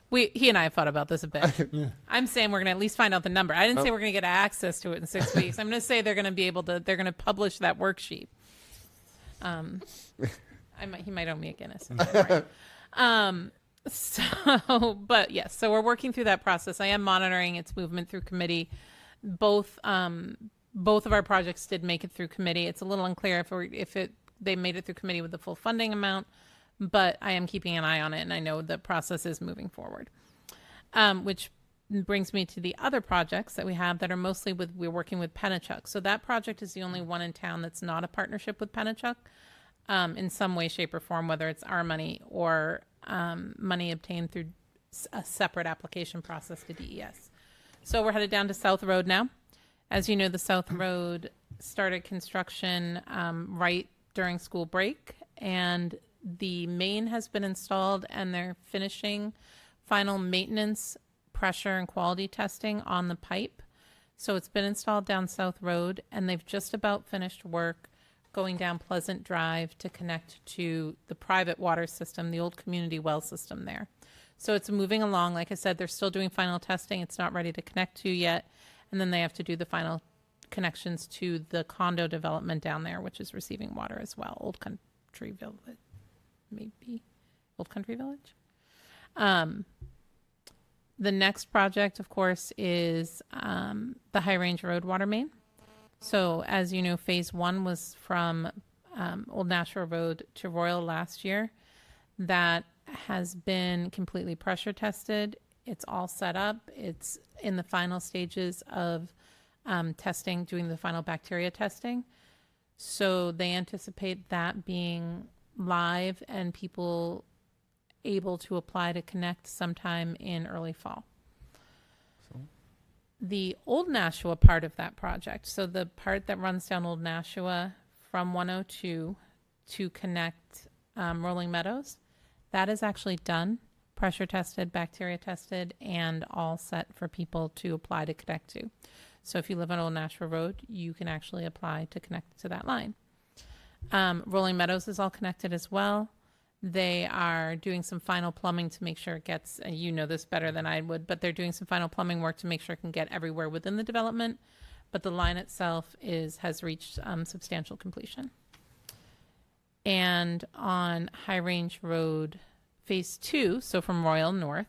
Speaker 10: He and I have thought about this a bit. I'm saying we're going to at least find out the number. I didn't say we're going to get access to it in 6 weeks. I'm going to say they're going to publish that worksheet. He might owe me a Guinness. But yes, so we're working through that process. I am monitoring its movement through committee. Both of our projects did make it through committee. It's a little unclear if they made it through committee with the full funding amount, but I am keeping an eye on it, and I know the process is moving forward. Which brings me to the other projects that we have that are mostly we're working with Petengill. So that project is the only one in town that's not a partnership with Petengill in some way, shape, or form, whether it's our money or money obtained through a separate application process to DES. So we're headed down to South Road now. As you know, the South Road started construction right during school break, and the main has been installed, and they're finishing final maintenance, pressure, and quality testing on the pipe. So it's been installed down South Road, and they've just about finished work going down Pleasant Drive to connect to the private water system, the old community well system there. So it's moving along. Like I said, they're still doing final testing. It's not ready to connect to yet. And then they have to do the final connections to the condo development down there, which is receiving water as well. Old Country Village, maybe. Old Country Village. The next project, of course, is the High Range Road water main. So as you know, phase 1 was from Old Nashua Road to Royal last year. That has been completely pressure tested. It's all set up. It's in the final stages of testing, doing the final bacteria testing. So they anticipate that being live and people able to apply to connect sometime in early fall. The Old Nashua part of that project, so the part that runs down Old Nashua from 102 to connect Rolling Meadows, that is actually done, pressure tested, bacteria tested, and all set for people to apply to connect to. So if you live on Old Nashua Road, you can actually apply to connect to that line. Rolling Meadows is all connected as well. They are doing some final plumbing to make sure it gets, and you know this better than I would, but they're doing some final plumbing work to make sure it can get everywhere within the development. But the line itself has reached substantial completion. And on High Range Road Phase 2, so from Royal North,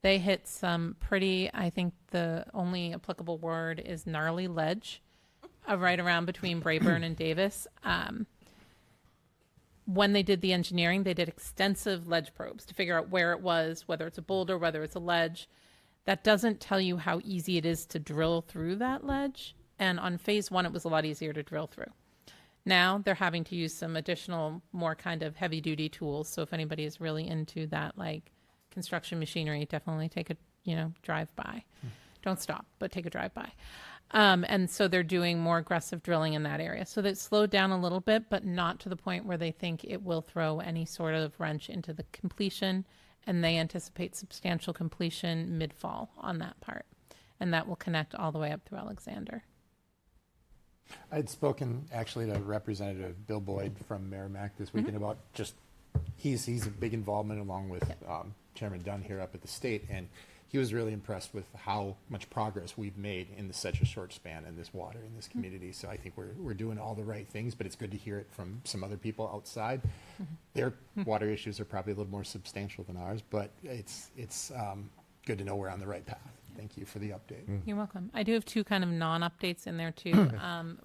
Speaker 10: they hit some pretty, I think the only applicable word is gnarly ledge, right around between Brayburn and Davis. when they did the engineering, they did extensive ledge probes to figure out where it was, whether it's a boulder, whether it's a ledge. That doesn't tell you how easy it is to drill through that ledge. And on phase one, it was a lot easier to drill through. Now they're having to use some additional, more kind of heavy duty tools. So if anybody is really into that, like construction machinery, definitely take a, drive by. Don't stop, but take a drive by. And so they're doing more aggressive drilling in that area. So that slowed down a little bit, but not to the point where they think it will throw any sort of wrench into the completion. And they anticipate substantial completion mid-fall on that part. And that will connect all the way up through Alexander.
Speaker 14: I'd spoken actually to Representative Bill Boyd from Merrimack this weekend about just, he's a big involvement along with Chairman Dunn here up at the state, and he was really impressed with how much progress we've made in such a short span in this water in this community. So I think we're doing all the right things, but it's good to hear it from some other people outside. Their water issues are probably a little more substantial than ours, but it's good to know we're on the right path. Thank you for the update.
Speaker 10: You're welcome. I do have two kind of non-updates in there too.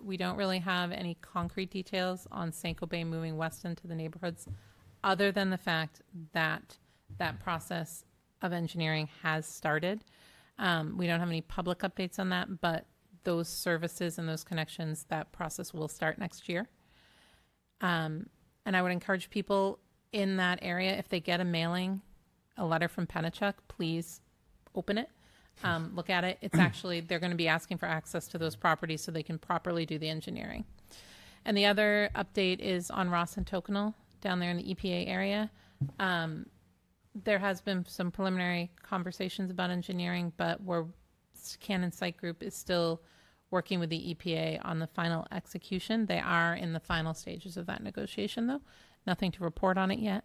Speaker 10: We don't really have any concrete details on Sanko Bay moving west into the neighborhoods, other than the fact that that process of engineering has started. We don't have any public updates on that, but those services and those connections, that process will start next year. And I would encourage people in that area, if they get a letter from Penachuk, please open it. Look at it. It's actually, they're going to be asking for access to those properties so they can properly do the engineering. And the other update is on Ross and Tokenal down there in the EPA area. There has been some preliminary conversations about engineering, but Cannon Site Group is still working with the EPA on the final execution. They are in the final stages of that negotiation, though. Nothing to report on it yet,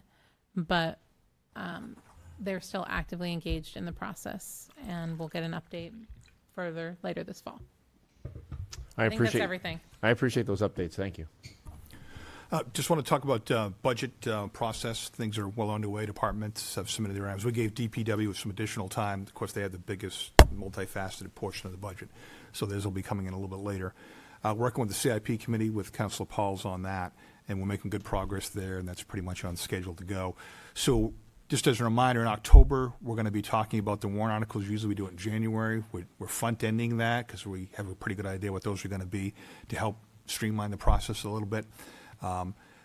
Speaker 10: but they're still actively engaged in the process, and we'll get an update further later this fall. I think that's everything.
Speaker 1: I appreciate those updates. Thank you.
Speaker 7: Just want to talk about budget process. Things are well underway. Departments have submitted their items. We gave DPW some additional time. Of course, they had the biggest multifaceted portion of the budget, so those will be coming in a little bit later. Working with the CIP committee with Councilor Pauls on that, and we're making good progress there, and that's pretty much on schedule to go. So just as a reminder, in October, we're going to be talking about the warrant articles. Usually we do it in January. We're front-ending that because we have a pretty good idea what those are going to be to help streamline the process a little bit.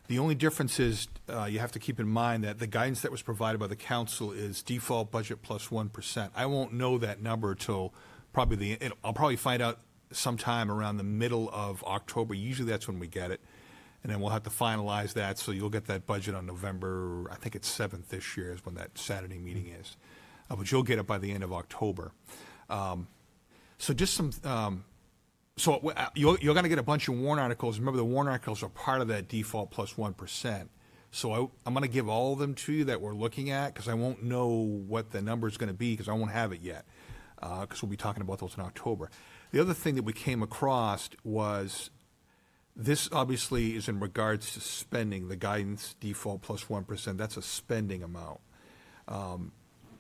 Speaker 7: The only difference is you have to keep in mind that the guidance that was provided by the council is default budget plus 1%. I won't know that number till probably I'll probably find out sometime around the middle of October. Usually that's when we get it. And then we'll have to finalize that, so you'll get that budget on November, I think it's 7th this year is when that Saturday meeting is. But you'll get it by the end of October. So just some... So you're going to get a bunch of warrant articles. Remember, the warrant articles are part of that default plus 1%. So I'm going to give all of them to you that we're looking at because I won't know what the number is going to be because I won't have it yet because we'll be talking about those in October. The other thing that we came across was this obviously is in regards to spending, the guidance default plus 1%. That's a spending amount.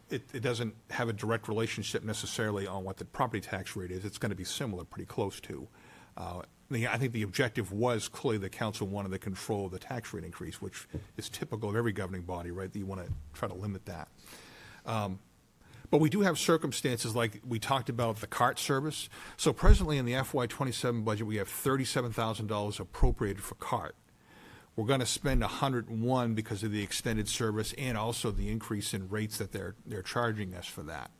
Speaker 7: It doesn't have a direct relationship necessarily on what the property tax rate is. It's going to be similar, pretty close to. I think the objective was clearly the council wanted the control of the tax rate increase, which is typical of every governing body, right? That you want to try to limit that. But we do have circumstances like we talked about the cart service. So presently in the FY27 budget, we have $37,000 appropriated for cart. We're going to spend 101 because of the extended service and also the increase in rates that they're charging us for that.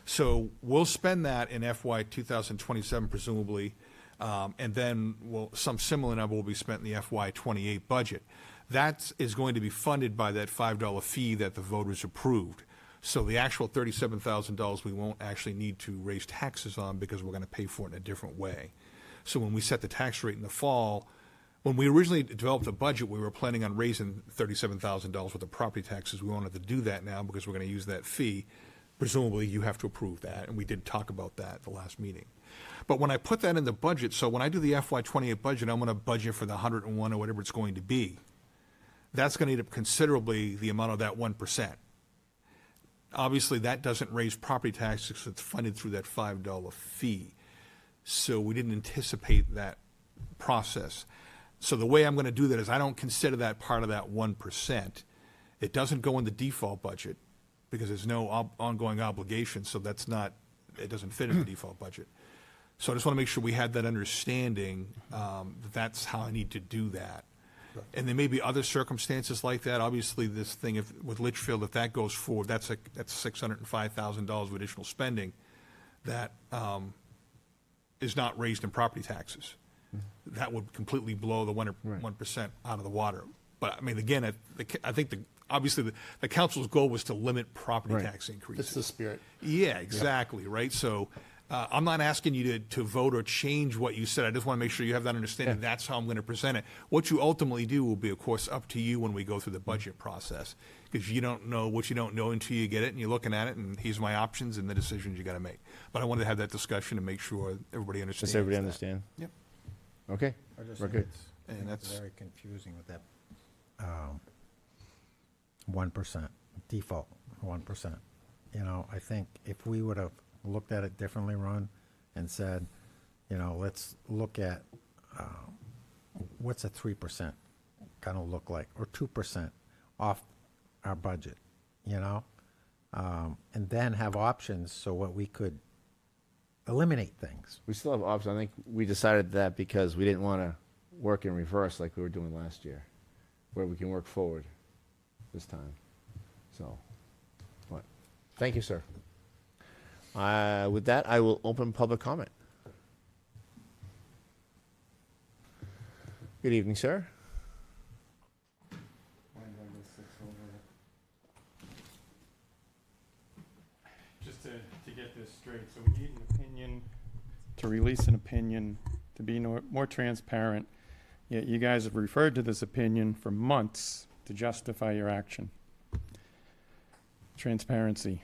Speaker 7: So we'll spend that in FY 2027 presumably, and then some similar number will be spent in the FY 28 budget. That is going to be funded by that $5 fee that the voters approved. So the actual $37,000 we won't actually need to raise taxes on because we're going to pay for it in a different way. So when we set the tax rate in the fall, when we originally developed the budget, we were planning on raising $37,000 worth of property taxes. We wanted to do that now because we're going to use that fee. Presumably, you have to approve that, and we did talk about that at the last meeting. But when I put that in the budget, so when I do the FY28 budget, I'm going to budget for the 101 or whatever it's going to be. That's going to eat up considerably the amount of that 1%. Obviously, that doesn't raise property taxes because it's funded through that $5 fee. So we didn't anticipate that process. So the way I'm going to do that is I don't consider that part of that 1%. It doesn't go in the default budget because there's no ongoing obligation, so it doesn't fit in the default budget. So I just want to make sure we had that understanding, that that's how I need to do that. And there may be other circumstances like that. Obviously, this thing with Litchfield, if that goes forward, that's $605,000 of additional spending that is not raised in property taxes. That would completely blow the 1% out of the water. But I mean, again, I think obviously the council's goal was to limit property tax increases.
Speaker 8: It's the spirit.
Speaker 7: Yeah, exactly, right? So I'm not asking you to vote or change what you said. I just want to make sure you have that understanding. That's how I'm going to present it. What you ultimately do will be, of course, up to you when we go through the budget process, because you don't know what you don't know until you get it, and you're looking at it, and here's my options and the decisions you got to make. But I wanted to have that discussion and make sure everybody understands.
Speaker 1: Does everybody
Speaker 7: that.
Speaker 1: understand?
Speaker 7: Yep.
Speaker 1: Okay. We're good.
Speaker 7: And that's
Speaker 4: very confusing with that 1%, default 1%. You know, I think if we would have looked at it differently, Ron, and said, you know, let's look at what's a 3% going to look like, or 2% off our budget, you know, and then have options so what we could eliminate things.
Speaker 1: We still have options. I think we decided that because we didn't want to work in reverse like we were doing last year, where we can work forward this time. So, what? Thank you, sir. With that, I will open public comment. Good evening, sir.
Speaker 3: Just to get this straight, so we need an opinion, to release an opinion, to be more transparent. Yet you guys have referred to this opinion for months to justify your action. Transparency.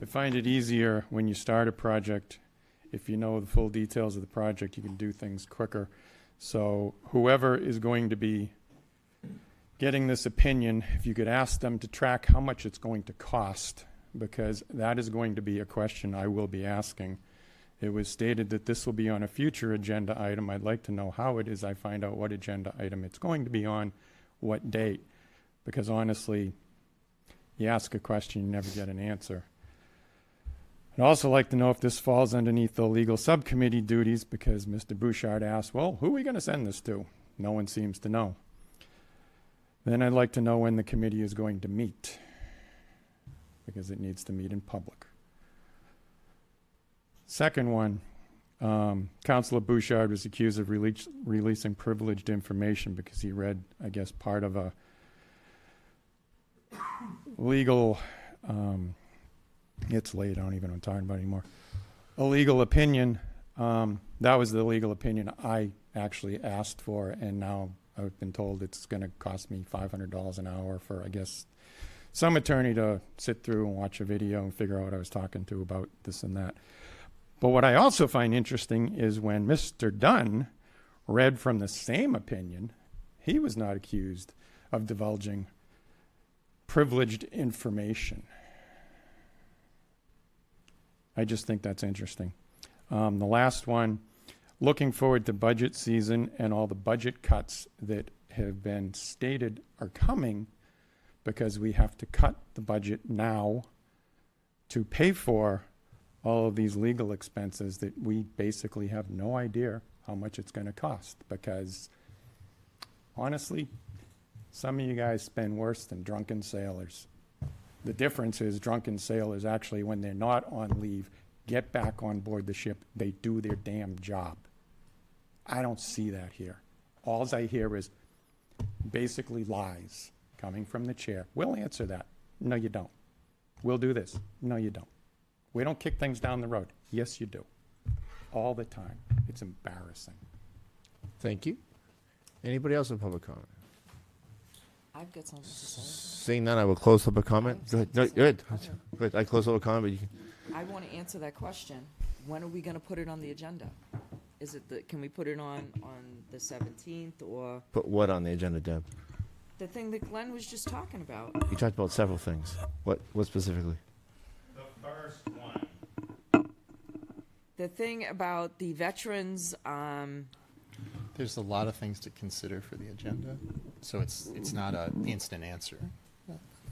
Speaker 3: I find it easier when you start a project. If you know the full details of the project, you can do things quicker. So whoever is going to be getting this opinion, if you could ask them to track how much it's going to cost, because that is going to be a question I will be asking. It was stated that this will be on a future agenda item. I'd like to know how it is I find out what agenda item it's going to be on, what date, because honestly, you ask a question, you never get an answer. I'd also like to know if this falls underneath the legal subcommittee duties, because Mr. Bouchard asked, well, who are we going to send this to? No one seems to know. Then I'd like to know when the committee is going to meet, because it needs to meet in public. Second one, Councilor Bouchard was accused of releasing privileged information because he read, I guess, part of a legal, it's late, I don't even know what I'm talking about anymore, a legal opinion. That was the legal opinion I actually asked for, and now I've been told it's going to cost me $500 an hour for, I guess, some attorney to sit through and watch a video and figure out what I was talking to about this and that. But what I also find interesting is when Mr. Dunn read from the same opinion, he was not accused of divulging privileged information. I just think that's interesting. The last one, looking forward to budget season and all the budget cuts that have been stated are coming, because we have to cut the budget now to pay for all of these legal expenses that we basically have no idea how much it's going to cost, because honestly, some of you guys spend worse than drunken sailors. The difference is drunken sailors actually, when they're not on leave, get back on board the ship. They do their damn job. I don't see that here. All I hear is basically lies coming from the chair. We'll answer that. No, you don't. We'll do this. No, you don't. We don't kick things down the road. Yes, you do. All the time. It's embarrassing.
Speaker 1: Thank you. Anybody else in public comment?
Speaker 2: I've got something to say.
Speaker 1: Seeing none, I will close public comment. Go ahead. No, good. Good. I close public comment, but you can.
Speaker 2: I want to answer that question. When are we going to put it on the agenda? Is it can we put it on the 17th, or
Speaker 1: Put what on the agenda, Deb?
Speaker 2: the thing that Glenn was just talking about?
Speaker 1: You talked about several things. What specifically?
Speaker 3: The first one.
Speaker 2: The thing about the veterans,
Speaker 8: There's a lot of things to consider for the agenda, so it's not an instant answer.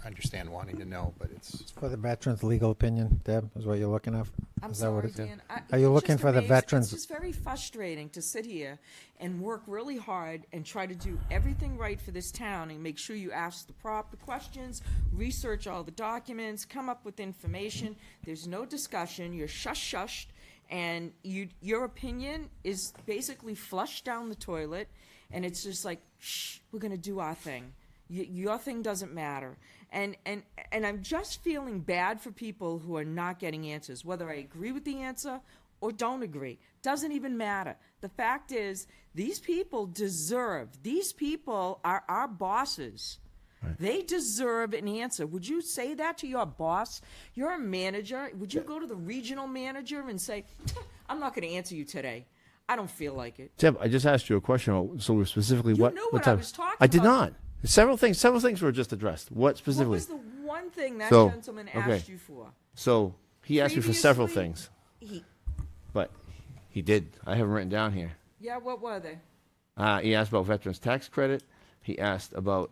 Speaker 8: I understand wanting to know, but it's
Speaker 4: For the veterans' legal opinion, Deb, is what you're looking at?
Speaker 2: I'm
Speaker 4: Is that what
Speaker 2: sorry,
Speaker 4: it is?
Speaker 2: Dan.
Speaker 4: Are you
Speaker 2: it's
Speaker 4: looking
Speaker 2: just
Speaker 4: for the
Speaker 2: amazing.
Speaker 4: veterans?
Speaker 2: It's just very frustrating to sit here and work really hard and try to do everything right for this town and make sure you ask the proper questions, research all the documents, come up with information. There's no discussion. You're shushed, and your opinion is basically flushed down the toilet, and it's just like, shh, we're going to do our thing. Your thing doesn't matter. And I'm just feeling bad for people who are not getting answers, whether I agree with the answer or don't agree. Doesn't even matter. The fact is, these people are our bosses. Right. They deserve an answer. Would you say that to your boss? You're a manager. Would you go to the regional manager and say, I'm not going to answer you today. I don't feel like it.
Speaker 1: Deb, I just asked you a question. So specifically,
Speaker 2: You
Speaker 1: what?
Speaker 2: knew
Speaker 1: what
Speaker 2: what I
Speaker 1: type-
Speaker 2: was talking
Speaker 1: I did
Speaker 2: about.
Speaker 1: not. Several things were just addressed. What specifically?
Speaker 2: What was the one thing that
Speaker 1: So,
Speaker 2: gentleman
Speaker 1: okay.
Speaker 2: asked you for?
Speaker 1: So he asked you for several
Speaker 2: Previously,
Speaker 1: things, but he did. I have them written down here.
Speaker 2: Yeah, what were they?
Speaker 1: He asked about veterans tax credit. He asked about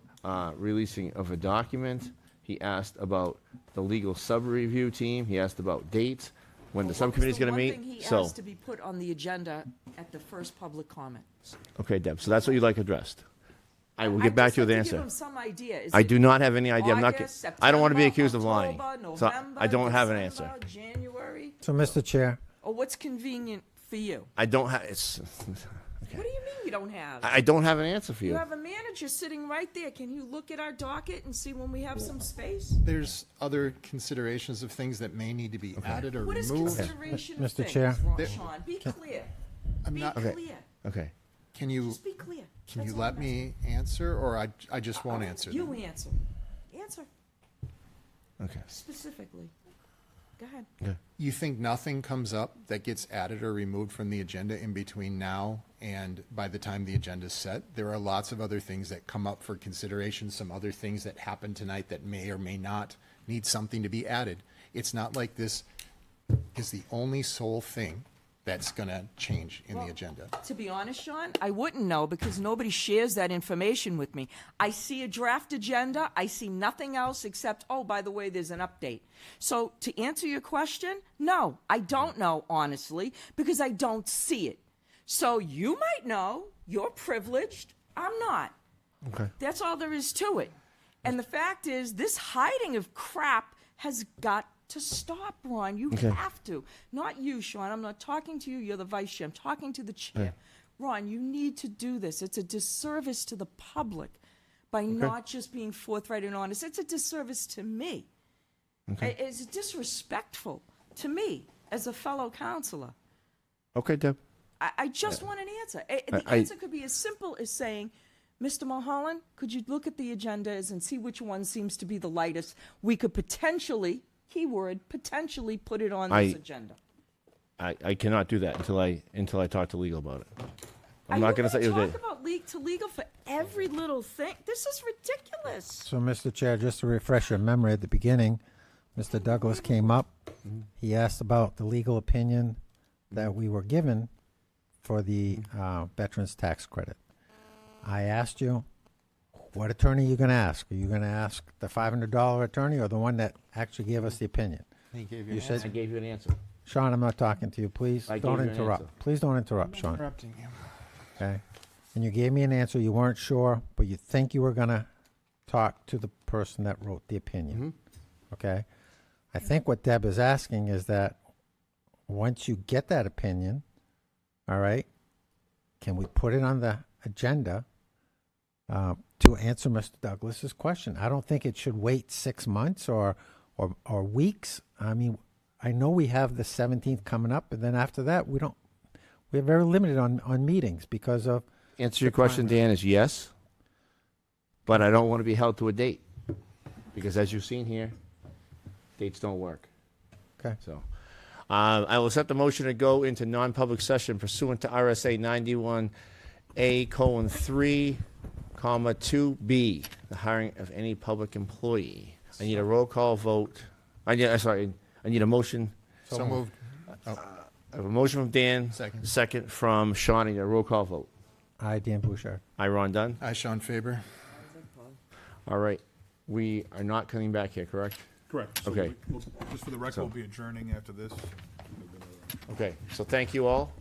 Speaker 1: releasing of a document. He asked about the legal sub-review team. He asked about dates, when the subcommittee's going to meet.
Speaker 2: One thing he
Speaker 1: So,
Speaker 2: asked to be put on the agenda at the first public comment.
Speaker 1: okay, Deb, so that's what you'd like addressed. I will
Speaker 2: I'd
Speaker 1: get back
Speaker 2: just
Speaker 1: to you with the
Speaker 2: like to
Speaker 1: answer.
Speaker 2: give him some idea. Is
Speaker 1: I
Speaker 2: it
Speaker 1: do not have any idea. I'm not.
Speaker 2: August,
Speaker 1: I don't want to be
Speaker 2: September,
Speaker 1: accused of lying.
Speaker 2: October,
Speaker 1: So
Speaker 2: November,
Speaker 1: I don't have an
Speaker 2: December,
Speaker 1: answer.
Speaker 2: January?
Speaker 4: So, Mr. Chair,
Speaker 2: Or what's convenient for you?
Speaker 1: I don't have. It's.
Speaker 2: What do you mean you don't have?
Speaker 1: I don't have an answer for
Speaker 2: You
Speaker 1: you.
Speaker 2: have a manager sitting right there. Can you look at our docket and see when we have some space?
Speaker 8: there's other considerations of things that may need to be added or
Speaker 2: What is
Speaker 8: removed.
Speaker 2: consideration of
Speaker 4: Mr.
Speaker 2: things,
Speaker 4: Chair.
Speaker 2: Sean? Be clear.
Speaker 8: I'm
Speaker 2: Be
Speaker 8: not-
Speaker 1: Okay.
Speaker 2: clear.
Speaker 1: Okay.
Speaker 8: Can you
Speaker 2: Just be clear.
Speaker 8: can
Speaker 2: That's
Speaker 8: you
Speaker 2: all
Speaker 8: let
Speaker 2: I'm
Speaker 8: me answer, or I just won't
Speaker 2: asking.
Speaker 8: answer?
Speaker 2: You
Speaker 8: them?
Speaker 2: answer. Answer
Speaker 1: Okay.
Speaker 2: specifically. Go ahead.
Speaker 1: Okay.
Speaker 8: You think nothing comes up that gets added or removed from the agenda in between now and by the time the agenda's set? There are lots of other things that come up for consideration, some other things that happen tonight that may or may not need something to be added. It's not like this is the only sole thing that's going to change in the agenda.
Speaker 2: To be honest, Sean, I wouldn't know because nobody shares that information with me. I see a draft agenda. I see nothing else except, oh, by the way, there's an update. So to answer your question, no, I don't know, honestly, because I don't see it. So you might know. You're privileged. I'm not.
Speaker 1: Okay.
Speaker 2: That's all there is to it. And the fact is, this hiding of crap has got to stop, Ron. You
Speaker 1: Okay.
Speaker 2: have to. Not you, Sean. I'm not talking to you. You're the vice chair. I'm talking to the chair. Ron, you need to do this. It's a disservice to the public by not just being forthright and honest. It's a disservice to me.
Speaker 1: Okay.
Speaker 2: It's disrespectful to me as a fellow counselor.
Speaker 1: Okay, Deb.
Speaker 2: I just want an answer. The
Speaker 1: I-
Speaker 2: answer could be as simple as saying, Mr. Mulholland, could you look at the agendas and see which one seems to be the lightest? We could potentially, keyword, potentially put it on this agenda.
Speaker 1: I cannot do that until I talk to legal about it.
Speaker 2: Are
Speaker 1: I'm
Speaker 2: you
Speaker 1: not going to
Speaker 2: gonna
Speaker 1: say
Speaker 2: talk
Speaker 1: it.
Speaker 2: about legal for every little thing? This is ridiculous.
Speaker 4: So, Mr. Chair, just to refresh your memory at the beginning, Mr. Douglas came up. He asked about the legal opinion that we were given for the veterans tax credit. I asked you, what attorney are you going to ask? Are you going to ask the $500 attorney or the one that actually gave us the opinion?
Speaker 8: He gave you
Speaker 4: You
Speaker 8: an
Speaker 4: said-
Speaker 8: answer.
Speaker 1: I gave you an answer.
Speaker 4: Sean, I'm not talking to you. Please
Speaker 1: I gave
Speaker 4: don't
Speaker 1: you an
Speaker 4: interrupt.
Speaker 1: answer.
Speaker 4: Please don't interrupt, Sean.
Speaker 8: Interrupting you.
Speaker 4: Okay? And you gave me an answer. You weren't sure, but you think you were going to talk to the person that wrote the opinion. Okay? I think what Deb is asking is that once you get that opinion, all right, can we put it on the agenda to answer Mr. Douglas's question? I don't think it should wait 6 months or weeks. I mean, I know we have the 17th coming up, and then after that, we're very limited on meetings because of.
Speaker 1: Answer your question, Dan, is yes, but I don't want to be held to a date because, as you've seen here, dates don't work.
Speaker 4: Okay.
Speaker 1: So, I will accept the motion to go into non-public session pursuant to RSA 91A:3, 2B, the hiring of any public employee. I need a roll call vote. I need a motion.
Speaker 8: So moved.
Speaker 1: I have a motion from Dan.
Speaker 8: Second.
Speaker 1: Second from Sean. I need a roll call vote.
Speaker 4: I, Dan Bouchard.
Speaker 1: I, Ron Dunn.
Speaker 8: Hi, Sean Faber.
Speaker 1: All right. We are not coming back here, correct?
Speaker 7: Correct. So
Speaker 1: Okay.
Speaker 7: just for the record, we'll be adjourning after this.
Speaker 1: Okay, so thank you all